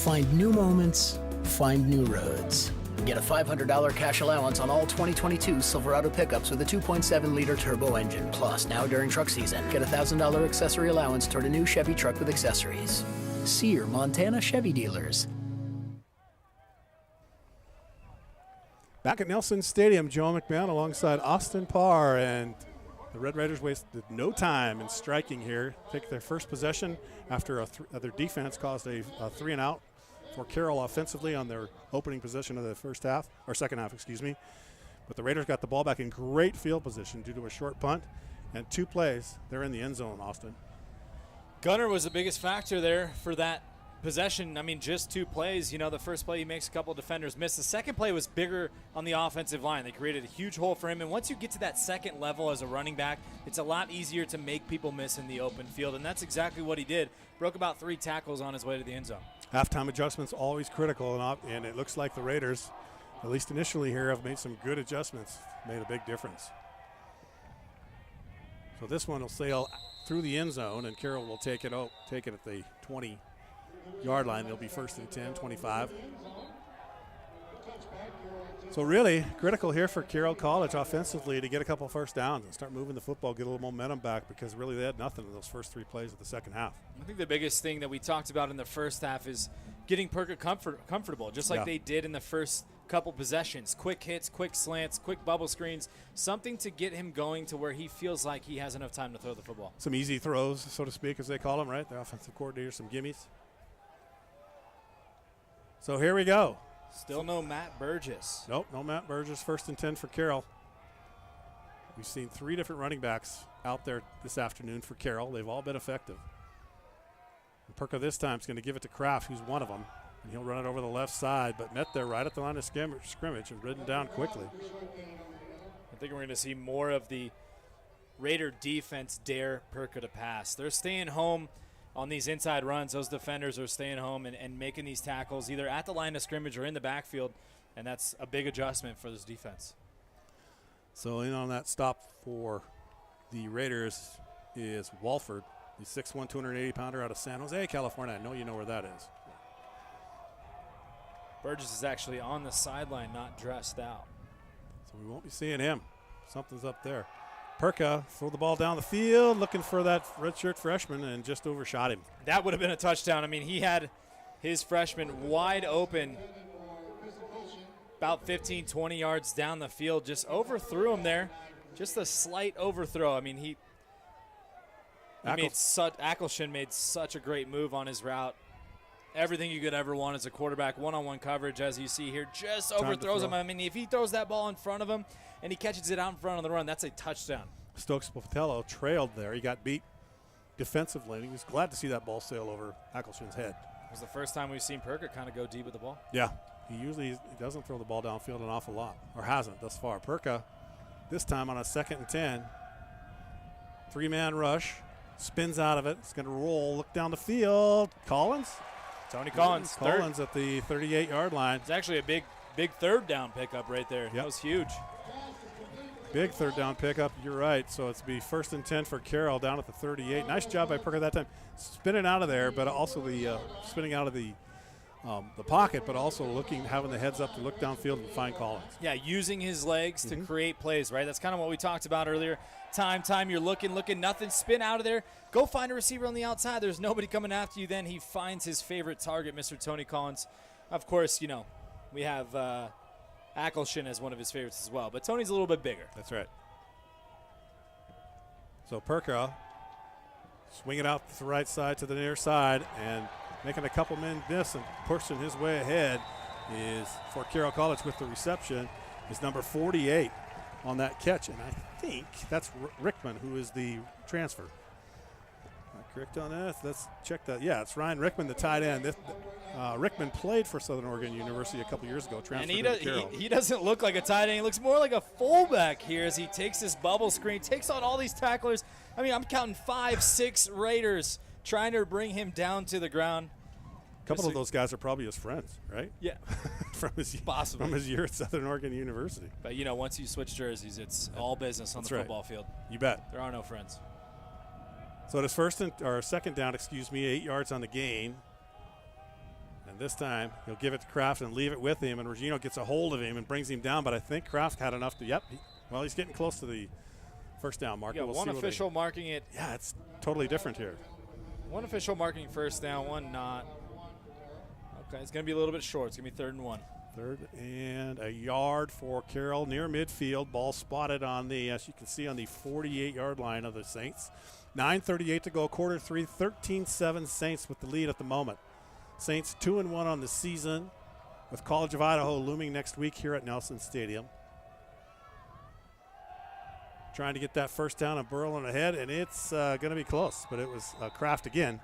Find new moments, find new roads. Get a $500 cash allowance on all 2022 Silverado pickups with a 2.7-liter turbo engine. Plus, now during truck season, get a $1,000 accessory allowance toward a new Chevy truck with accessories. See your Montana Chevy dealers. Back at Nelson Stadium, Joe McMahon alongside Austin Parr, and the Red Raiders wasted no time in striking here. Take their first possession after their defense caused a 3-and-out for Carroll offensively on their opening possession of the second half, excuse me. But the Raiders got the ball back in great field position due to a short punt and 2 plays. They're in the end zone, Austin. Gunner was the biggest factor there for that possession. I mean, just 2 plays. The first play he makes a couple defenders miss. The second play was bigger on the offensive line. They created a huge hole for him. And once you get to that second level as a running back, it's a lot easier to make people miss in the open field. And that's exactly what he did. Broke about 3 tackles on his way to the end zone. Halftime adjustments always critical, and it looks like the Raiders, at least initially here, have made some good adjustments. Made a big difference. So this one will sail through the end zone, and Carroll will take it at the 20-yard line. They'll be 1st and 10, 25. So really critical here for Carroll College offensively to get a couple first downs and start moving the football, get a little momentum back, because really they had nothing in those first 3 plays of the second half. I think the biggest thing that we talked about in the first half is getting Perkett comfortable, just like they did in the first couple possessions. Quick hits, quick slants, quick bubble screens, something to get him going to where he feels like he has enough time to throw the football. Some easy throws, so to speak, as they call them, right? The offensive coordinator, some gimmies. So here we go. Still no Matt Burgess. Nope, no Matt Burgess. 1st and 10 for Carroll. We've seen 3 different running backs out there this afternoon for Carroll. They've all been effective. And Perka this time is going to give it to Kraft, who's one of them. And he'll run it over the left side, but met there right at the line of scrimmage and ridden down quickly. I think we're going to see more of the Raider defense dare Perka to pass. They're staying home on these inside runs. Those defenders are staying home and making these tackles either at the line of scrimmage or in the backfield, and that's a big adjustment for this defense. So in on that stop for the Raiders is Walford, the 6'1", 280-pounder out of San Jose, California. I know you know where that is. Burgess is actually on the sideline, not dressed out. So we won't be seeing him. Something's up there. Perka throw the ball down the field, looking for that redshirt freshman, and just overshot him. That would have been a touchdown. I mean, he had his freshman wide open about 15, 20 yards down the field, just overthrew him there. Just a slight overthrow. I mean, Ackleshin made such a great move on his route. Everything you could ever want as a quarterback, one-on-one coverage, as you see here, just overthrows him. I mean, if he throws that ball in front of him and he catches it out in front of the run, that's a touchdown. Stokes Botello trailed there. He got beat defensively, and he was glad to see that ball sail over Ackleshin's head. It was the first time we've seen Perka kind of go deep with the ball. Yeah, he doesn't throw the ball downfield an awful lot, or hasn't thus far. Perka, this time on a 2nd and 10, 3-man rush, spins out of it. It's going to roll, look down the field. Tony Collins at the 38-yard line. It's actually a big third down pickup right there. Yep. That was huge. Big third down pickup, you're right. So it's be 1st and 10 for Carroll down at the 38. Nice job by Perka that time. Spinning out of there, but also the spinning out of the pocket, but also having the heads up to look downfield and find Collins. Yeah, using his legs to create plays, right? That's kind of what we talked about earlier. Time, you're looking, nothing. Spin out of there. Go find a receiver on the outside. There's nobody coming after you. Then he finds his favorite target, Mr. Tony Collins. Of course, we have Ackleshin as one of his favorites as well. But Tony's a little bit bigger. That's right. So Perka swinging out to the right side to the near side and making a couple men miss and pushing his way ahead is for Carroll College with the reception is number 48 on that catch. And I think that's Rickman, who is the transfer. Am I correct on that? Let's check that. Yeah, it's Ryan Rickman, the tight end. Rickman played for Southern Oregon University a couple years ago. And he doesn't look like a tight end. He looks more like a fullback here as he takes this bubble screen, takes on all these tacklers. I mean, I'm counting 5, 6 Raiders trying to bring him down to the ground. A couple of those guys are probably his friends, right? Yeah. from his year at Southern Oregon University. But, once you switch jerseys, it's all business on the football field. You bet. There are no friends. So it is 2nd down, 8 yards on the gain. And this time he'll give it to Kraft and leave it with him, and Regino gets a hold of him and brings him down. But I think Kraft had enough to, he's getting close to the first down mark. Yeah, one official marking it. Yeah, it's totally different here. One official marking first down, one not. Okay, it's going to be a little bit short. It's going to be 3rd and 1. 3rd and a yard for Carroll near midfield. Ball spotted on the, as you can see, on the 48-yard line of the Saints. 9:38 to go, quarter 3, 13-7 Saints with the lead at the moment. Saints 2-1 on the season, with College of Idaho looming next week here at Nelson Stadium. Trying to get that first down and Burlin ahead, and it's going to be close, but it was Kraft again.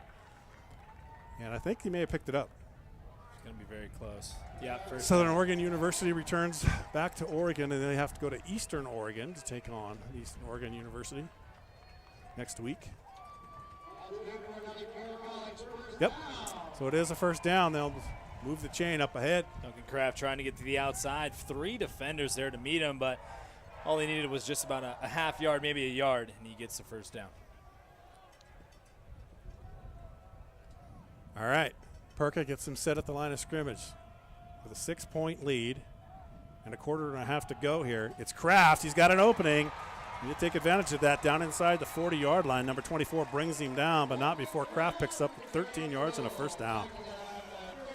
And I think he may have picked it up. It's going to be very close. Yeah. Southern Oregon University returns back to Oregon, and they have to go to Eastern Oregon to take on Eastern Oregon University next week. Yep. So it is a first down. They'll move the chain up ahead. Duncan Kraft trying to get to the outside. 3 defenders there to meet him, but all he needed was just about a half yard, maybe a yard, and he gets the first down. All right. Perka gets him set at the line of scrimmage with a 6-point lead and a quarter and a half to go here. It's Kraft. He's got an opening. You take advantage of that down inside the 40-yard line. Number 24 brings him down, but not before Kraft picks up 13 yards and a first down.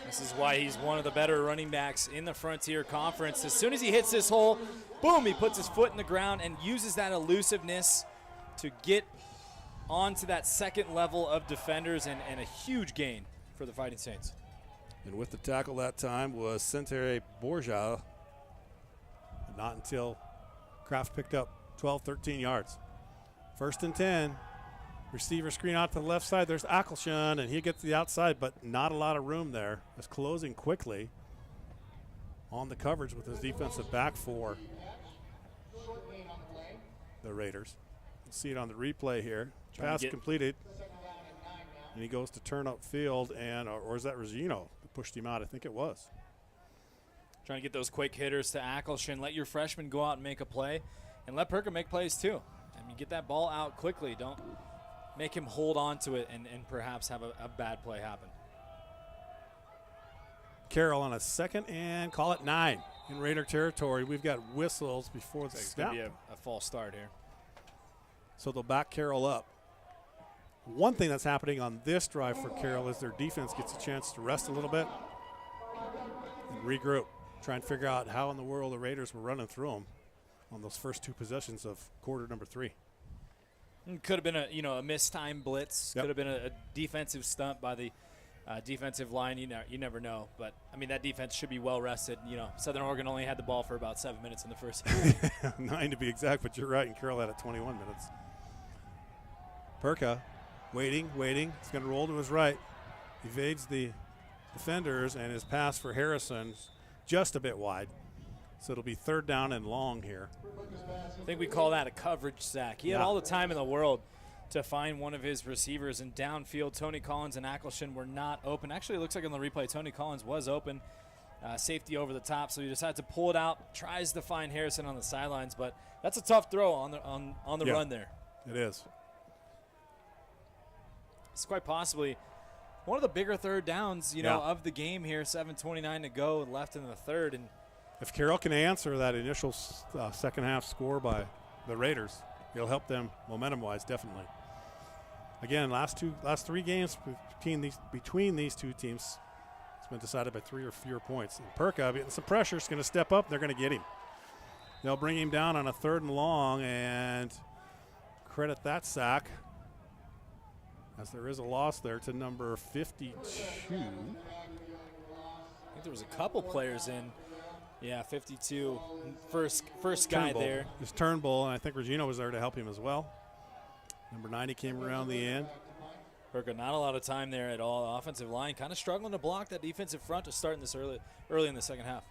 This is why he's one of the better running backs in the Frontier Conference. As soon as he hits this hole, boom, he puts his foot in the ground and uses that elusiveness to get onto that second level of defenders, and a huge gain for the Fighting Saints. And with the tackle that time was Sentere Borja. Not until Kraft picked up 12, 13 yards. 1st and 10. Receiver screen out to the left side. There's Ackelshun, and he gets the outside, but not a lot of room there. It's closing quickly on the coverage with his defensive back for the Raiders. You see it on the replay here. Pass completed, and he goes to turn up field, and or is that Regino that pushed him out? I think it was. Trying to get those quick hitters to Ackelshun. Let your freshman go out and make a play, and let Perka make plays too. I mean, get that ball out quickly. Don't make him hold on to it and perhaps have a bad play happen. Carroll on a second and call it 9 in Raider territory. We've got whistles before the It's snap. going to be a false start here. So they'll back Carroll up. One thing that's happening on this drive for Carroll is their defense gets a chance to rest a little bit and regroup, try and figure out how in the world the Raiders were running through them on those first 2 possessions of quarter number 3. Could have been a mistimed blitz. Yep. Could have been a defensive stunt by the defensive line. You never know. But, I mean, that defense should be well rested. Southern Oregon only had the ball for about 7 minutes in the first half. 9 to be exact, but you're right, and Carroll had it 21 minutes. Perka waiting. He's going to roll to his right. Evades the defenders, and his pass for Harrison's just a bit wide. So it'll be 3rd down and long here. I think we call that a coverage sack. He had all the time in the world to find one of his receivers, and downfield, Tony Collins and Ackelshun were not open. Actually, it looks like on the replay, Tony Collins was open. Safety over the top, so he decides to pull it out, tries to find Harrison on the sidelines, but that's a tough throw on the run there. It is. It's quite possibly one of the bigger 3rd downs, of the game here. 7:29 to go left in the 3rd, and if Carroll can answer that initial second half score by the Raiders, it'll help them momentum-wise, definitely. Again, last 3 games between these 2 teams, it's been decided by 3 or fewer points. And Perka getting some pressure is going to step up. They're going to get him. They'll bring him down on a 3rd and long, and credit that sack, as there is a loss there to number 52. I think there was a couple players in. Yeah, 52. First guy Turnbull. there. It's Turnbull, and I think Regino was there to help him as well. Number 90 came around the end. Perka, not a lot of time there at all. Offensive line kind of struggling to block that defensive front to start in this early in the second half.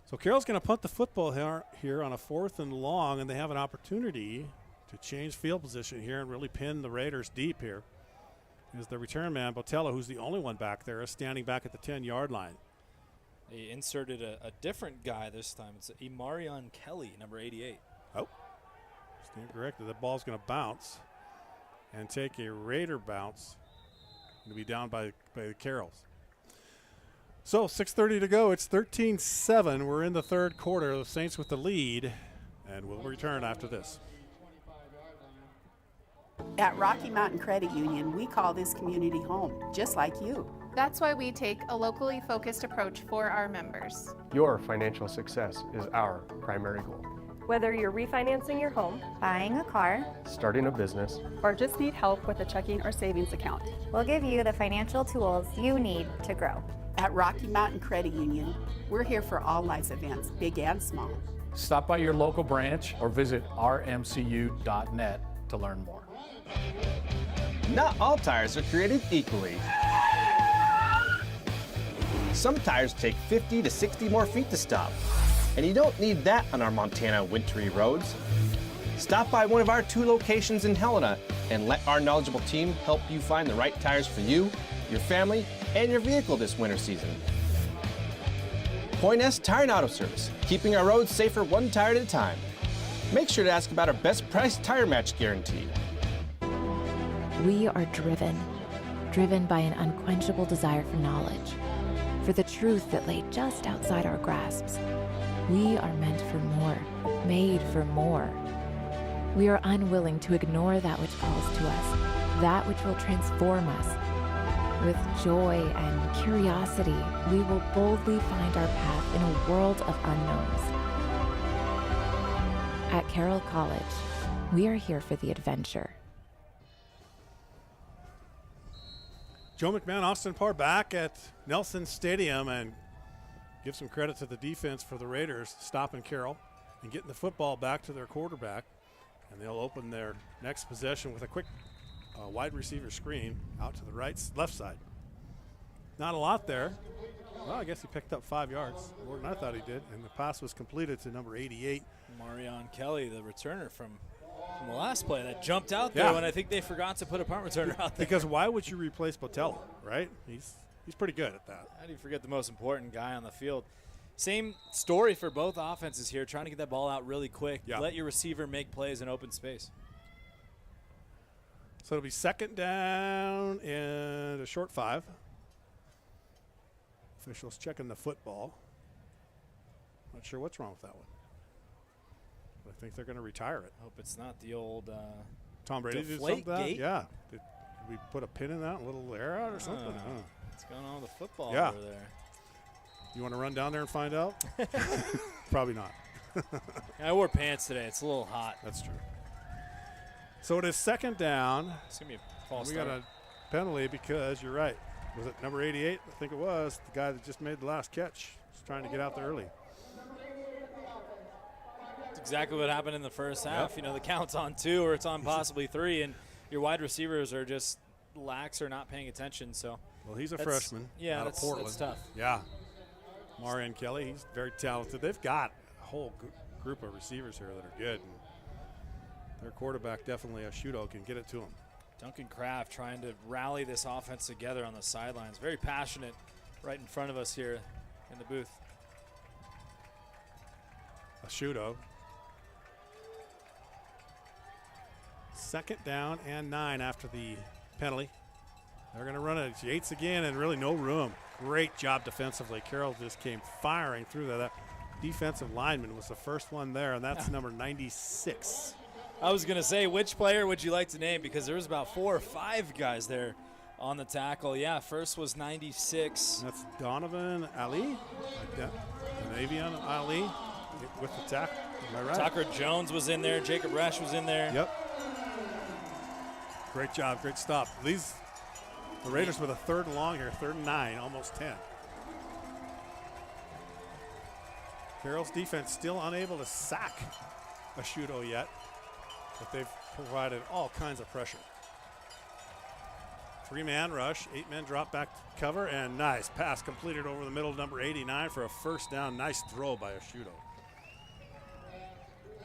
So Carroll's going to punt the football here on a 4th and long, and they have an opportunity to change field position here and really pin the Raiders deep here. Is the return man, Botello, who's the only one back there, is standing back at the 10-yard line. They inserted a different guy this time. It's Imarion Kelly, number 88. Oh, stand corrected. The ball's going to bounce and take a Raider bounce. Going to be down by the Carrolls. So 6:30 to go. It's 13-7. We're in the 3rd quarter. The Saints with the lead, and we'll return after this. At Rocky Mountain Credit Union, we call this community home, just like you. That's why we take a locally focused approach for our members. Your financial success is our primary goal. Whether you're refinancing your home, buying a car, starting a business, or just need help with a checking or savings account, we'll give you the financial tools you need to grow. At Rocky Mountain Credit Union, we're here for all life events, big and small. Stop by your local branch or visit rmcu.net to learn more. Not all tires are created equally. Some tires take 50 to 60 more feet to stop, and you don't need that on our Montana wintry roads. Stop by one of our 2 locations in Helena and let our knowledgeable team help you find the right tires for you, your family, and your vehicle this winter season. Point S Tire and Auto Service, keeping our roads safer 1 tire at a time. Make sure to ask about our best price tire match guarantee. We are driven by an unquenchable desire for knowledge, for the truth that lay just outside our grasps. We are meant for more, made for more. We are unwilling to ignore that which calls to us, that which will transform us. With joy and curiosity, we will boldly find our path in a world of unknowns. At Carroll College, we are here for the adventure. Joe McMahon, Austin Parr back at Nelson Stadium, and give some credit to the defense for the Raiders stopping Carroll and getting the football back to their quarterback. And they'll open their next possession with a quick wide receiver screen out to the left side. Not a lot there. Well, I guess he picked up 5 yards, more than I thought he did, and the pass was completed to number 88. Marion Kelly, the returner from the last play that jumped out there when I think they forgot to put a punt returner out there. Because why would you replace Botello, right? He's pretty good at that. How do you forget the most important guy on the field? Same story for both offenses here, trying to get that ball out really quick. Yeah. Let your receiver make plays in open space. So it'll be second down and a short 5. Officials checking the football. Not sure what's wrong with that one. But I think they're going to retire it. Hope it's not the old Tom Brady did deflate something gate. Yeah. Did we put a pin in that, a little air out or something? What's going on with the football over there? You want to run down there and find out? Probably not. I wore pants today. It's a little hot. That's true. So it is second down. It's going to be a false We got a penalty because you're right. Was it number 88? I think it was. The guy that just made the last catch. He's trying to get out there early. That's exactly what happened in the first half. You know, the count's on 2 or it's on possibly 3, and your wide receivers are just lax or not paying attention. So, well, he's a freshman out of Portland. That's tough. Yeah. Marion Kelly, he's very talented. They've got a whole group of receivers here that are good. And their quarterback, definitely a shootout, can get it to him. Duncan Kraft trying to rally this offense together on the sidelines. Very passionate right in front of us here in the booth. A shootout. Second down and 9 after the penalty. They're going to run it. It's Yates again, and really no room. Great job defensively. Carroll just came firing through there. That defensive lineman was the first one there, and that's number 96. I was going to say, which player would you like to name? Because there was about 4 or 5 guys there on the tackle. Yeah, first was 96. That's Donovan Ali, like that. And Avian Ali with the tackle. Am I right? Tucker Jones was in there. Jacob Resch was in there. Yep. Great job, great stop. The Raiders with a 3rd and long here, 3rd and 9, almost 10. Carroll's defense still unable to sack a shootout yet, but they've provided all kinds of pressure. 3-man rush, 8-man drop back to cover, and nice pass completed over the middle, number 89 for a first down. Nice throw by a shootout.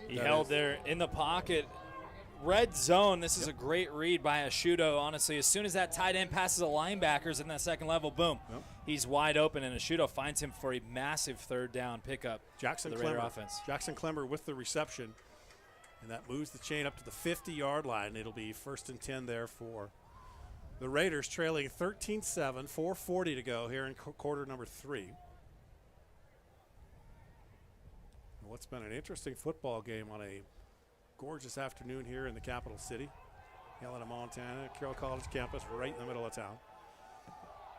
He held there in the pocket. Red zone, this is a great read by a shootout, honestly. As soon as that tight end passes the linebackers in that second level, boom, he's wide open, and a shootout finds him for a massive 3rd down pickup for the Raider offense. Jackson Clemmer with the reception, and that moves the chain up to the 50-yard line. It'll be 1st and 10 there for the Raiders, trailing 13-7, 4:40 to go here in quarter number 3. What's been an interesting football game on a gorgeous afternoon here in the capital city, Helena, Montana, Carroll College campus, right in the middle of town.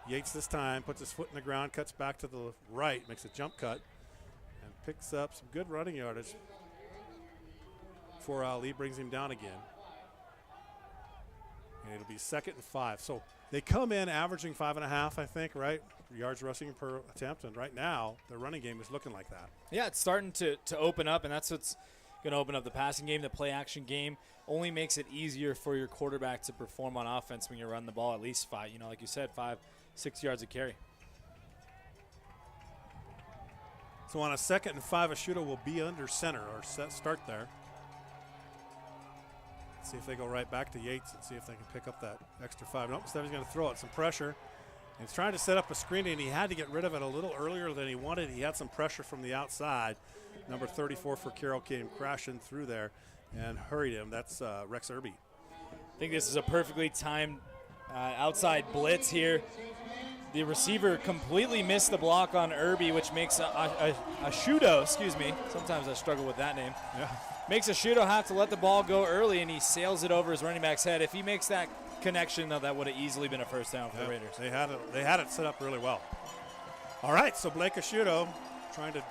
Yates this time puts his foot in the ground, cuts back to the right, makes a jump cut, and picks up some good running yardage before Ali brings him down again. And it'll be 2nd and 5. So they come in averaging 5.5, I think, right? Yards rushing per attempt, and right now their running game is looking like that. Yeah, it's starting to open up, and that's what's going to open up the passing game. The play action game only makes it easier for your quarterback to perform on offense when you run the ball at least 5, like you said, 5-6 yards a carry. So on a 2nd and 5, a shooter will be under center or start there. Let's see if they go right back to Yates and see if they can pick up that extra 5. Nope, instead he's going to throw it. Some pressure. He's trying to set up a screen, and he had to get rid of it a little earlier than he wanted. He had some pressure from the outside. Number 34 for Carroll came crashing through there and hurried him. That's Rex Irby. I think this is a perfectly timed outside blitz here. The receiver completely missed the block on Irby, which makes a shootout, excuse me. Sometimes I struggle with that name. Yeah. Makes a shootout have to let the ball go early, and he sails it over his running back's head. If he makes that connection, that would have easily been a first down for the Raiders. They had it set up really well. All right, so Blake Asciutto trying to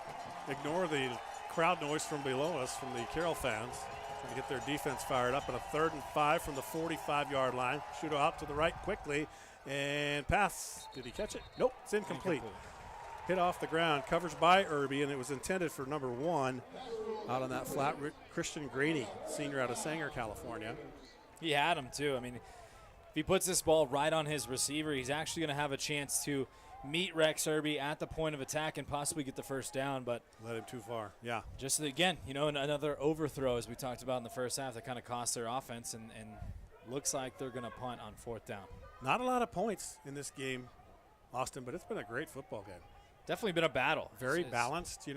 ignore the crowd noise from below us from the Carroll fans, trying to get their defense fired up. And a 3rd and 5 from the 45-yard line. Asciutto out to the right quickly and pass. Did he catch it? Nope, it's incomplete. Hit off the ground, covers by Irby, and it was intended for number 1 out on that flat. Christian Graney, senior out of Sanger, California. He had him too. I mean, he puts this ball right on his receiver, he's actually going to have a chance to meet Rex Irby at the point of attack and possibly get the first down. But let him too far. Yeah. Just again, another overthrow as we talked about in the first half that kind of cost their offense, and looks like they're going to punt on 4th down. Not a lot of points in this game, Austin, but it's been a great football game. Definitely been a battle. Very balanced,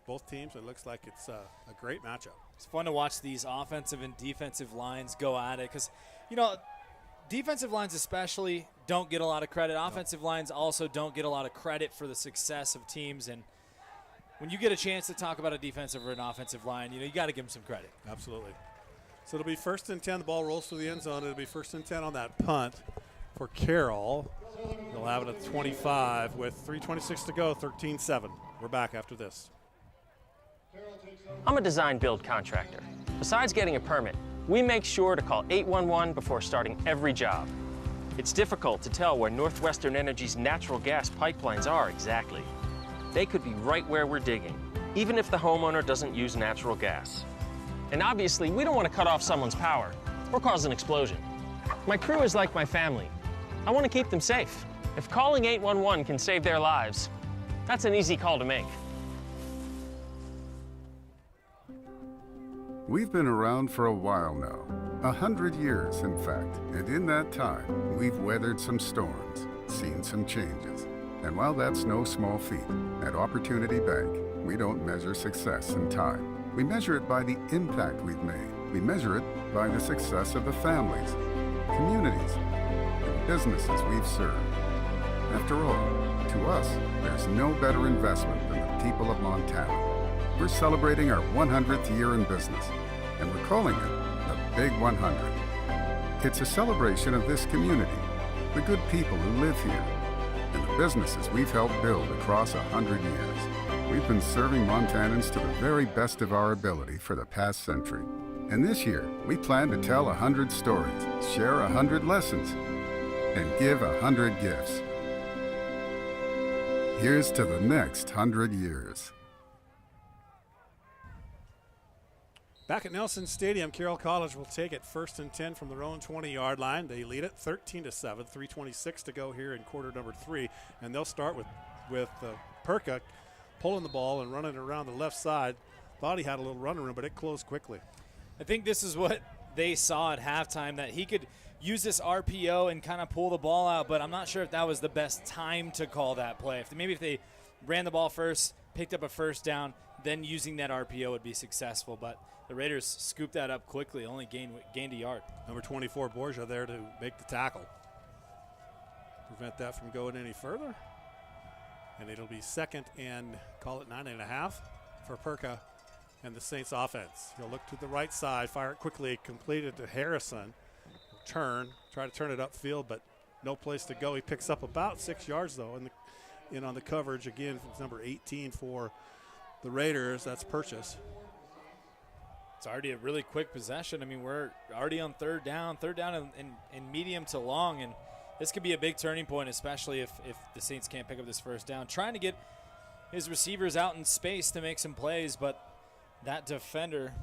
both teams. It looks like it's a great matchup. It's fun to watch these offensive and defensive lines go at it because, defensive lines especially don't get a lot of credit. Offensive lines also don't get a lot of credit for the success of teams. And when you get a chance to talk about a defensive or an offensive line, you got to give them some credit. Absolutely. So it'll be 1st and 10. The ball rolls through the end zone. It'll be 1st and 10 on that punt for Carroll. They'll have it at 25 with 3:26 to go, 13-7. We're back after this. I'm a design build contractor. Besides getting a permit, we make sure to call 811 before starting every job. It's difficult to tell where Northwestern Energy's natural gas pipelines are exactly. They could be right where we're digging, even if the homeowner doesn't use natural gas. And obviously, we don't want to cut off someone's power or cause an explosion. My crew is like my family. I want to keep them safe. If calling 811 can save their lives, that's an easy call to make. We've been around for a while now, 100 years in fact, and in that time, we've weathered some storms, seen some changes. And while that's no small feat, at Opportunity Bank, we don't measure success in time. We measure it by the impact we've made. We measure it by the success of the families, communities, and businesses we've served. After all, to us, there's no better investment than the people of Montana. We're celebrating our 100th year in business, and we're calling it the Big 100. It's a celebration of this community, the good people who live here, and the businesses we've helped build across 100 years. We've been serving Montanans to the very best of our ability for the past century. And this year, we plan to tell 100 stories, share 100 lessons, and give 100 gifts. Here's to the next 100 years. Back at Nelson Stadium, Carroll College will take it 1st and 10 from their own 20-yard line. They lead it 13-7, 3:26 to go here in quarter number 3, and they'll start with Perka pulling the ball and running around the left side. Thought he had a little running room, but it closed quickly. I think this is what they saw at halftime, that he could use this RPO and kind of pull the ball out, but I'm not sure if that was the best time to call that play. Maybe if they ran the ball first, picked up a first down, then using that RPO would be successful, but the Raiders scooped that up quickly, only gained a yard. Number 24, Borgia, there to make the tackle. Prevent that from going any further. And it'll be 2nd and call it 9.5 for Perka and the Saints offense. He'll look to the right side, fire it quickly, completed to Harrison. Turn, try to turn it upfield, but no place to go. He picks up about 6 yards, though, in on the coverage. Again, from number 18 for the Raiders. That's Purchase. It's already a really quick possession. I mean, we're already on third down in medium to long, and this could be a big turning point, especially if the Saints can't pick up this first down. Trying to get his receivers out in space to make some plays, but that defender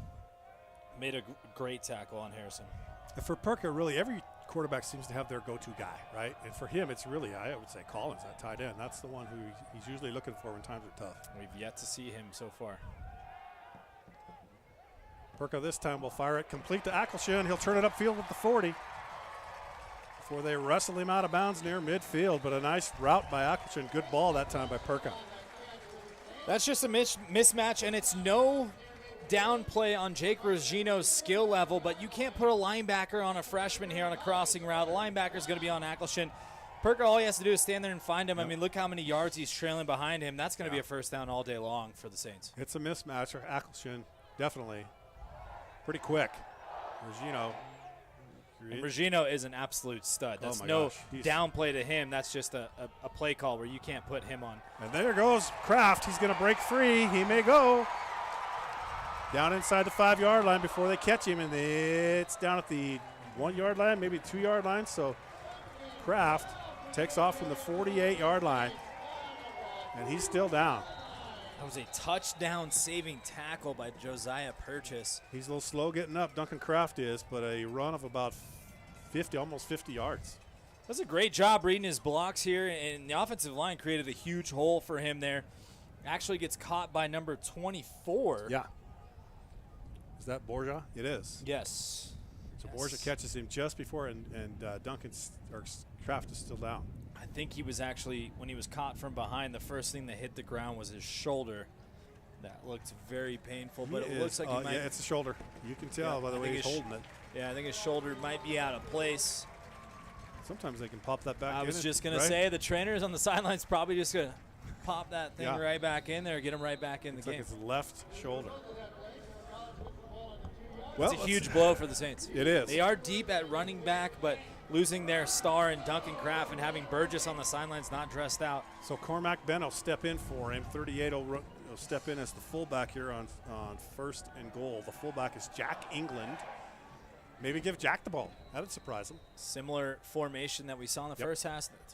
made a great tackle on Harrison. And for Perka, really, every quarterback seems to have their go-to guy, right? And for him, it's really, I would say, Collins, that tight end. That's the one who he's usually looking for when times are tough. We've yet to see him so far. Perka this time will fire it complete to Ackleshin. He'll turn it upfield at the 40 before they wrestle him out of bounds near midfield. But a nice route by Ackleshin. Good ball that time by Perka. That's just a mismatch, and it's no down play on Jake Rugino's skill level, but you can't put a linebacker on a freshman here on a crossing route. The linebacker's going to be on Ackleshin. Perka, all he has to do is stand there and find him. Yep. I mean, look how many yards he's trailing behind him. That's going to be a first down all day long for the Saints. It's a mismatch for Ackleshin, definitely. Pretty quick. Rugino is an absolute stud. That's down play to him. That's just a play call where you can't put him on. And there goes Kraft. He's going to break free. He may go down inside the 5-yard line before they catch him, and it's down at the 1-yard line, maybe 2-yard line. So Kraft takes off from the 48-yard line, and he's still down. That was a touchdown-saving tackle by Josiah Purchase. He's a little slow getting up, Duncan Kraft is, but a run of about almost 50 yards. Does a great job reading his blocks here, and the offensive line created a huge hole for him there. Actually gets caught by number 24. Yeah. Is that Borja? It is. Yes. So Borja catches him just before, and Kraft is still down. I think he was actually, when he was caught from behind, the first thing that hit the ground was his shoulder. That looked very painful, but it looks like he might. Yeah, it's a shoulder. You can tell by the way he's holding it. Yeah, I think his shoulder might be out of place. Sometimes they can pop that back in. I was just going to say, the trainers on the sidelines probably just going to pop that thing right back in there, get him right back in the game. Like his left shoulder. Well, it's a huge blow for the Saints. It is. They are deep at running back, but losing their star in Duncan Kraft and having Burgess on the sidelines not dressed out. So Cormac Ben will step in for him. 38 will step in as the fullback here on first and goal. The fullback is Jack England. Maybe give Jack the ball. That would surprise him. Similar formation that we saw in the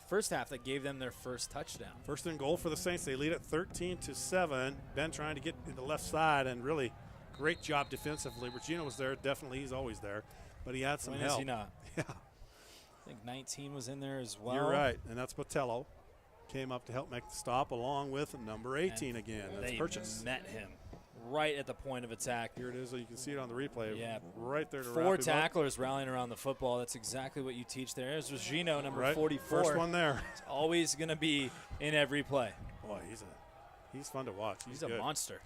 first half that gave them their first touchdown. First and goal for the Saints. They lead at 13-7. Ben trying to get in the left side, and really great job defensively. Regino was there. Definitely, he's always there. But he had some help. When is he not? Yeah. I think 19 was in there as well. You're right, and that's Botello. Came up to help make the stop along with number 18 again. That's Purchase. Met him right at the point of attack. Here it is. You can see it on the replay. Yeah, right there to four wrap him tacklers up. rallying around the football. That's exactly what you teach there. There's Regino, number 44. First one there. It's always going to be in every play. Boy, he's fun to watch. He's a monster.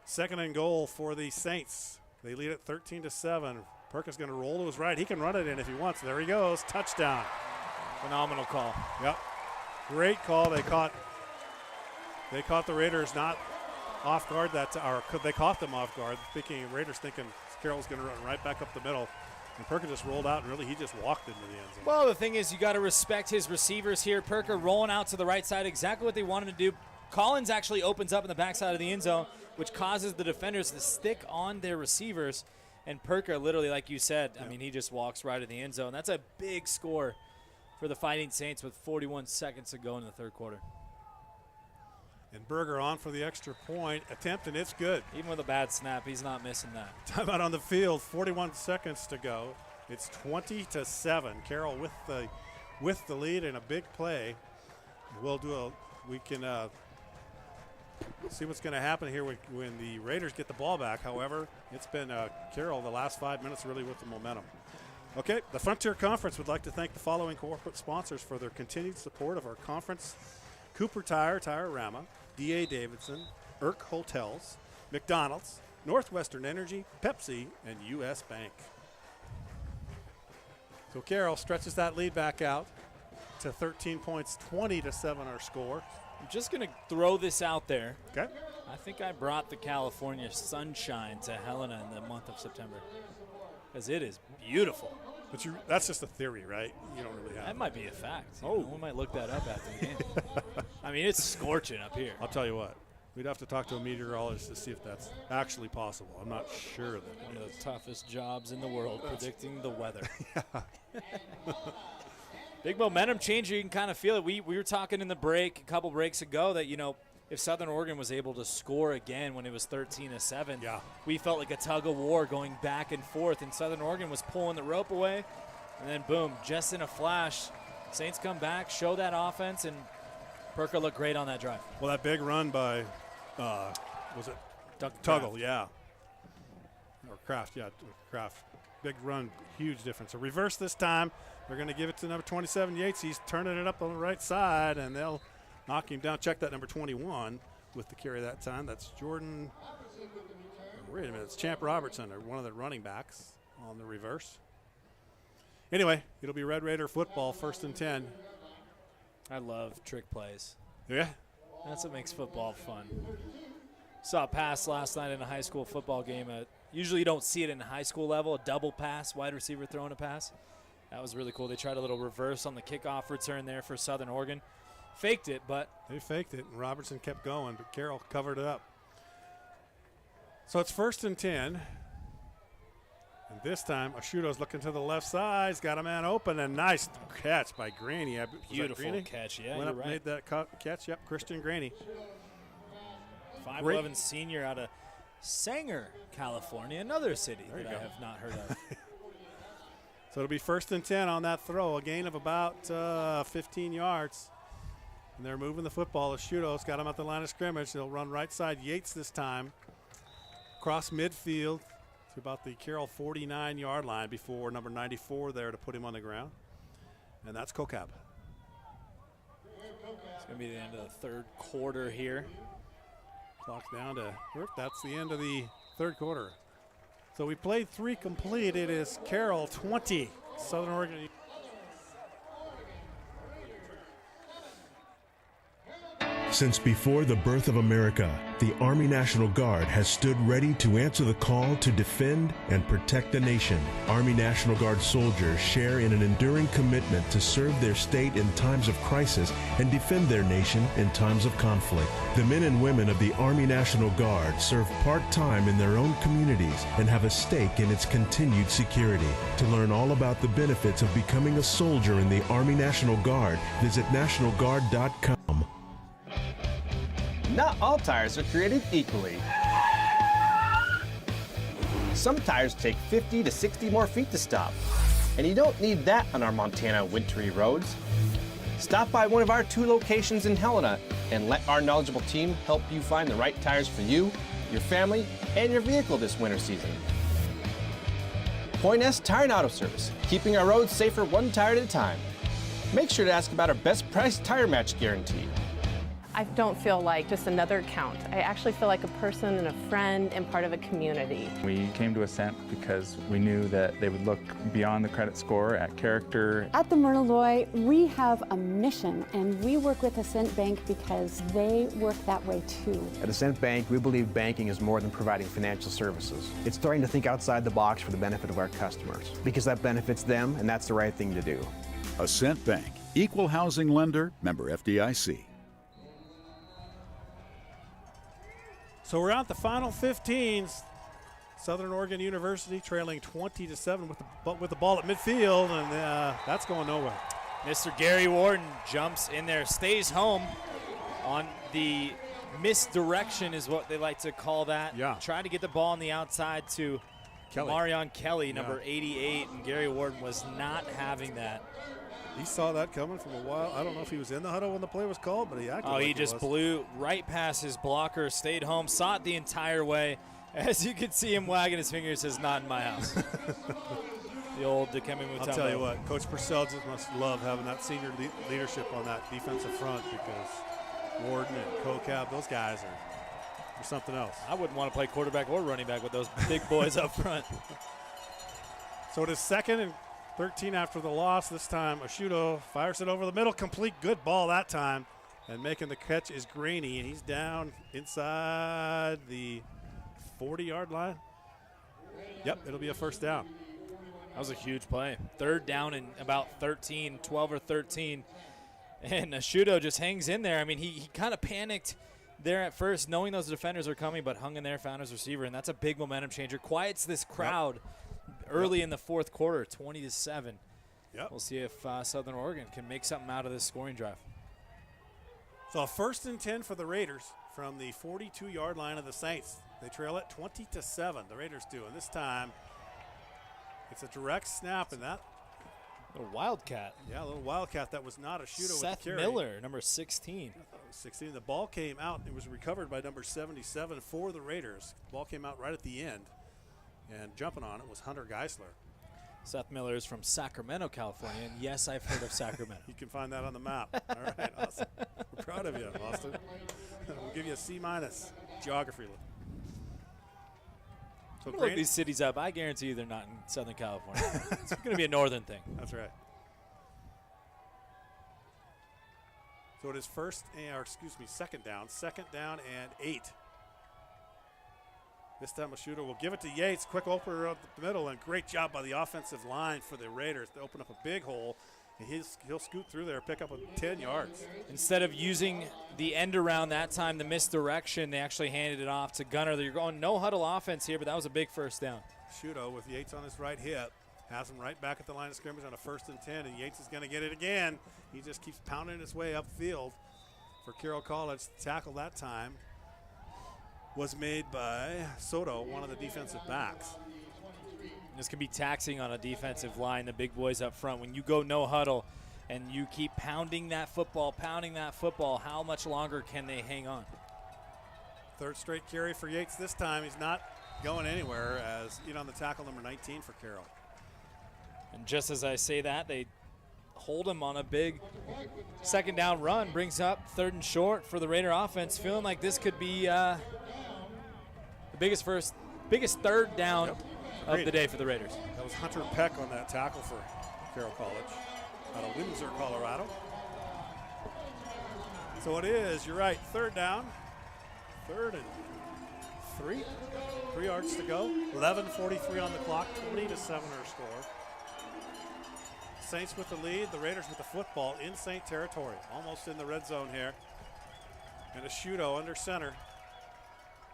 Second and goal for the Saints. They lead at 13-7. Perkins going to roll to his right. He can run it in if he wants. There he goes. Touchdown. Phenomenal call. Yep. Great call. They caught the Raiders not off guard they caught them off guard. Raiders thinking Carroll's going to run right back up the middle. And Perkins just rolled out, and really he just walked into the end zone. Well, the thing is, you got to respect his receivers here. Perker rolling out to the right side, exactly what they wanted to do. Collins actually opens up in the backside of the end zone, which causes the defenders to stick on their receivers. And Perker, literally, like you said, I mean, he just walks right in the end zone. That's a big score for the Fighting Saints with 41 seconds to go in the third quarter. And Berger on for the extra point attempt, and it's good. Even with a bad snap, he's not missing that. Timeout on the field, 41 seconds to go. It's 20-7. Carroll with the lead and a big play. We can see what's going to happen here when the Raiders get the ball back. However, it's been Carroll the last 5 minutes really with the momentum. Okay, the Frontier Conference would like to thank the following corporate sponsors for their continued support of our conference: Cooper Tire, Tire-Rama, D.A. Davidson, Irk Hotels, McDonald's, Northwestern Energy, Pepsi, and U.S. Bank. So Carroll stretches that lead back out to 13 points, 20-7 our score. I'm just going to throw this out there. Okay. I think I brought the California sunshine to Helena in the month of September, because it is beautiful. But that's just a theory, right? You don't really have that. It. Might be a fact. We might look that up after the game. I mean, it's scorching up here. I'll tell you what. We'd have to talk to a meteorologist to see if that's actually possible. I'm not sure that one of the toughest jobs in the world, predicting the weather. Big momentum changer. You can kind of feel it. We were talking in the break a couple breaks ago that, if Southern Oregon was able to score again when it was 13-7, we felt like a tug of war going back and forth, and Southern Oregon was pulling the rope away, and then boom, just in a flash, Saints come back, show that offense, and Perker looked great on that drive. Well, that big run by, was it Tuggle? Yeah. Or Kraft, Kraft. Big run, huge difference. A reverse this time. They're going to give it to number 27, Yates. He's turning it up on the right side, and they'll knock him down. Check that number 21 with the carry that time. That's Jordan. Wait a minute. It's Champ Robertson, or one of the running backs on the reverse. Anyway, it'll be Red Raider football, 1st and 10. I love trick plays. Yeah. That's what makes football fun. Saw a pass last night in a high school football game. Usually you don't see it in high school level, a double pass, wide receiver throwing a pass. That was really cool. They tried a little reverse on the kickoff return there for Southern Oregon. Faked it, but they faked it, and Robertson kept going, but Carroll covered it up. So it's 1st and 10. And this time, Ashuto's looking to the left side. He's got a man open, and nice catch by Graney. Beautiful catch, yeah, Went you're up right. And made that catch, yep, Christian Graney. 5'11" senior out of Sanger, California, another city that I have not heard of. So it'll be 1st and 10 on that throw, a gain of about 15 yards. And they're moving the football. Asciuto's got him at the line of scrimmage. They'll run right side Yates this time. Cross midfield to about the Carroll 49-yard line before number 94 there to put him on the ground. And that's Kokab. It's going to be the end of the third quarter here. Clock down to, that's the end of the third quarter. So we played 3 complete. It is Carroll 20, Southern Oregon. Since before the birth of America, the Army National Guard has stood ready to answer the call to defend and protect the nation. Army National Guard soldiers share in an enduring commitment to serve their state in times of crisis and defend their nation in times of conflict. The men and women of the Army National Guard serve part-time in their own communities and have a stake in its continued security. To learn all about the benefits of becoming a soldier in the Army National Guard, visit nationalguard.com. Not all tires are created equally. Some tires take 50 to 60 more feet to stop, and you don't need that on our Montana wintry roads. Stop by one of our 2 locations in Helena and let our knowledgeable team help you find the right tires for you, your family, and your vehicle this winter season. Point S Tire and Auto Service, keeping our roads safer 1 tire at a time. Make sure to ask about our best price tire match guarantee. I don't feel like just another account. I actually feel like a person and a friend and part of a community. We came to Ascent because we knew that they would look beyond the credit score at character. At the Myrna Loy, we have a mission, and we work with Ascent Bank because they work that way too. At Ascent Bank, we believe banking is more than providing financial services. It's starting to think outside the box for the benefit of our customers, because that benefits them, and that's the right thing to do. Ascent Bank, equal housing lender, member FDIC. So we're at the final 15s. Southern Oregon University trailing 20-7 with the ball at midfield, and that's going nowhere. Mr. Gary Warden jumps in there, stays home on the misdirection is what they like to call that. Yeah. Tried to get the ball on the outside to Marion Kelly, number 88, and Gary Warden was not having that. He saw that coming from a while. I don't know if he was in the huddle when the play was called, but he acted like he just blew right past his blocker, stayed home, saw it the entire way. As you can see him wagging his fingers, says, "Not in my house." The old Dikembe Mutombo. I'll tell you what, Coach Purcell just must love having that senior leadership on that defensive front, because Warden and Kokab, those guys are something else. I wouldn't want to play quarterback or running back with those big boys up front. So it is 2nd and 13 after the loss. This time Asciuto fires it over the middle, complete, good ball that time, and making the catch is Graney, and he's down inside the 40-yard line. Yep, it'll be a 1st down. That was a huge play. 3rd down and about 13, 12 or 13, and Asciuto just hangs in there. I mean, he kind of panicked there at first, knowing those defenders are coming, but hung in there, found his receiver, and that's a big momentum changer. Quiets this crowd. Yep. Early in the 4th quarter, 20-7. Yep. We'll see if Southern Oregon can make something out of this scoring drive. So a 1st and 10 for the Raiders from the 42-yard line of the Saints. They trail it 20-7. The Raiders do, and this time it's a direct snap, and that little wildcat. Yeah, a little wildcat. That was not Asciuto with the Seth carry. Miller, number 16. 16. The ball came out. It was recovered by number 77 for the Raiders. The ball came out right at the end. And jumping on it was Hunter Geisler. Seth Miller is from Sacramento, California, and yes, I've heard of Sacramento. You can find that on the map. All right, awesome. We're proud of you, Austin. We'll give you a C- geography. So look these cities up. I guarantee you they're not in Southern California. It's going to be a northern thing. That's right. So it is 2nd down. 2nd down and 8. This time Asciuto will give it to Yates. Quick opener up the middle, and great job by the offensive line for the Raiders to open up a big hole. And he'll scoot through there, pick up 10 yards. Instead of using the end around that time, the misdirection, they actually handed it off to Gunner. You're going no huddle offense here, but that was a big 1st down. Asciuto with Yates on his right hip has him right back at the line of scrimmage on a 1st and 10, and Yates is going to get it again. He just keeps pounding his way upfield for Carroll College. The tackle that time was made by Soto, one of the defensive backs. This can be taxing on a defensive line, the big boys up front. When you go no huddle and you keep pounding that football, how much longer can they hang on? Third straight carry for Yates this time. He's not going anywhere as on the tackle, number 19 for Carroll. And just as I say that, they hold him on a big second down run, brings up 3rd and short for the Raider offense, feeling like this could be the biggest 3rd down of the day for the Raiders. That was Hunter Peck on that tackle for Carroll College out of Windsor, Colorado. So it is, you're right, 3rd down, 3rd and 3. 3 yards to go, 11:43 on the clock, 20-7 our score. Saints with the lead, the Raiders with the football in Saint territory, almost in the red zone here. And Asciutto under center.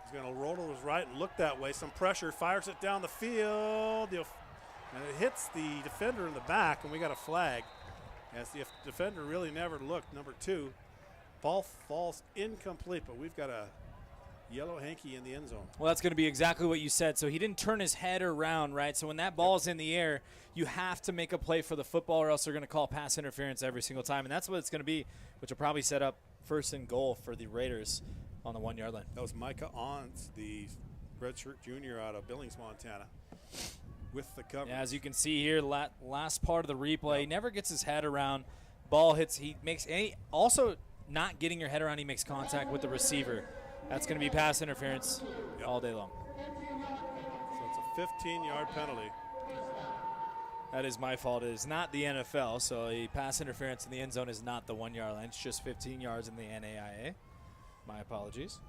He's going to roll to his right and look that way. Some pressure, fires it down the field. And it hits the defender in the back, and we got a flag. As the defender really never looked, number 2. Ball falls incomplete, but we've got a yellow hanky in the end zone. Well, that's going to be exactly what you said. So he didn't turn his head around, right? So when that ball's in the air, you have to make a play for the football or else they're going to call pass interference every single time. And that's what it's going to be, which will probably set up 1st and goal for the Raiders on the 1-yard line. That was Micah Ontz, the redshirt junior out of Billings, Montana, with the cover. Yeah, as you can see here, last part of the replay, he never gets his head around. Ball hits, he makes any, also not getting your head around, he makes contact with the receiver. That's going to be pass interference all day long. So it's a 15-yard penalty. That is my fault. It is not the NFL, so a pass interference in the end zone is not the 1-yard line. It's just 15 yards in the NAIA. My apologies.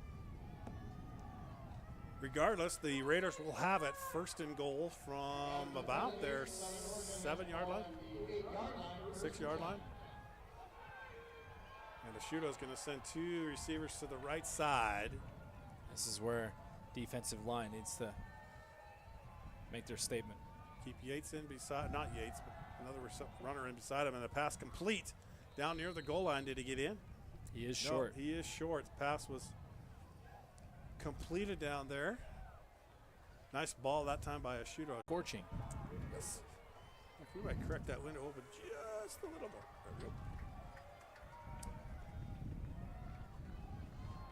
Regardless, the Raiders will have it 1st and goal from about their 7-yard line, 6-yard line. And Asciutto is going to send 2 receivers to the right side. This is where defensive line needs to make their statement. Keep Yates in beside, not Yates, but another runner in beside him, and a pass complete down near the goal line. Did he get in? He is short. He is short. The pass was completed down there. Nice ball that time by Asciutto. Scorching. Yes. We might correct that window open just a little bit. There we go.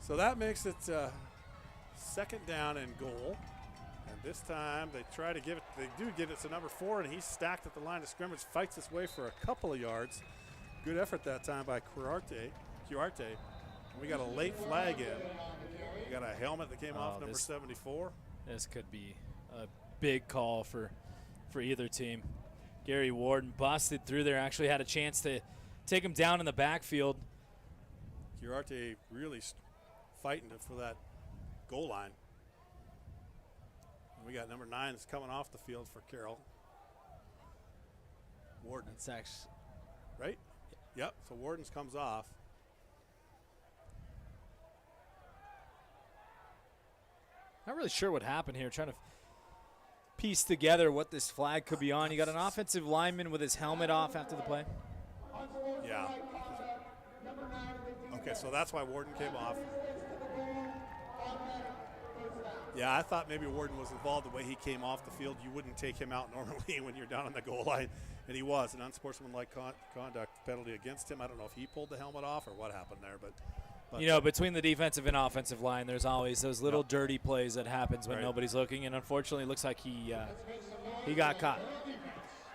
So that makes it 2nd down and goal. And this time they try to give it, they do give it to number 4, and he's stacked at the line of scrimmage, fights his way for a couple of yards. Good effort that time by Cuarte. And we got a late flag in. We got a helmet that came off number 74. This could be a big call for either team. Gary Warden busted through there, actually had a chance to take him down in the backfield. Cuarte really fighting it for that goal line. And we got number 9 that's coming off the field for Carroll. Warden. That's actually right? Yep, so Warden's comes off. Not really sure what happened here. Trying to piece together what this flag could be on. You got an offensive lineman with his helmet off after the play. Yeah. Okay, so that's why Warden came off. Yeah, I thought maybe Warden was involved the way he came off the field. You wouldn't take him out normally when you're down on the goal line, and he was. An unsportsmanlike conduct penalty against him. I don't know if he pulled the helmet off or what happened there, but you know, between the defensive and offensive line, there's always those little dirty plays that happens when nobody's looking, and unfortunately it looks like he got caught.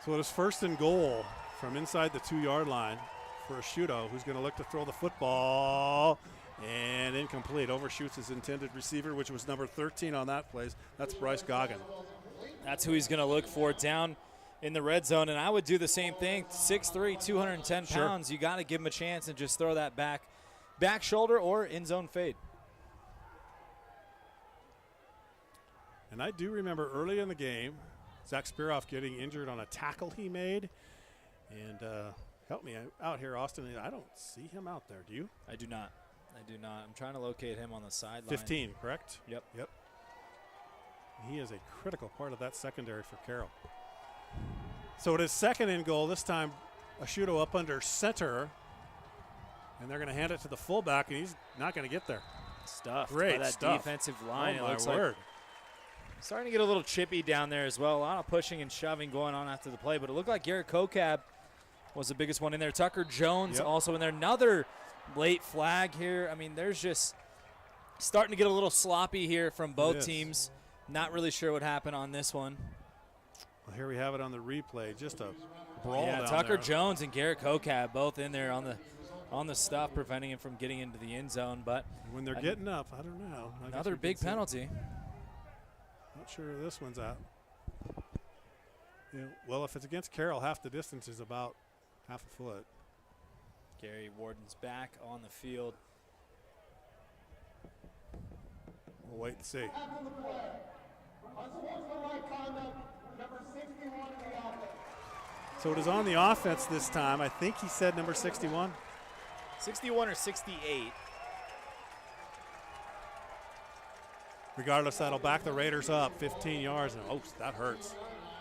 So it is 1st and goal from inside the 2-yard line for Asciutto, who's going to look to throw the football. And incomplete. Overshoots his intended receiver, which was number 13 on that play. That's Bryce Goggin. That's who he's going to look for down in the red zone. And I would do the same thing. 6'3", 210 pounds. You got to give him a chance and just throw that back shoulder or end zone fade. And I do remember early in the game, Zach Spiroff getting injured on a tackle he made. And help me out here, Austin. I don't see him out there. Do you? I do not. I'm trying to locate him on the sideline. 15, correct? Yep. He is a critical part of that secondary for Carroll. So it is 2nd and goal. This time, Asciutto up under center. And they're going to hand it to the fullback, and he's not going to get there. Stuffed Great by that stuff. defensive line. Oh, it looks my word. Starting to get a little chippy down there as well. A lot of pushing and shoving going on after the play, but it looked like Garrett Kokab was the biggest one in there. Tucker Jones also in there. Another late flag here. I mean, there's just starting to get a little sloppy here from both teams. Not really sure what happened on this one. Well, here we have it on the replay. Just a brawl down Tucker there. Jones and Garrett Kokab both in there on the stuff, preventing him from getting into the end zone. But when they're getting up, I don't know. Another big penalty. Not sure where this one's at. Well, if it's against Carroll, half the distance is about half a foot. Gary Warden's back on the field. We'll wait and see. So it is on the offense this time. I think he said number 61. 61 or 68. Regardless, that'll back the Raiders up 15 yards. And, oh, that hurts.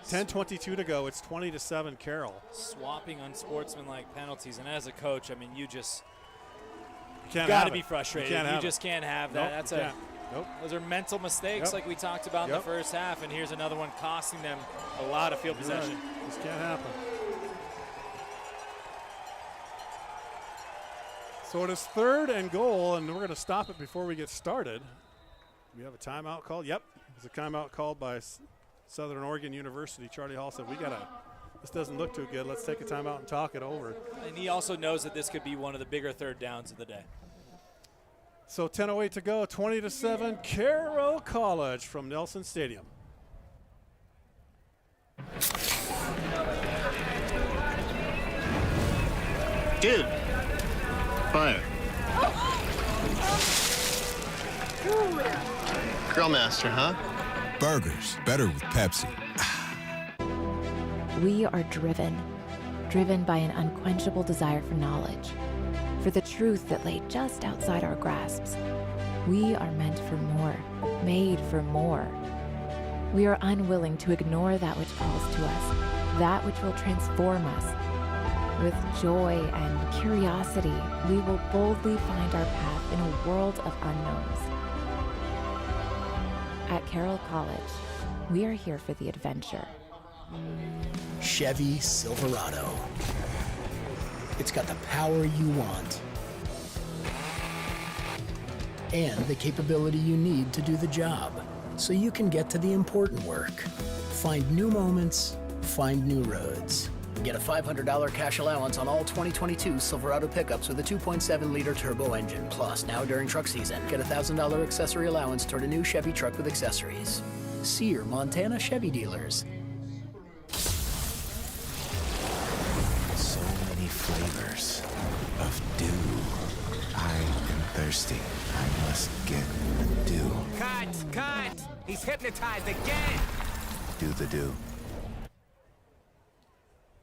10:22 to go. It's 20-7 Carroll. Swapping unsportsmanlike penalties. And as a coach, I mean, you just got to be frustrated. You just can't have that. Those are mental mistakes like we talked about in the first half. And here's another one costing them a lot of field possession. This can't happen. So it is 3rd and goal, and we're going to stop it before we get started. We have a timeout called. Yep, there's a timeout called by Southern Oregon University. Charlie Hall said, this doesn't look too good. Let's take a timeout and talk it over. And he also knows that this could be one of the bigger third downs of the day. So 10:08 to go, 20-7, Carroll College from Nelson Stadium. Dude. Fire. Grill master, huh? Burgers, better with Pepsi. We are driven by an unquenchable desire for knowledge, for the truth that lay just outside our grasps. We are meant for more, made for more. We are unwilling to ignore that which calls to us, that which will transform us. With joy and curiosity, we will boldly find our path in a world of unknowns. At Carroll College, we are here for the adventure. Chevy Silverado. It's got the power you want and the capability you need to do the job, so you can get to the important work. Find new moments, find new roads. Get a $500 cash allowance on all 2022 Silverado pickups with a 2.7-liter turbo engine. Plus, now during truck season, get a $1,000 accessory allowance toward a new Chevy truck with accessories. See your Montana Chevy dealers. So many flavors of dew. I am thirsty. I must get the dew. Cut! He's hypnotized again! Do the dew.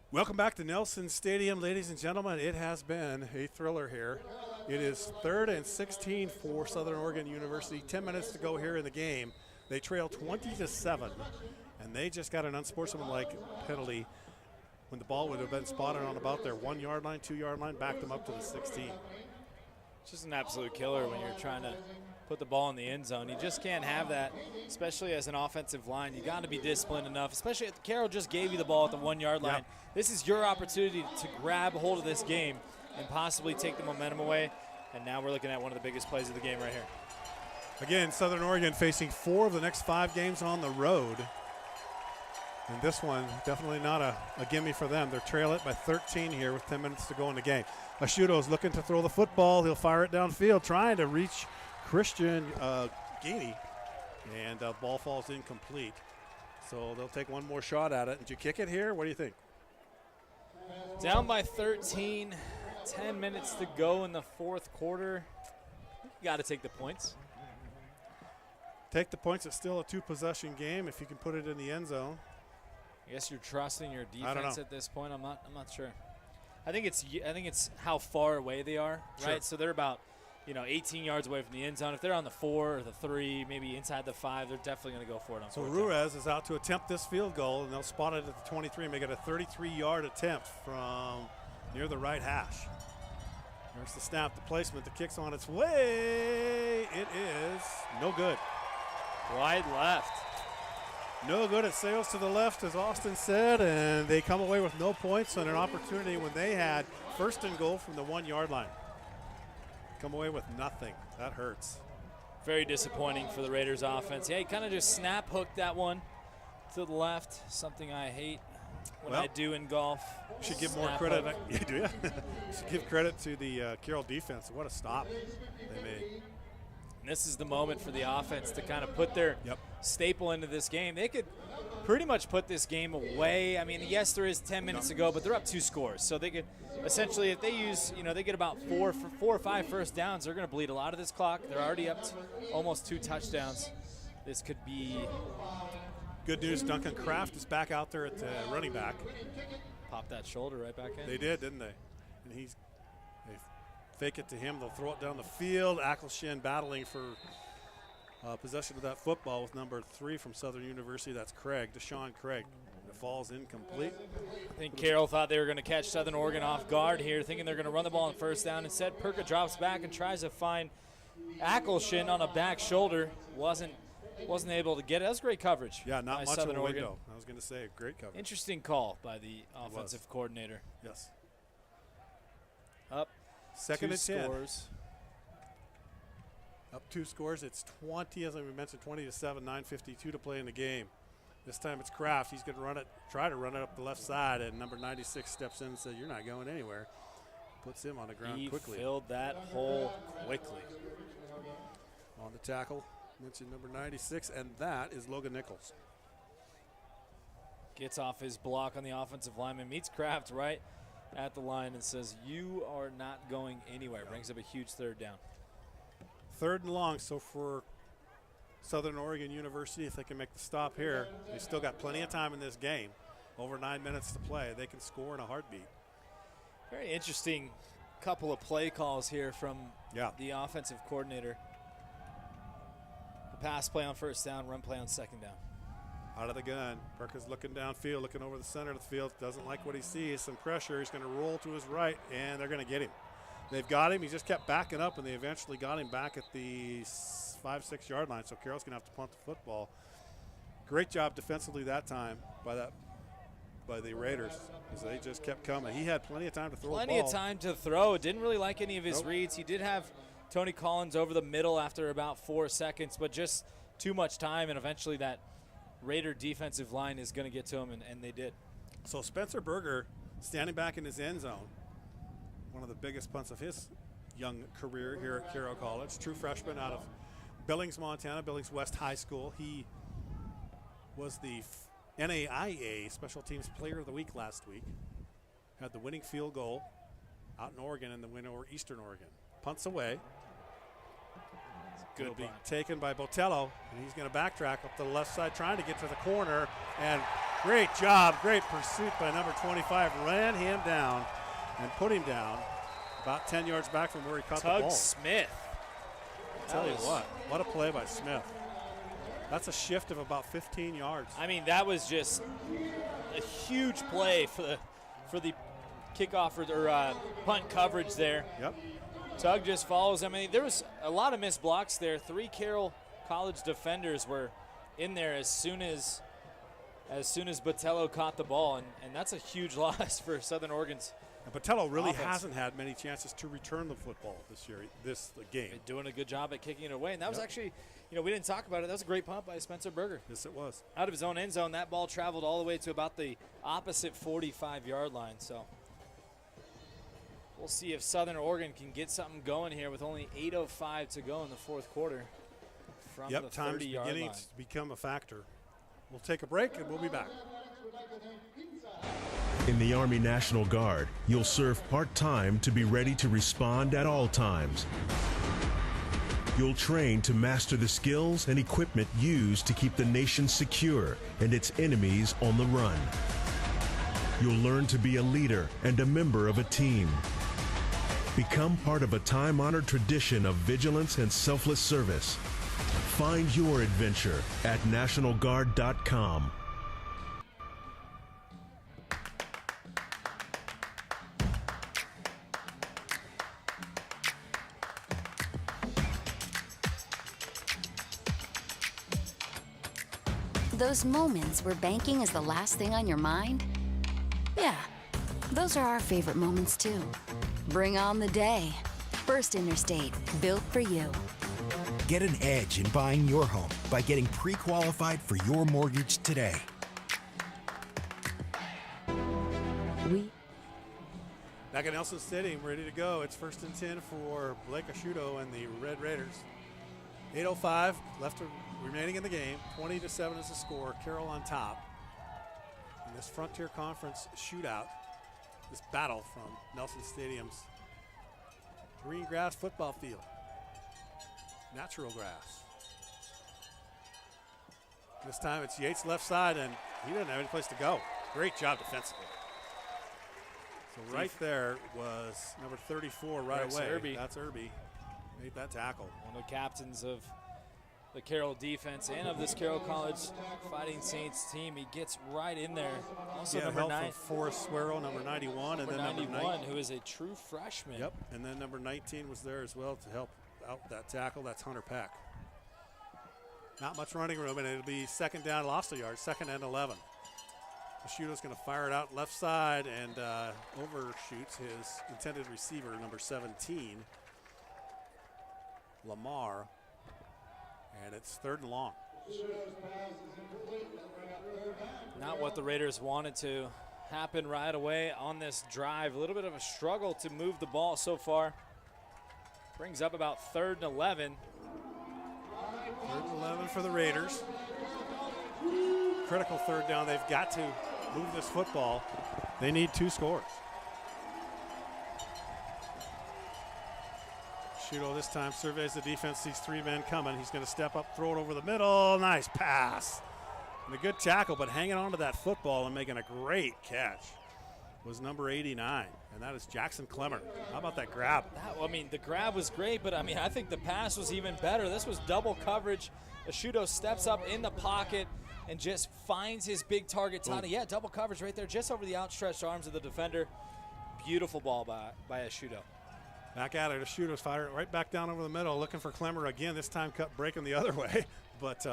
Welcome back to Nelson Stadium, ladies and gentlemen. It has been a thriller here. It is 3rd and 16 for Southern Oregon University. 10 minutes to go here in the game. They trail 20-7, and they just got an unsportsmanlike penalty when the ball would have been spotted on about their 1 yard line, 2 yard line, backed them up to the 16. It's just an absolute killer when you're trying to put the ball in the end zone. You just can't have that, especially as an offensive line. You got to be disciplined enough, especially if Carroll just gave you the ball at the 1 yard line. Yep. This is your opportunity to grab hold of this game and possibly take the momentum away. And now we're looking at one of the biggest plays of the game right here. Again, Southern Oregon facing 4 of the next 5 games on the road. And this one, definitely not a gimme for them. They're trail it by 13 here with 10 minutes to go in the game. Ashuto's looking to throw the football. He'll fire it downfield, trying to reach Christian Gainey. And ball falls incomplete. So they'll take one more shot at it. Did you kick it here? What do you think? Down by 13, 10 minutes to go in the 4th quarter. You got to take the points. Take the points. It's still a 2-possession game if you can put it in the end zone. I guess you're trusting your I don't defense know. at this point. I'm not sure. I think it's how far away they are, Sure. right? So they're about 18 yards away from the end zone. If they're on the 4 or the 3, maybe inside the 5, they're definitely going to go for it on So 4th down. Ruiz is out to attempt this field goal, and they'll spot it at the 23 and make it a 33-yard attempt from near the right hash. There's the snap, the placement, the kick's on its way. It is no good. Wide left. No good. It sails to the left, as Austin said, and they come away with no points on an opportunity when they had first and goal from the 1-yard line. Come away with nothing. That hurts. Very disappointing for the Raiders offense. Yeah, he kind of just snap hooked that one to the left, something I hate when I do in golf. Should give more credit. Yeah, do you? Should give credit to the Carroll defense. What a stop they made. And this is the moment for the offense to kind of put their staple into this game. They could pretty much put this game away. I mean, yes, there is 10 minutes to go, but they're up 2 scores. So they could essentially, if they use, they get about 4 or 5 first downs, they're going to bleed a lot of this clock. They're already up to almost 2 touchdowns. This could be good news. Duncan Kraft is back out there at running back. Pop that shoulder right back in. They did, didn't they? And they fake it to him. They'll throw it down the field. Ackleshin battling for possession of that football with number 3 from Southern University. That's Craig, Deshaun Craig. It falls incomplete. I think Carroll thought they were going to catch Southern Oregon off guard here, thinking they're going to run the ball on first down. Instead, Perka drops back and tries to find Ackleshin on a back shoulder. Wasn't able to get it. That was great coverage. Yeah, not much Southern of a Oregon. window. I was going to say, great coverage. Interesting call by the offensive coordinator. Yes. Up. Second 2 and 10. scores. Up 2 scores. It's 20, as we mentioned, 20-7, 9:52 to play in the game. This time it's Kraft. He's going to try to run it up the left side, and number 96 steps in and says, "You're not going anywhere." Puts him on the ground quickly. He filled that hole quickly. On the tackle, mentioned number 96, and that is Logan Nichols. Gets off his block on the offensive lineman, meets Kraft right at the line and says, "You are not going anywhere." Brings up a huge third down. 3rd and long, so for Southern Oregon University, if they can make the stop here, they still got plenty of time in this game. Over 9 minutes to play. They can score in a heartbeat. Very interesting couple of play calls here from the offensive coordinator. The pass play on first down, run play on second down. Out of the gun. Perkins looking downfield, looking over the center of the field. Doesn't like what he sees. Some pressure. He's going to roll to his right, and they're going to get him. They've got him. He just kept backing up, and they eventually got him back at the 5-6 yard line. So Carroll's going to have to punt the football. Great job defensively that time by the Raiders, because they just kept coming. He had plenty of time to throw the ball. Plenty of time to throw. Didn't really like any of his reads. He did have Tony Collins over the middle after about 4 seconds, but just too much time, and eventually that Raider defensive line is going to get to him, and they did. So Spencer Berger standing back in his end zone. One of the biggest punts of his young career here at Carroll College. True freshman out of Billings, Montana, Billings West High School. He was the NAIA Special Teams Player of the Week last week. Had the winning field goal out in Oregon and the win over Eastern Oregon. Punts away. Good be taken by Botello, and he's going to backtrack up to the left side, trying to get to the corner. And great job, great pursuit by number 25. Ran him down and put him down about 10 yards back from where he caught the ball. Tug Smith. I'll tell you what a play by Smith. That's a shift of about 15 yards. I mean, that was just a huge play for the kickoff or punt coverage there. Yep. Tug just follows. I mean, there was a lot of missed blocks there. 3 Carroll College defenders were in there as soon as Botello caught the ball, and that's a huge loss for Southern Oregon's. And Botello really offense. hasn't had many chances to return the football this year, this game. They're doing a good job at kicking it away, and that was actually, we didn't talk about it. That was a great punt by Spencer Berger. Yes, it was. Out of his own end zone, that ball traveled all the way to about the opposite 45-yard line. So we'll see if Southern Oregon can get something going here with only 8:05 to go in the fourth quarter from the 30-yard line. Time's beginning to become a factor. We'll take a break, and we'll be back. In the Army National Guard, you'll serve part-time to be ready to respond at all times. You'll train to master the skills and equipment used to keep the nation secure and its enemies on the run. You'll learn to be a leader and a member of a team. Become part of a time-honored tradition of vigilance and selfless service. Find your adventure at NationalGuard.com. Those moments where banking is the last thing on your mind? Yeah, those are our favorite moments too. Bring on the day. First Interstate, built for you. Get an edge in buying your home by getting pre-qualified for your mortgage today. Back at Nelson Stadium, ready to go. It's 1st and 10 for Blake Asciutto and the Red Raiders. 8:05 left remaining in the game. 20-7 is the score. Carroll on top. In this Frontier Conference shootout, this battle from Nelson Stadium's green grass football field. Natural grass. This time it's Yates left side, and he doesn't have any place to go. Great job defensively. So right there was number 34 right Rex away. Irby. That's Irby. Made that tackle. One of the captains of the Carroll defense and of this Carroll College Fighting Saints team. He gets right in there. Also number 9. Forrest Swearell, number 91. And then number 91, who is a true freshman. Yep, and then number 19 was there as well to help out that tackle. That's Hunter Peck. Not much running room, and it'll be second down, lost a yard, 2nd and 11. Asciutto's going to fire it out left side and overshoots his intended receiver, number 17, Lamar. And it's 3rd and long. Not what the Raiders wanted to happen right away on this drive. A little bit of a struggle to move the ball so far. Brings up about 3rd and 11. 3rd and 11 for the Raiders. Critical 3rd down. They've got to move this football. They need 2 scores. Asciutto this time surveys the defense, sees 3 men coming. He's going to step up, throw it over the middle. Nice pass. And a good tackle, but hanging on to that football and making a great catch was number 89, and that is Jackson Clemmer. How about that grab? The grab was great, but I think the pass was even better. This was double coverage. Asciutto steps up in the pocket and just finds his big target, Toddy. Yeah, double coverage right there, just over the outstretched arms of the defender. Beautiful ball by Asciutto. Back at it, Asciutto's fired right back down over the middle, looking for Clemmer again. This time breaking the other way, but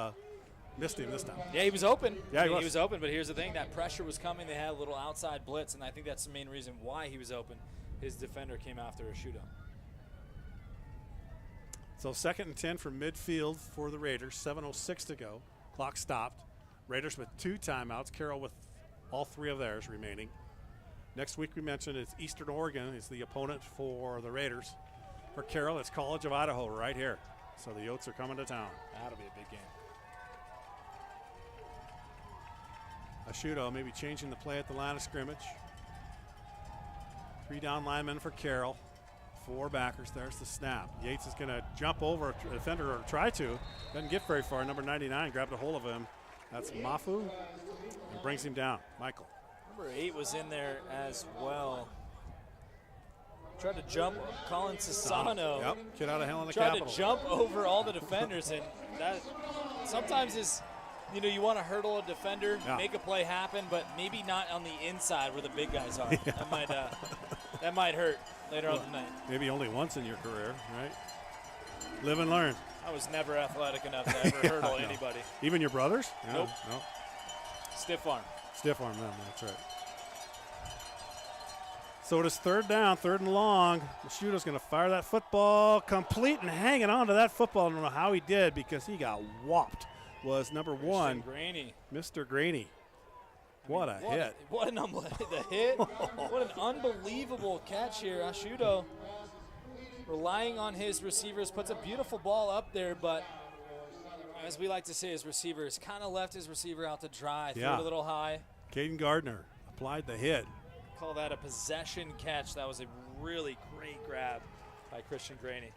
missed him this time. Yeah, he was open. Yeah, he was open, but here's the thing. That pressure was coming. They had a little outside blitz, and I think that's the main reason why he was open. His defender came after Asciutto. So 2nd and 10 from midfield for the Raiders. 7:06 to go. Clock stopped. Raiders with 2 timeouts. Carroll with all 3 of theirs remaining. Next week we mentioned it's Eastern Oregon is the opponent for the Raiders. For Carroll, it's College of Idaho right here. So the Yotes are coming to town. That'll be a big game. Asciutto maybe changing the play at the line of scrimmage. 3 down linemen for Carroll. 4 backers. There's the snap. Yates is going to jump over a defender, or try to. Doesn't get very far. Number 99 grabbed a hold of him. That's Mafu and brings him down. Michael. Number 8 was in there as well. Tried to jump Colin Sassano. Yep, kid out of hell in the Tried Capitol. to jump over all the defenders, and that sometimes is, you want to hurdle a defender, make a play happen, but maybe not on the inside where the big guys are. Yeah. That might hurt later on tonight. Maybe only once in your career, right? Live and learn. I was never athletic enough to ever hurdle anybody. Even your brothers? Nope. No. Stiff arm. Stiff arm them, that's right. So it is 3rd down, 3rd and long. Asciutto's going to fire that football complete, and hanging on to that football. I don't know how he did because he got whopped. Was number 1, Mr. Graney. What a hit. What the hit. What an unbelievable catch here. Asciutto relying on his receivers, puts a beautiful ball up there, but as we like to say, his receivers kind of left his receiver out to dry, threw it a little high. Caden Gardner applied the hit. Call that a possession catch. That was a really great grab by Christian Graney.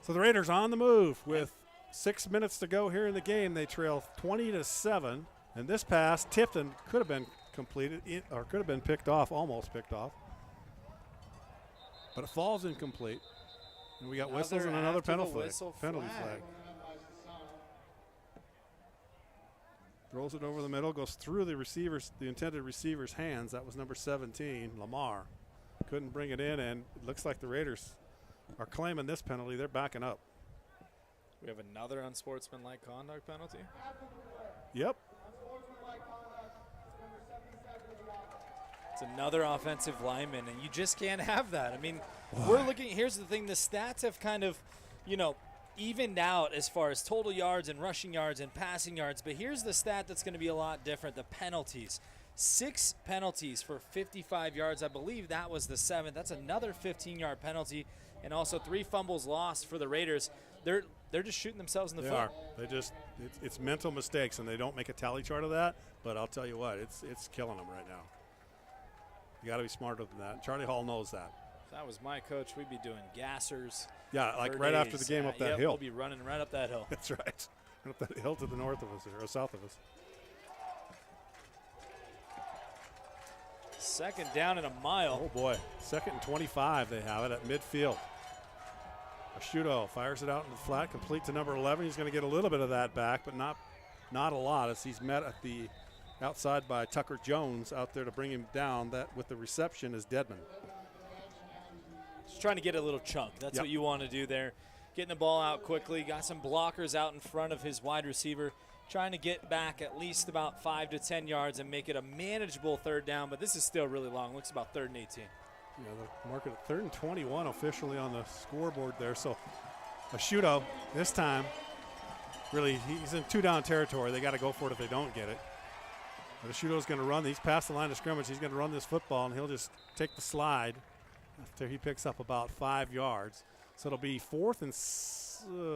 So the Raiders on the move with 6 minutes to go here in the game. They trail 20-7, and this pass tipped and could have been completed, or could have been picked off, almost picked off. But it falls incomplete. And we got whistles and another penalty flag. Throws it over the middle, goes through the intended receiver's hands. That was number 17, Lamar. Couldn't bring it in, and it looks like the Raiders are claiming this penalty. They're backing up. We have another unsportsmanlike conduct penalty. Yep. It's another offensive lineman, and you just can't have that. I mean, we're looking, here's the thing, the stats have kind of, evened out as far as total yards and rushing yards and passing yards, but here's the stat that's going to be a lot different, the penalties. 6 penalties for 55 yards. I believe that was the 7th. That's another 15-yard penalty, and also 3 fumbles lost for the Raiders. They're just shooting themselves in the foot. They just it's mental mistakes, and they don't make a tally chart of that. But I'll tell you what, it's killing them right now. You got to be smarter than that. Charlie Hall knows that. If that was my coach, we'd be doing gassers. Yeah, like right after the game up that hill. We'll be running right up that hill. That's right. Up that hill to the north of us or south of us. Second down and a mile. Oh boy, 2nd and 25. They have it at midfield. Asciutto fires it out in the flat, complete to number 11. He's going to get a little bit of that back, but not a lot, as he's met at the outside by Tucker Jones out there to bring him down. That with the reception is Deadman. Just trying to get a little chunk. That's what you want to do there. Getting the ball out quickly. Got some blockers out in front of his wide receiver. Trying to get back at least about 5 to 10 yards and make it a manageable 3rd down, but this is still really long. Looks about 3rd and 18. Yeah, the market at 3rd and 21 officially on the scoreboard there. So Asciutto this time, really, he's in 2-down territory. They got to go for it if they don't get it. But Asciutto's going to run. He's past the line of scrimmage. He's going to run this football, and he'll just take the slide after he picks up about 5 yards. So it'll be 4th and,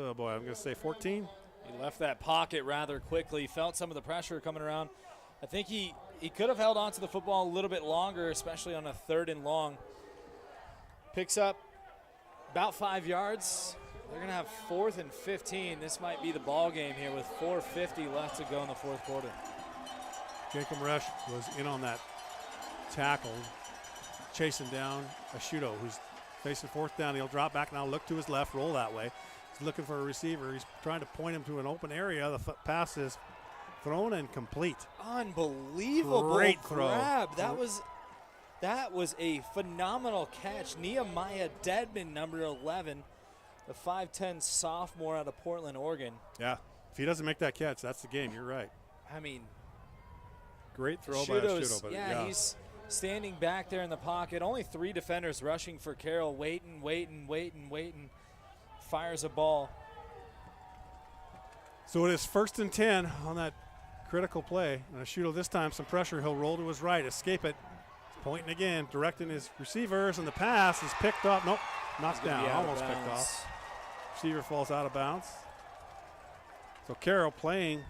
I'm going to say 14. He left that pocket rather quickly, felt some of the pressure coming around. I think he could have held on to the football a little bit longer, especially on a 3rd and long. Picks up about 5 yards. They're going to have 4th and 15. This might be the ball game here with 4:50 left to go in the 4th quarter. Jacob Resch was in on that tackle, chasing down Asciutto, who's facing 4th down. He'll drop back now, look to his left, roll that way. He's looking for a receiver. He's trying to point him to an open area. The pass is thrown and complete. Unbelievable Great grab. throw. That was a phenomenal catch. Nehemiah Deadman, number 11, the 5'10 sophomore out of Portland, Oregon. Yeah, if he doesn't make that catch, that's the game. You're right. I mean, great throw by Asciutto. But yeah, he's standing back there in the pocket. Only 3 defenders rushing for Carroll, waiting. Fires a ball. So it is 1st and 10 on that critical play. And Asciutto this time, some pressure. He'll roll to his right, escape it. He's pointing again, directing his receivers, and the pass is picked up. Nope, knocked down, almost picked off. Receiver falls out of bounds. So Carroll playing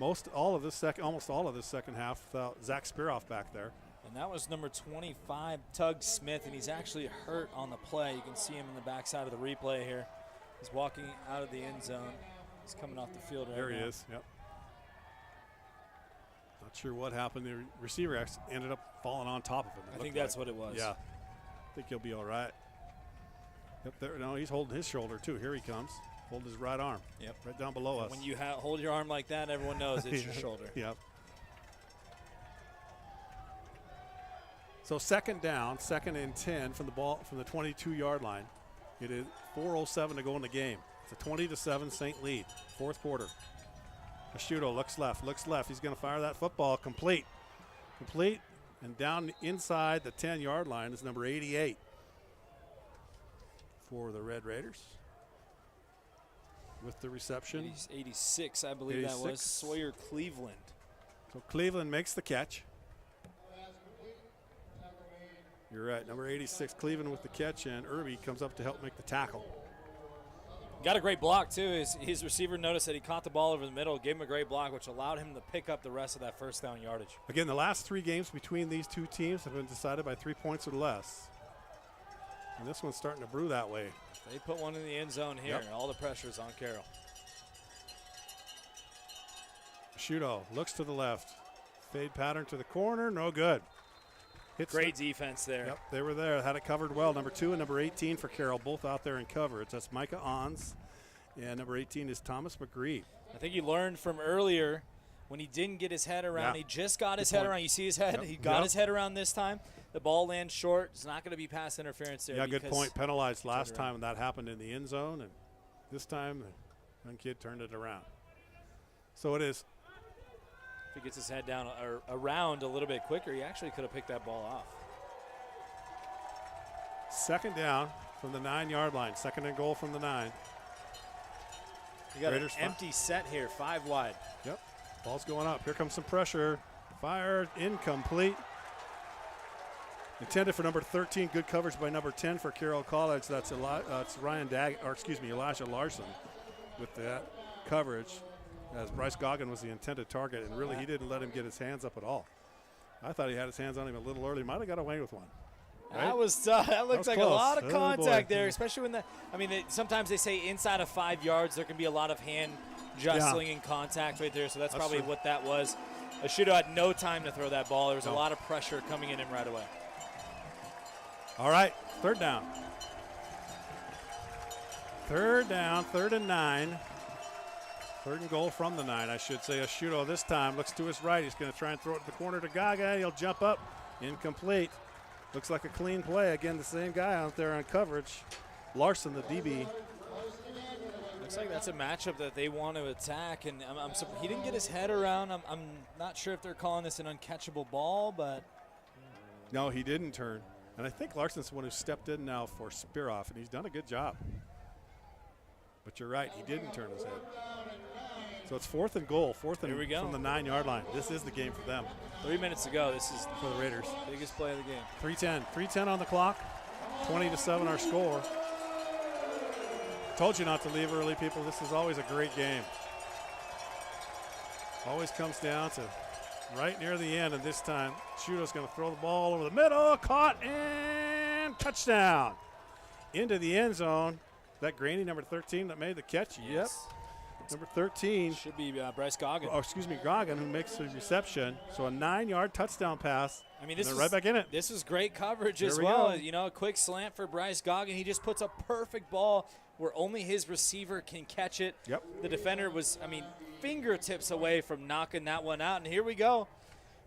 almost all of this second half without Zach Spiroff back there. And that was number 25, Tug Smith, and he's actually hurt on the play. You can see him in the backside of the replay here. He's walking out of the end zone. He's coming off the field right now. There he is, yep. Not sure what happened. The receiver actually ended up falling on top of him. I think that's what it was. Yeah. I think he'll be all right. Yep, there. No, he's holding his shoulder, too. Here he comes. Holding his right arm. Yep. Right down below us. When you hold your arm like that, everyone knows it's your shoulder. Yep. So 2nd down, 2nd and 10 from the 22-yard line. It is 4:07 to go in the game. It's a 20-7 St. lead, 4th quarter. Asciutto looks left. He's going to fire that football. Complete. And down inside the 10-yard line is number 88 for the Red Raiders. With the reception. 86, I believe 86. That was Sawyer Cleveland. So Cleveland makes the catch. You're right, number 86, Cleveland with the catch, and Irby comes up to help make the tackle. Got a great block, too. His receiver noticed that he caught the ball over the middle, gave him a great block, which allowed him to pick up the rest of that 1st down yardage. Again, the last 3 games between these 2 teams have been decided by 3 points or less. And this one's starting to brew that way. They put one in the end zone here, and all the pressure's on Carroll. Asciutto looks to the left. Fade pattern to the corner, no good. Great defense there. Yep, they were there. Had it covered well. Number 2 and number 18 for Carroll, both out there in coverage. That's Micah Ons, and number 18 is Thomas McGree. I think he learned from earlier when he didn't get his head around. Yeah. He just got his head around. You see his head? Yep. He got his head around this time. The ball lands short. It's not going to be pass interference there. Yeah, good point. Penalized last time, and that happened in the end zone. And this time, the young kid turned it around. So it is he gets his head down or around a little bit quicker, he actually could have picked that ball off. Second down from the 9-yard line. Second and goal from the 9. You got Raiders an empty set here, 5 wide. Yep. Ball's going up. Here comes some pressure. Fired, incomplete. Intended for number 13. Good coverage by number 10 for Carroll College. That's Elijah Larson with that coverage, as Bryce Goggin was the intended target, and really he didn't let him get his hands up at all. I thought he had his hands on him a little early. Might have got away with one. Right? That was that looked like close. a lot of contact boy. there, especially when sometimes they say inside of 5 yards there can be a lot of hand jostling and contact right there. So that's probably true. what that was. Ashudo had no time to throw that ball. There was a lot of pressure coming in him right away. All right, third down. Third down, 3rd and 9. 3rd and goal from the 9, I should say. Ashudo this time looks to his right. He's going to try and throw it to the corner to Gaga. He'll jump up. Incomplete. Looks like a clean play. Again, the same guy out there on coverage. Larson, the DB. Looks like that's a matchup that they want to attack, and he didn't get his head around. I'm not sure if they're calling this an uncatchable ball, but. No, he didn't turn. And I think Larson's the one who stepped in now for Spearoff, and he's done a good job. But you're right, he didn't turn his head. So it's 4th and goal, 4th and Here we go. from the 9-yard line. This is the game for them. 3 minutes to go. This is for the Raiders. Biggest play of the game. 3:10 on the clock. 20-7 our score. Told you not to leave early, people. This is always a great game. Always comes down to right near the end, and this time Shudo's going to throw the ball over the middle. Caught and touchdown. Into the end zone. That Graney, number 13, that made the catch? Yes. Yep. Number 13. Should be Bryce Goggin. Oh, excuse me, Goggin, who makes the reception. So a 9-yard touchdown pass. I mean, this is right back in it. This is great coverage Here as we well. go. You know, a quick slant for Bryce Goggin. He just puts a perfect ball where only his receiver can catch it. Yep. The defender was, fingertips away from knocking that one out. And here we go.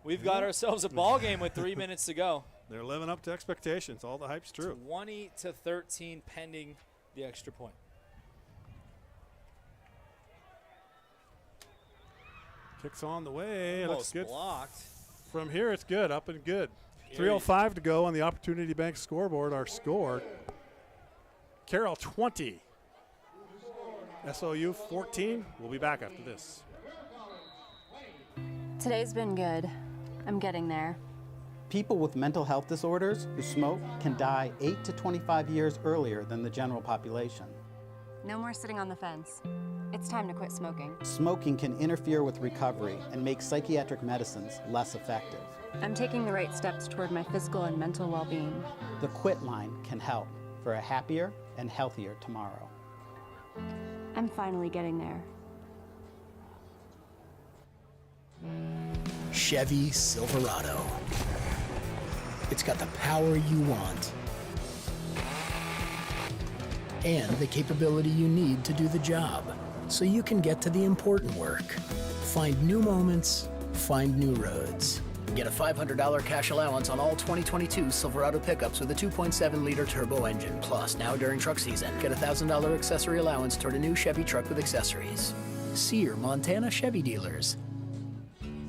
We've got ourselves a ball game with 3 minutes to go. They're living up to expectations. All the hype's true. 20-13 pending the extra point. Kicks on the way. It looks Almost good. blocked. From here, it's good. Up and good. 3:05 to go on the Opportunity Bank scoreboard. Our score, Carroll 20. SOU 14. We'll be back after this. Today's been good. I'm getting there. People with mental health disorders who smoke can die 8 to 25 years earlier than the general population. No more sitting on the fence. It's time to quit smoking. Smoking can interfere with recovery and make psychiatric medicines less effective. I'm taking the right steps toward my physical and mental well-being. The Quit Line can help for a happier and healthier tomorrow. I'm finally getting there. Chevy Silverado. It's got the power you want and the capability you need to do the job, so you can get to the important work. Find new moments, find new roads. Get a $500 cash allowance on all 2022 Silverado pickups with a 2.7-liter turbo engine. Plus, now during truck season, get a $1,000 accessory allowance toward a new Chevy truck with accessories. See your Montana Chevy dealers.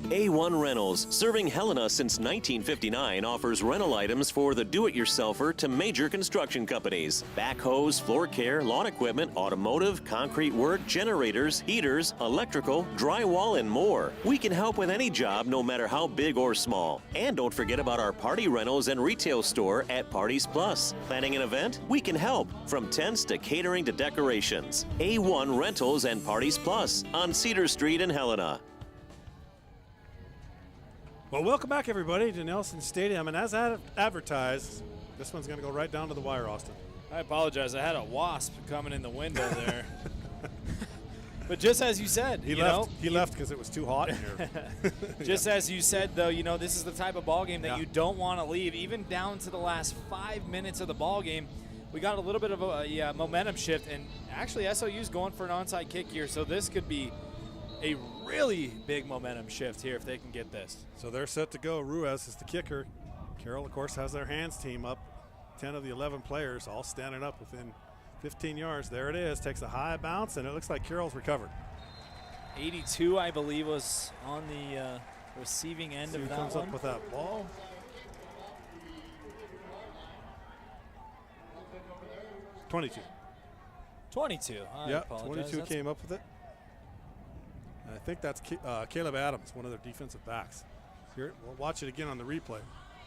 A1 Rentals, serving Helena since 1959, offers rental items for the do-it-yourselfer to major construction companies. Backhoes, floor care, lawn equipment, automotive, concrete work, generators, heaters, electrical, drywall, and more. We can help with any job, no matter how big or small. And don't forget about our party rentals and retail store at Parties Plus. Planning an event? We can help, from tents to catering to decorations. A1 Rentals and Parties Plus on Cedar Street in Helena. Well, welcome back, everybody, to Nelson Stadium. And as advertised, this one's going to go right down to the wire, Austin. I apologize. I had a wasp coming in the window there. But just as you said, He left because it was too hot in here. Just as you said, though, this is the type of ball game that you don't want to leave. Even down to the last 5 minutes of the ball game, we got a little bit of a momentum shift. And actually, SOU's going for an onside kick here, so this could be a really big momentum shift here if they can get this. So they're set to go. Ruiz is the kicker. Carroll, of course, has their hands team up. 10 of the 11 players all standing up within 15 yards. There it is. Takes a high bounce, and it looks like Carroll's recovered. 82, I believe, was on the receiving end See who of that comes one. up with that ball. 22. 22. I Yep, apologize. 22 That's- came up with it. And I think that's Caleb Adams, one of their defensive backs. Here, we'll watch it again on the replay.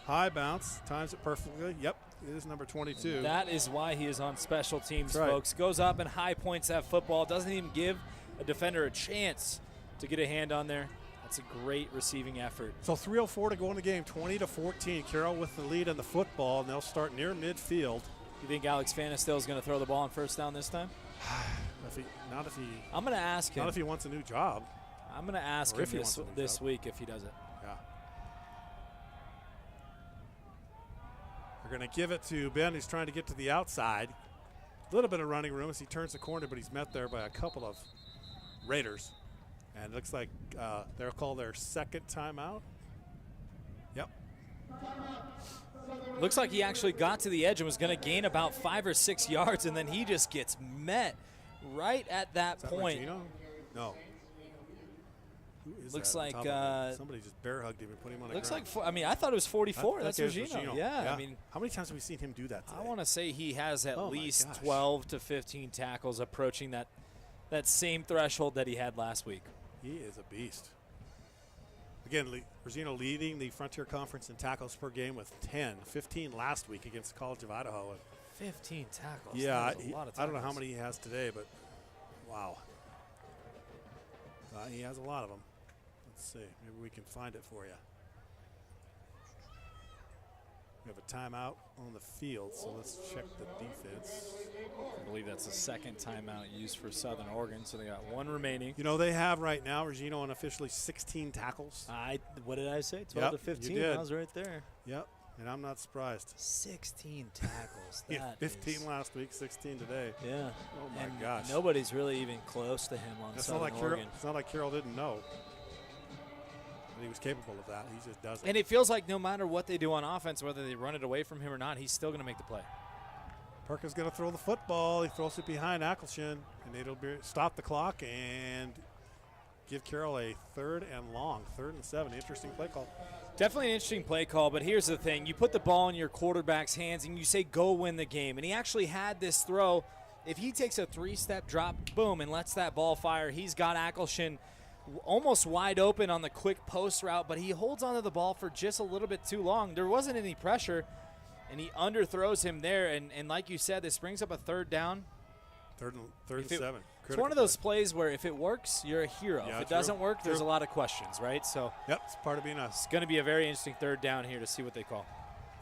High bounce, times it perfectly. Yep, it is number 22. That is why he is on special teams, That's right. folks. Goes up and high points that football. Doesn't even give a defender a chance to get a hand on there. That's a great receiving effort. So 3:04 to go in the game, 20-14. Carroll with the lead on the football, and they'll start near midfield. You think Alex Fanistil is going to throw the ball on first down this time? Not if he. I'm going to ask him. Not if he wants a new job. I'm going to ask Or him if he wants a new this job. week if he does it. Yeah. They're going to give it to Ben, who's trying to get to the outside. A little bit of running room as he turns the corner, but he's met there by a couple of Raiders. And it looks like they'll call their second timeout. Yep. Looks like he actually got to the edge and was going to gain about 5 or 6 yards, and then he just gets met right at that point. Regino? No. Who is Looks that on like top of him? Somebody just bear hugged him and put him on the looks ground. like I mean, I thought it was 44. That's That guy's Regino. Yeah, I mean, how many times have we seen him do that today? I want to say he has at Oh my least gosh. 12 to 15 tackles, approaching that same threshold that he had last week. He is a beast. Again, Regino leading the Frontier Conference in tackles per game with 10, 15 last week against the College of Idaho. 15 tackles. Yeah, That is a lot of I don't know how tackles. many he has today, but wow. He has a lot of them. Let's see. Maybe we can find it for you. We have a timeout on the field, so let's check the defense. I believe that's the second timeout used for Southern Oregon, so they got one remaining. You know, they have right now, Regino, unofficially 16 tackles. What did I say? 12 to Yep, 15. you did. I was right there. Yep, and I'm not surprised. 16 tackles. He had That 15 is- last week, 16 today. Yeah. Oh my And gosh. Nobody's really even close to him on It's not Southern like Carroll, Oregon. it's not like Carroll didn't know that he was capable of that. He just doesn't. And it feels like no matter what they do on offense, whether they run it away from him or not, he's still going to make the play. Perkins going to throw the football. He throws it behind Ackleshin, and it'll stop the clock and give Carroll a 3rd and long, 3rd and 7. Interesting play call. Definitely an interesting play call, but here's the thing. You put the ball in your quarterback's hands and you say, go win the game. And he actually had this throw. If he takes a 3-step drop, boom, and lets that ball fire, he's got Ackleshin almost wide open on the quick post route, but he holds onto the ball for just a little bit too long. There wasn't any pressure, and he underthrows him there. And like you said, this brings up a 3rd down. 3rd and 7. It's one of those plays where if it works, you're a hero. Yeah, if it true. doesn't work, there's a True. lot of questions, right? So Yep, it's part of being us. it's going to be a very interesting 3rd down here to see what they call.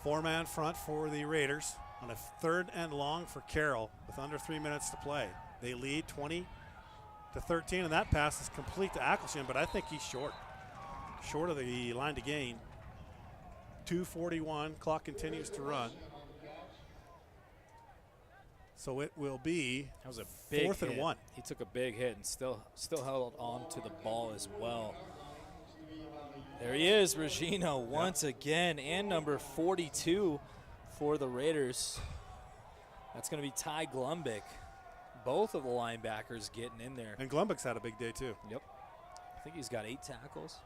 4-man front for the Raiders on a 3rd and long for Carroll with under 3 minutes to play. They lead 20-13, and that pass is complete to Ackleshin, but I think he's short of the line to gain. 2:41, clock continues to run. So it will be That was a big 4th and hit. 1. He took a big hit and still held on to the ball as well. There he is, Regino, once again, and number 42 for the Raiders. That's going to be Ty Glumbick. Both of the linebackers getting in there. And Glumbick's had a big day too. Yep. I think he's got 8 tackles.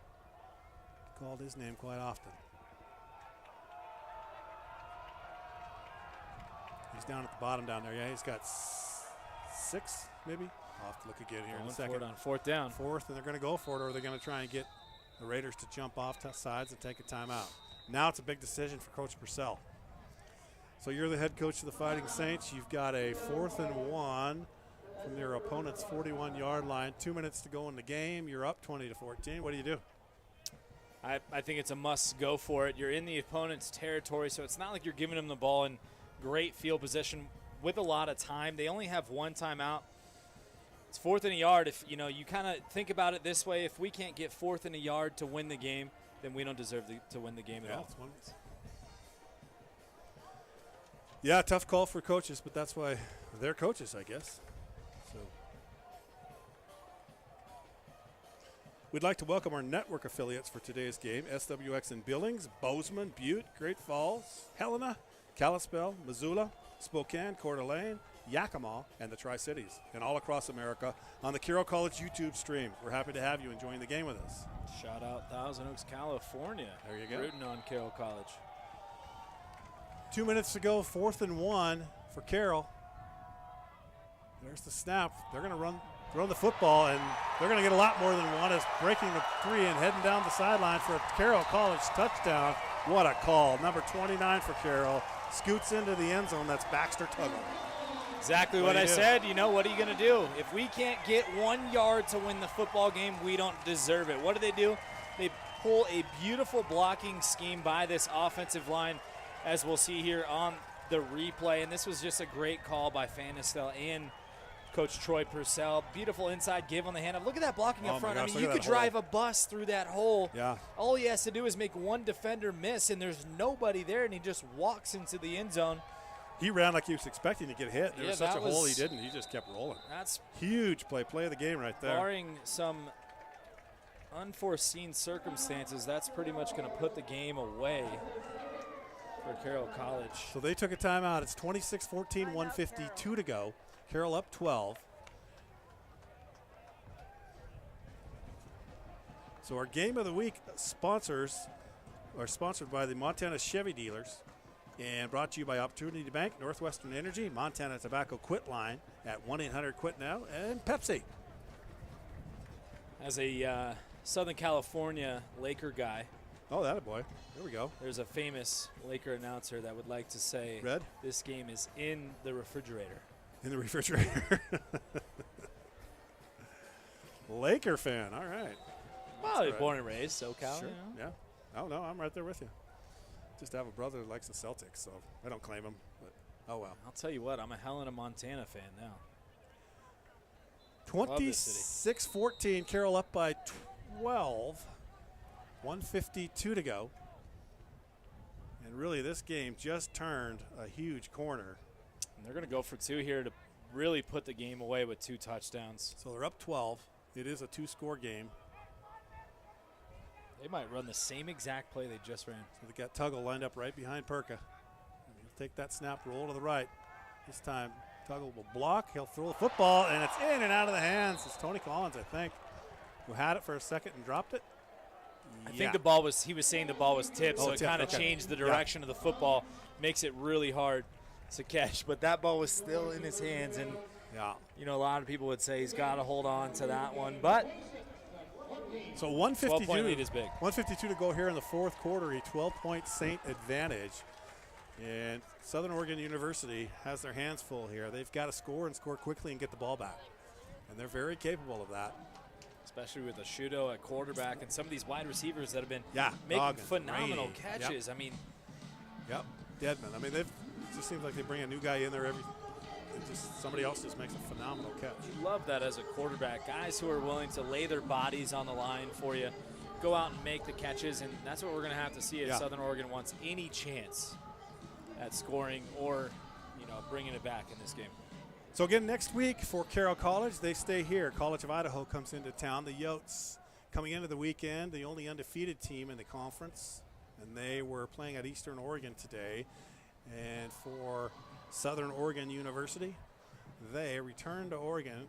Called his name quite often. He's down at the bottom down there. Yeah, he's got 6 maybe. I'll have to look again here in a Going second. for it on 4th down. 4th, and they're going to go for it, or they're going to try and get the Raiders to jump off sides and take a timeout. Now it's a big decision for Coach Purcell. So you're the head coach of the Fighting Saints. You've got a 4th and 1 from your opponent's 41-yard line. 2 minutes to go in the game. You're up 20-14. What do you do? I think it's a must go for it. You're in the opponent's territory, so it's not like you're giving them the ball in great field position with a lot of time. They only have 1 timeout. It's 4th and a yard. If you kind of think about it this way, if we can't get 4th and a yard to win the game, then we don't deserve to win the game at all. Yeah, tough call for coaches, but that's why they're coaches, I guess. So we'd like to welcome our network affiliates for today's game. SWX in Billings, Bozeman, Butte, Great Falls, Helena, Kalispell, Missoula, Spokane, Coeur d'Alene, Yakima, and the Tri-Cities, and all across America on the Carroll College YouTube stream. We're happy to have you enjoying the game with us. Shout out Thousand Oaks, California. There you go. Rooting on Carroll College. 2 minutes to go, 4th and 1 for Carroll. There's the snap. They're going to throw the football, and they're going to get a lot more than one. Is breaking the 3 and heading down the sideline for a Carroll College touchdown. What a call. Number 29 for Carroll scoots into the end zone. That's Baxter Tuggle. Exactly what I said. You know, what are you going to do? If we can't get 1 yard to win the football game, we don't deserve it. What do? They pull a beautiful blocking scheme by this offensive line, as we'll see here on the replay. And this was just a great call by Fanistel and Coach Troy Purcell. Beautiful inside give on the handoff. Look at that blocking up front. Gosh, I mean, you could drive a bus through that hole. Yeah. All he has to do is make one defender miss, and there's nobody there, and he just walks into the end zone. He ran like he was expecting to get hit. There was such a hole he didn't. He just kept rolling. That's huge play of the game right there. Barring some unforeseen circumstances, that's pretty much going to put the game away for Carroll College. So they took a timeout. It's 26-14, 152 to go. Carroll up 12. So our game of the week sponsors are sponsored by the Montana Chevy dealers and brought to you by Opportunity Bank, Northwestern Energy, Montana Tobacco Quit Line at 1-800-QUIT-NOW, and Pepsi. As a Southern California Laker guy. Oh, that a boy. There we go. There's a famous Laker announcer that would like to say, Red? This game is in the refrigerator. In the refrigerator. Laker fan, all right. Well, right. Born and raised, SoCal. Sure, yeah. Oh, no, I'm right there with you. Just have a brother who likes the Celtics, so I don't claim him, but oh well. I'll tell you what, I'm a Helena, Montana fan now. 26-14, Carroll up by 12. 152 to go. And really, this game just turned a huge corner. And they're going to go for 2 here to really put the game away with 2 touchdowns. So they're up 12. It is a 2-score game. They might run the same exact play they just ran. So they got Tuggle lined up right behind Perka. He'll take that snap, roll to the right. This time, Tuggle will block. He'll throw the football, and it's in and out of the hands. It's Tony Collins, I think, who had it for a second and dropped it. I think he was saying the ball was tipped, so it kind of changed the direction of the football. Makes it really hard to catch, but that ball was still in his hands, and you know, a lot of people would say he's got to hold on to that one, but so 152 12-point lead is big. 152 to go here in the fourth quarter, a 12-point Saint advantage. And Southern Oregon University has their hands full here. They've got to score and score quickly and get the ball back. And they're very capable of that. Especially with a Shudo at quarterback and some of these wide receivers that have been making Goggin, phenomenal Rainey. catches. Yep. I mean, Deadman. I mean, it just seems like they bring a new guy in there somebody else just makes a phenomenal catch. You love that as a quarterback. Guys who are willing to lay their bodies on the line for you, go out and make the catches, and that's what we're going to have to see if Southern Oregon wants any chance at scoring or, bringing it back in this game. So again, next week for Carroll College, they stay here. College of Idaho comes into town. The Yotes coming into the weekend, the only undefeated team in the conference, and they were playing at Eastern Oregon today. And for Southern Oregon University, they return to Oregon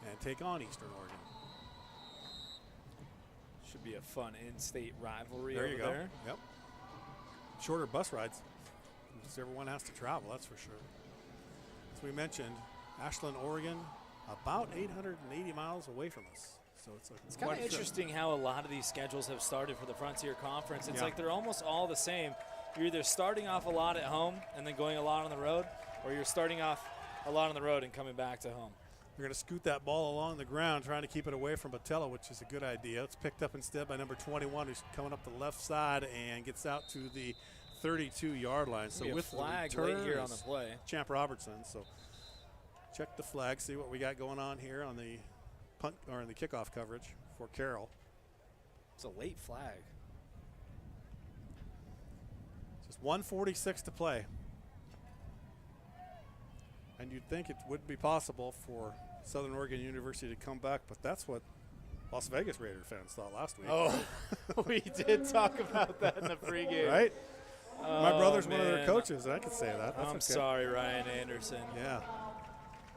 and take on Eastern Oregon. Should be a fun in-state rivalry there over you go. there. Yep. Shorter bus rides. Because everyone has to travel, that's for sure. As we mentioned, Ashland, Oregon, about 880 miles away from us. So it's kind of interesting how a lot of these schedules have started for the Frontier Conference. It's like they're almost all the same. You're either starting off a lot at home and then going a lot on the road, or you're starting off a lot on the road and coming back to home. We're going to scoot that ball along the ground, trying to keep it away from Botello, which is a good idea. It's picked up instead by number 21, who's coming up the left side and gets out to the 32-yard line. So with a flag the return late here on the play, Champ Robertson. So check the flag, see what we got going on here on the punt or in the kickoff coverage for Carroll. It's a late flag. Just 1:46 to play. And you'd think it would be possible for Southern Oregon University to come back, but that's what Las Vegas Raider fans thought last week. Oh, we did talk about that in the pregame. Right? My brother's one of their man. coaches, and I could say that. That's I'm okay. sorry, Ryan Anderson. Yeah.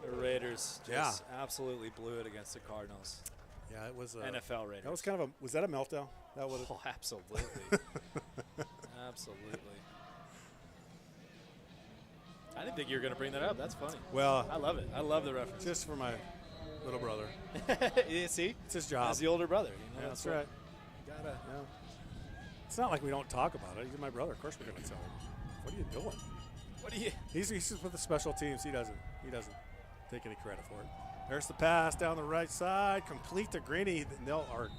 The Raiders just absolutely blew it against the Cardinals. Yeah, it was NFL Raiders. That was kind of was that a meltdown? That would. Oh, absolutely. Absolutely. I didn't think you were going to bring that up. That's funny. Well, I love it. I love the reference. Just for my little brother. You see? It's his job. As the older brother. You know, That's right. You gotta. Yeah. It's not like we don't talk about it. He's my brother. Of course we're going to tell him. What are you doing? What are you? He's with the special teams. He doesn't take any credit for it. There's the pass down the right side, complete to Greeny. Not to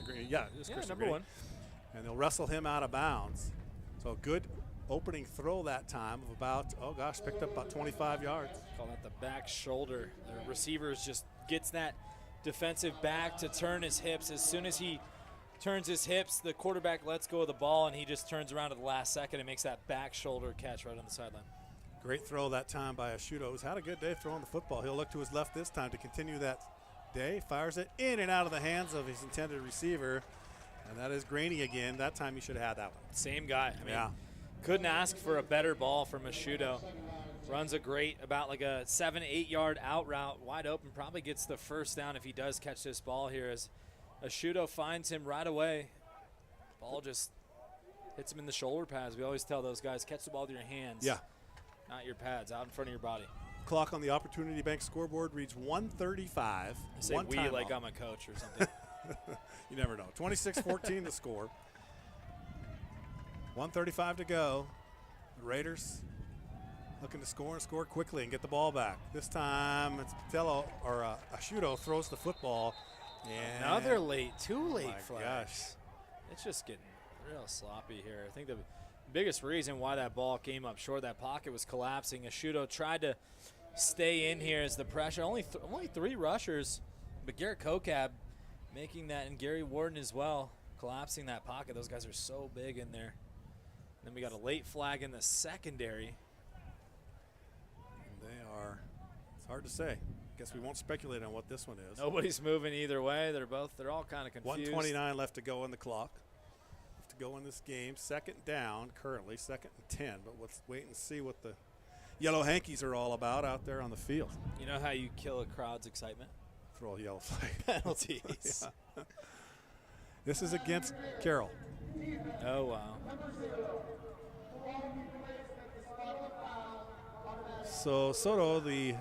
Greeny. Yeah, it's Christian number Greeny. 1. And they'll wrestle him out of bounds. So good opening throw that time of about, picked up about 25 yards. Call that the back shoulder. The receiver just gets that defensive back to turn his hips. As soon as he turns his hips, the quarterback lets go of the ball, and he just turns around at the last second and makes that back shoulder catch right on the sideline. Great throw that time by Ashudo, who's had a good day throwing the football. He'll look to his left this time to continue that day. Fires it in and out of the hands of his intended receiver. And that is Graney again. That time he should have had that one. Same guy. I mean, couldn't ask for a better ball from Ashudo. Runs a great, about like a 7-8 yard out route, wide open. Probably gets the first down if he does catch this ball here, as Ashudo finds him right away. Ball just hits him in the shoulder pads. We always tell those guys, catch the ball with your hands. Yeah. Not your pads, out in front of your body. Clock on the Opportunity Bank scoreboard reads 1:35. I say we like I'm a coach or something. You never know. 26-14 the score. 1:35 to go. The Raiders looking to score and score quickly and get the ball back. This time it's Ashudo throws the football. And Another too late flags. Gosh. It's just getting real sloppy here. I think the biggest reason why that ball came up short, that pocket was collapsing. Ashudo tried to stay in here as the pressure. Only 3 rushers, but Garrett Kokab making that, and Gary Warden as well, collapsing that pocket. Those guys are so big in there. And then we got a late flag in the secondary. And it's hard to say. Guess we won't speculate on what this one is. Nobody's moving either way. They're all kind of confused. 1:29 left to go on the clock. Left to go in this game. Second down currently, 2nd and 10. But let's wait and see what the Yellow Hankies are all about out there on the field. You know how you kill a crowd's excitement? Throw a yellow flag. Penalties. Yeah. This is against Carroll. Oh, wow. So Soto, the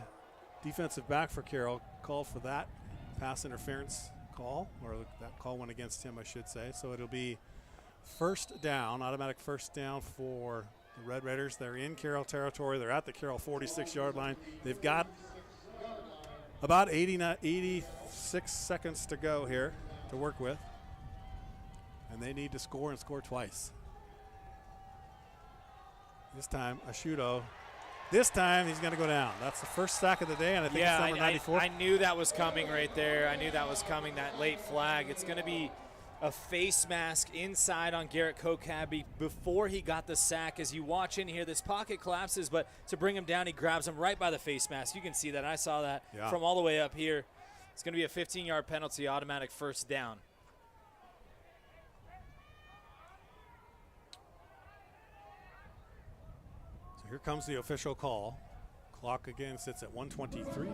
defensive back for Carroll, called for that pass interference call, or that call went against him, I should say. So it'll be first down, automatic first down for the Red Raiders. They're in Carroll territory. They're at the Carroll 46-yard line. They've got about 86 seconds to go here to work with. And they need to score and score twice. This time, Ashudo. This time, he's going to go down. That's the first sack of the day, and I think it's number 94. I knew that was coming right there. I knew that was coming, that late flag. It's going to be a face mask inside on Garrett Kokab before he got the sack. As you watch in here, this pocket collapses, but to bring him down, he grabs him right by the face mask. You can see that. I saw that from all the way up here. It's going to be a 15-yard penalty, automatic first down. Here comes the official call. Clock again sits at 1:23.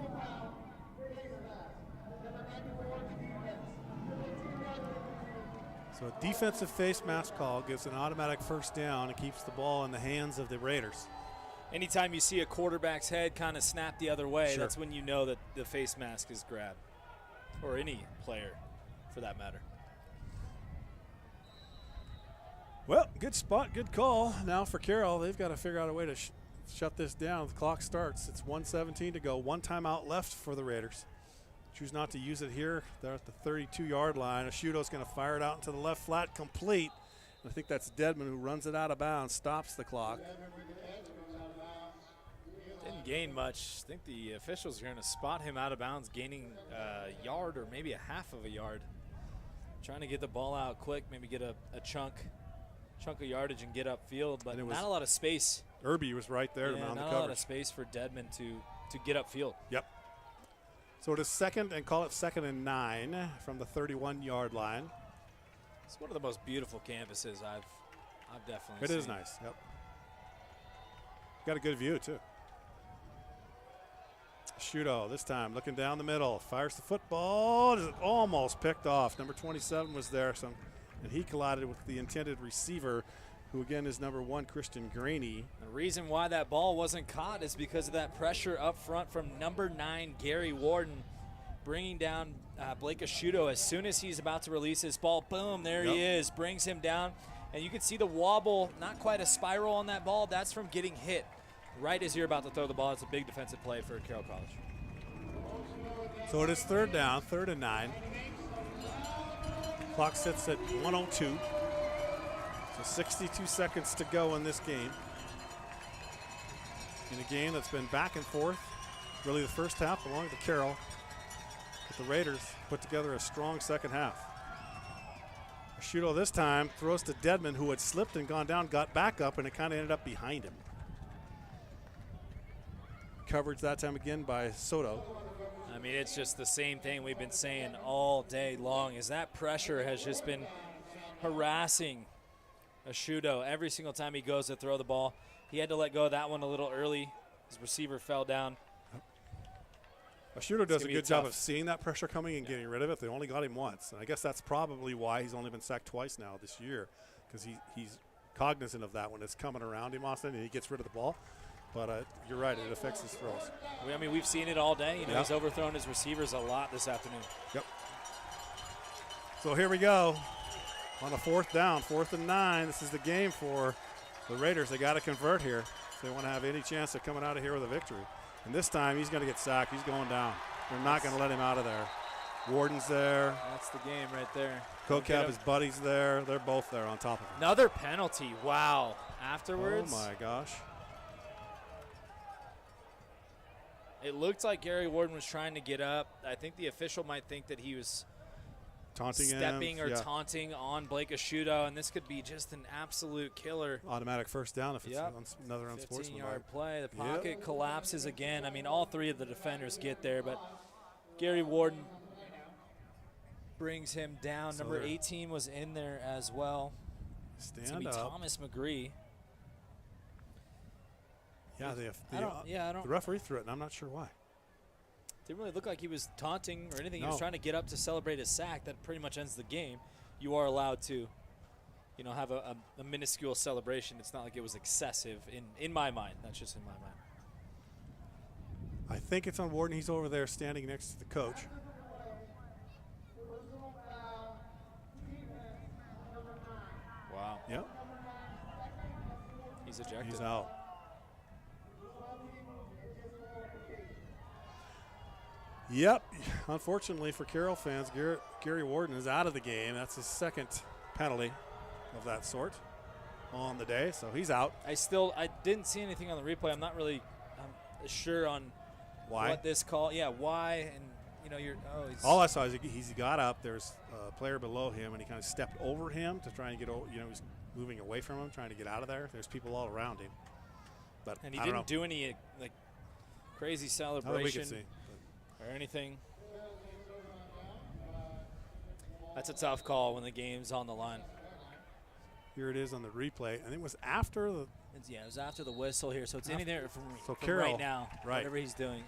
So a defensive face mask call gives an automatic first down and keeps the ball in the hands of the Raiders. Anytime you see a quarterback's head kind of snap the other way, that's when you know that the face mask is grabbed, or any player for that matter. Well, good spot, good call. Now for Carroll, they've got to figure out a way to shut this down. The clock starts. It's 1:17 to go. 1 timeout left for the Raiders. Choose not to use it here. They're at the 32-yard line. Ashudo's going to fire it out into the left flat, complete. I think that's Dedman who runs it out of bounds, stops the clock. Didn't gain much. I think the officials are going to spot him out of bounds, gaining a yard or maybe a half of a yard. Trying to get the ball out quick, maybe get a chunk of yardage and get upfield, but not a lot of space. Irby was right there to mount the coverage. Not a lot of space for Dedman to get upfield. Yep. So it is 2nd and 9 from the 31-yard line. It's one of the most beautiful campuses I've definitely It seen is nice. Yep. Got a good view too. Shudo this time looking down the middle, fires the football. Is almost picked off. Number 27 was there, and he collided with the intended receiver, who again is number 1, Christian Graney. The reason why that ball wasn't caught is because of that pressure up front from number 9, Gary Warden, bringing down Blake Asciuto. As soon as he's about to release his ball, boom, there he is, brings him down. And you can see the wobble, not quite a spiral on that ball. That's from getting hit right as you're about to throw the ball. It's a big defensive play for Carroll College. So it is 3rd down, 3rd and 9. Clock sits at 1:02. So 62 seconds to go in this game. In a game that's been back and forth. Really the first half belonged to Carroll. But the Raiders put together a strong second half. Asciuto this time throws to Dedman, who had slipped and gone down, got back up, and it kind of ended up behind him. Coverage that time again by Soto. I mean, it's just the same thing we've been saying all day long, is that pressure has just been harassing Asciuto every single time he goes to throw the ball. He had to let go of that one a little early. His receiver fell down. Asciuto does a good job of seeing that pressure coming and getting rid of it. They only got him once. And I guess that's probably why he's only been sacked twice now this year, because he's cognizant of that when it's coming around him, Austin, and he gets rid of the ball. But you're right, it affects his throws. I mean, we've seen it all day. He's overthrown his receivers a lot this afternoon. Yep. So here we go on a 4th down, 4th and 9. This is the game for the Raiders. They got to convert here if they want to have any chance of coming out of here with a victory. And this time he's going to get sacked. He's going down. They're not going to let him out of there. Warden's there. That's the game right there. Kokab, his buddy's there. They're both there on top of him. Another penalty. Wow. Afterwards. Oh, my gosh. It looked like Gary Warden was trying to get up. I think the official might think that he was taunting stepping him, or taunting on Blake Asciuto, and this could be just an absolute killer. Automatic first down if it's another unsportsmanlike. 15-yard play. The pocket collapses again. I mean, all 3 of the defenders get there, but Gary Warden brings him down. So Number 18 was in there as well. Stand it's gonna be up. Thomas McGree. Yeah, the referee threw it, and I'm not sure why. Didn't really look like he was taunting or anything. He was trying to get up to celebrate his sack. That pretty much ends the game. You are allowed to, have a minuscule celebration. It's not like it was excessive in my mind. That's just in my mind. I think it's on Warden. He's over there standing next to the coach. Wow. Yep. He's ejected. He's out. Yep. Unfortunately for Carroll fans, Gary Warden is out of the game. That's his 2nd penalty of that sort on the day, so he's out. I didn't see anything on the replay. I'm not really sure on what this call. Yeah, why? And all I saw is he got up. There's a player below him, and he kind of stepped over him to try and get over. He's moving away from him, trying to get out of there. There's people all around him, and he didn't do any crazy celebration. Not that we could see. Or anything. That's a tough call when the game's on the line. Here it is on the replay, and it was after the. It was after the whistle here, so it's in there from Carroll, right now. Whatever he's doing.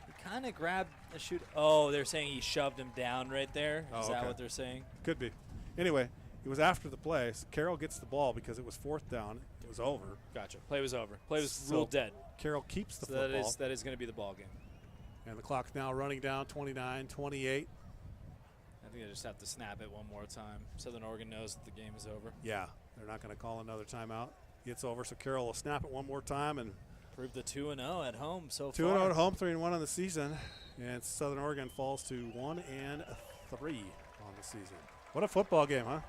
He kind of grabbed the shoot. Oh, they're saying he shoved him down right there. Is that what they're saying? Could be. Anyway, it was after the play. So Carroll gets the ball because it was 4th down. It was over. Gotcha. Play was over. Play was ruled dead. Carroll keeps the football. That is going to be the ball game. And the clock's now running down 29-28. I think they just have to snap it one more time. Southern Oregon knows that the game is over. Yeah, they're not going to call another timeout. It's over, so Carroll will snap it one more time and prove the 2-0 at home so far. 2-0 at home, 3-1 on the season, and Southern Oregon falls to 1-3 on the season. What a football game, huh?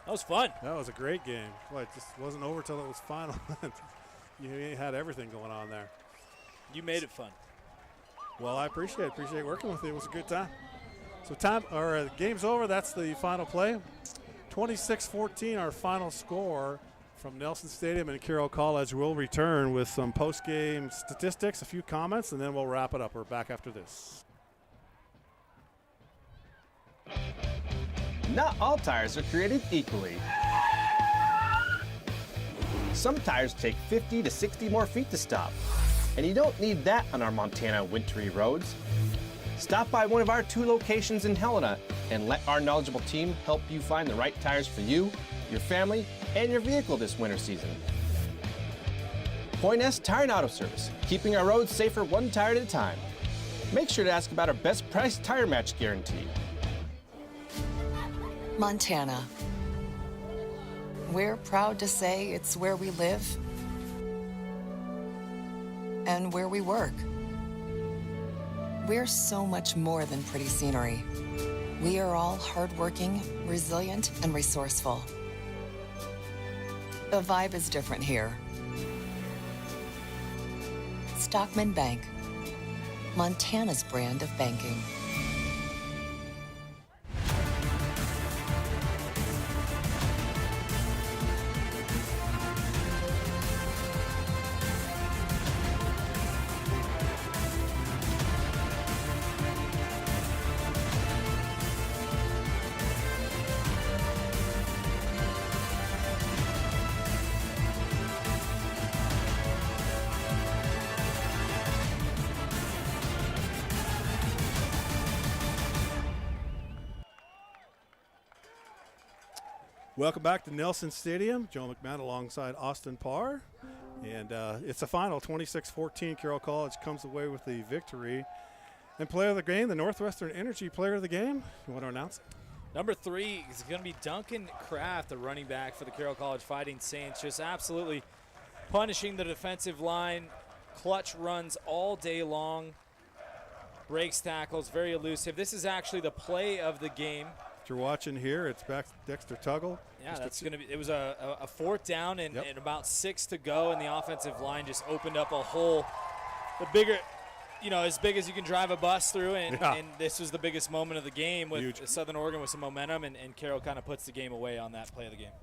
That was fun. That was a great game. Boy, it just wasn't over till it was final. You had everything going on there. You made it fun. Well, I appreciate working with you. It was a good time. So the game's over. That's the final play. 26-14, our final score from Nelson Stadium and Carroll College. We'll return with some post-game statistics, a few comments, and then we'll wrap it up. We're back after this. Not all tires are created equally. Some tires take 50 to 60 more feet to stop. And you don't need that on our Montana wintry roads. Stop by one of our 2 locations in Helena and let our knowledgeable team help you find the right tires for you, your family, and your vehicle this winter season. Point S Tire and Auto Service, keeping our roads safer one tire at a time. Make sure to ask about our best price tire match guarantee. Montana. We're proud to say it's where we live and where we work. We're so much more than pretty scenery. We are all hardworking, resilient, and resourceful. The vibe is different here. Stockman Bank, Montana's brand of banking. Welcome back to Nelson Stadium. Joe McMahon alongside Austin Parr. And it's a final, 26-14. Carroll College comes away with the victory. And player of the game, the Northwestern Energy player of the game. You want to announce it? Number 3 is going to be Duncan Kraft, the running back for the Carroll College Fighting Saints. Just absolutely punishing the defensive line. Clutch runs all day long. Breaks tackles, very elusive. This is actually the play of the game. If you're watching here, it's back Dexter Tuggle. Yeah, that's going to be. It was a 4th down and about 6 to go, and the offensive line just opened up a hole, the bigger, as big as you can drive a bus through. And this was the biggest moment of the game with Southern Oregon with some momentum, and Carroll kind of puts the game away on that play of the game.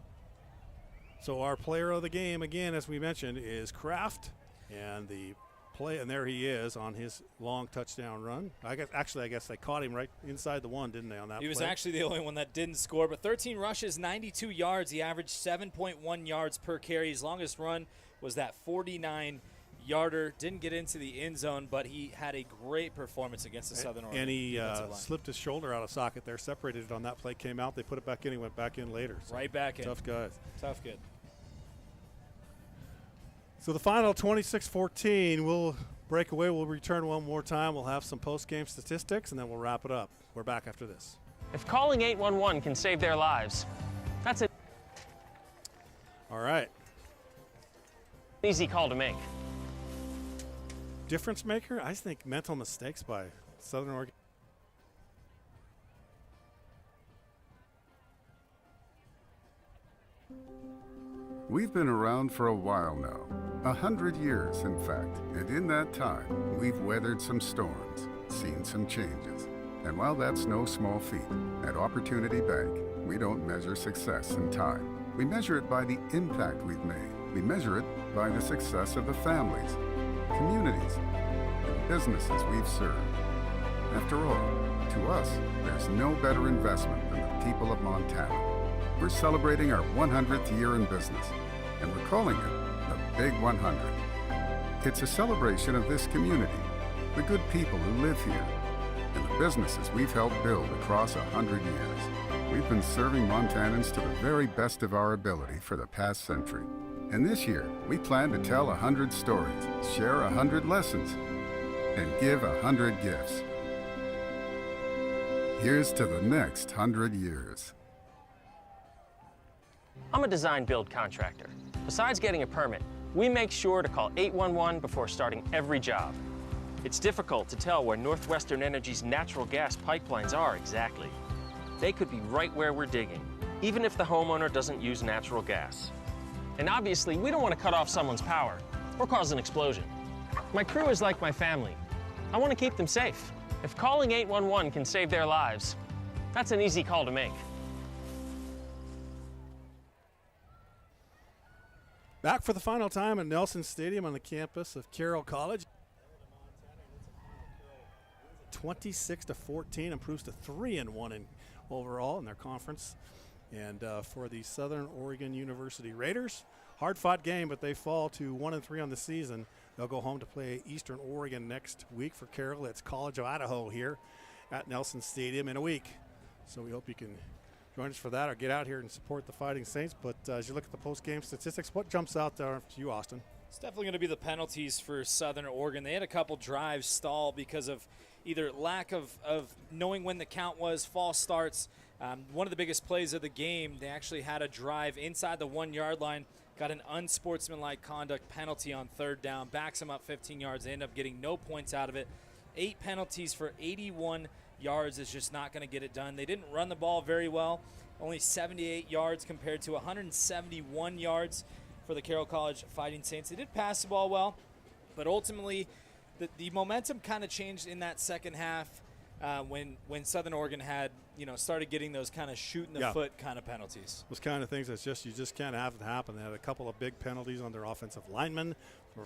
So our player of the game, again, as we mentioned, is Kraft, and the play, and there he is on his long touchdown run. I guess they caught him right inside the one, didn't they, on that play? He was actually the only one that didn't score, but 13 rushes, 92 yards. He averaged 7.1 yards per carry. His longest run was that 49-yarder. Didn't get into the end zone, but he had a great performance against the Southern Oregon. And he slipped his shoulder out of socket there, separated it on that play, came out. They put it back in. He went back in later. So right back in. Tough guys. Tough kid. So the final 26-14, we'll break away. We'll return one more time. We'll have some post-game statistics, and then we'll wrap it up. We're back after this. If calling 811 can save their lives, that's an All right. easy call to make. Difference maker? I think mental mistakes by Southern Oregon. We've been around for a while now, 100 years in fact, and in that time, we've weathered some storms, seen some changes. And while that's no small feat, at Opportunity Bank, we don't measure success in time. We measure it by the impact we've made. We measure it by the success of the families, communities, and businesses we've served. After all, to us, there's no better investment than the people of Montana. We're celebrating our 100th year in business, and we're calling it the Big 100. It's a celebration of this community, the good people who live here, and the businesses we've helped build across 100 years. We've been serving Montanans to the very best of our ability for the past century. And this year, we plan to tell 100 stories, share 100 lessons, and give 100 gifts. Here's to the next 100 years. I'm a design-build contractor. Besides getting a permit, we make sure to call 811 before starting every job. It's difficult to tell where Northwestern Energy's natural gas pipelines are exactly. They could be right where we're digging, even if the homeowner doesn't use natural gas. And obviously, we don't want to cut off someone's power or cause an explosion. My crew is like my family. I want to keep them safe. If calling 811 can save their lives, that's an easy call to make. Back for the final time at Nelson Stadium on the campus of Carroll College. 26-14, improves to 3-1 in overall in their conference. And for the Southern Oregon University Raiders, hard-fought game, but they fall to 1-3 on the season. They'll go home to play Eastern Oregon next week for Carroll. It's College of Idaho here at Nelson Stadium in a week. So we hope you can join us for that or get out here and support the Fighting Saints. But as you look at the post-game statistics, what jumps out there to you, Austin? It's definitely going to be the penalties for Southern Oregon. They had a couple drives stall because of either lack of knowing when the count was, false starts. One of the biggest plays of the game, they actually had a drive inside the 1 yard line, got an unsportsmanlike conduct penalty on third down, backs them up 15 yards. They end up getting no points out of it. 8 penalties for 81 yards is just not going to get it done. They didn't run the ball very well, only 78 yards compared to 171 yards for the Carroll College Fighting Saints. They did pass the ball well, but ultimately the momentum kind of changed in that second half when Southern Oregon had, started getting those kind of shoot in the foot kind of penalties. Those kind of things that's you just can't have it happen. They had a couple of big penalties on their offensive linemen for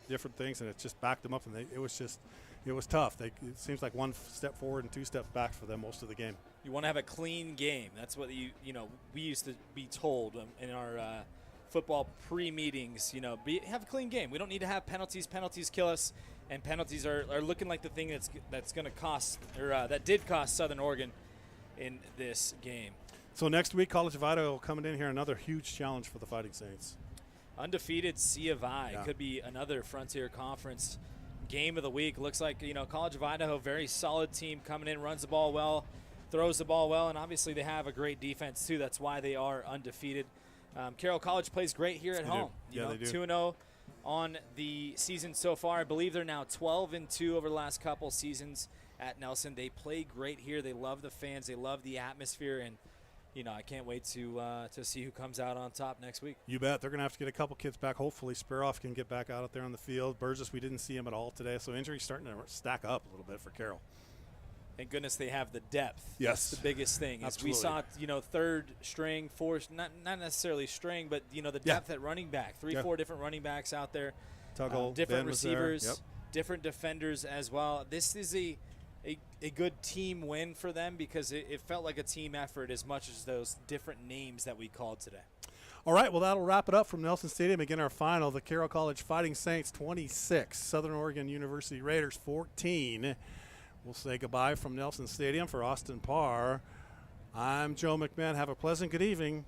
different things, and it just backed them up, and it was tough. It seems like 1 step forward and 2 steps back for them most of the game. You want to have a clean game. That's what we used to be told in our football pre-meetings. Have a clean game. We don't need to have penalties. Penalties kill us, and penalties are looking like the thing that's going to cost, or that did cost Southern Oregon in this game. So next week, College of Idaho coming in here, another huge challenge for the Fighting Saints. Undefeated C of I could be another Frontier Conference game of the week. Looks like, College of Idaho, very solid team coming in, runs the ball well, throws the ball well, and obviously they have a great defense too. That's why they are undefeated. Carroll College plays great here at home. They do. 2-0 on the season so far. I believe they're now 12-2 over the last couple seasons at Nelson. They play great here. They love the fans. They love the atmosphere, and I can't wait to see who comes out on top next week. You bet. They're going to have to get a couple kids back. Hopefully Speroff can get back out there on the field. Burgess, we didn't see him at all today, so injuries starting to stack up a little bit for Carroll. Thank goodness they have the depth. Yes. That's the biggest thing. Absolutely. We saw, third string, fourth, not necessarily string, but, the depth at running back. 4 different running backs out there. Tuggle, different Ben receivers, different defenders as well. This is a good team win for them because it felt like a team effort as much as those different names that we called today. All right, well, that'll wrap it up from Nelson Stadium. Again, our final, the Carroll College Fighting Saints 26, Southern Oregon University Raiders 14. We'll say goodbye from Nelson Stadium. For Austin Parr, I'm Joe McMahon. Have a pleasant good evening.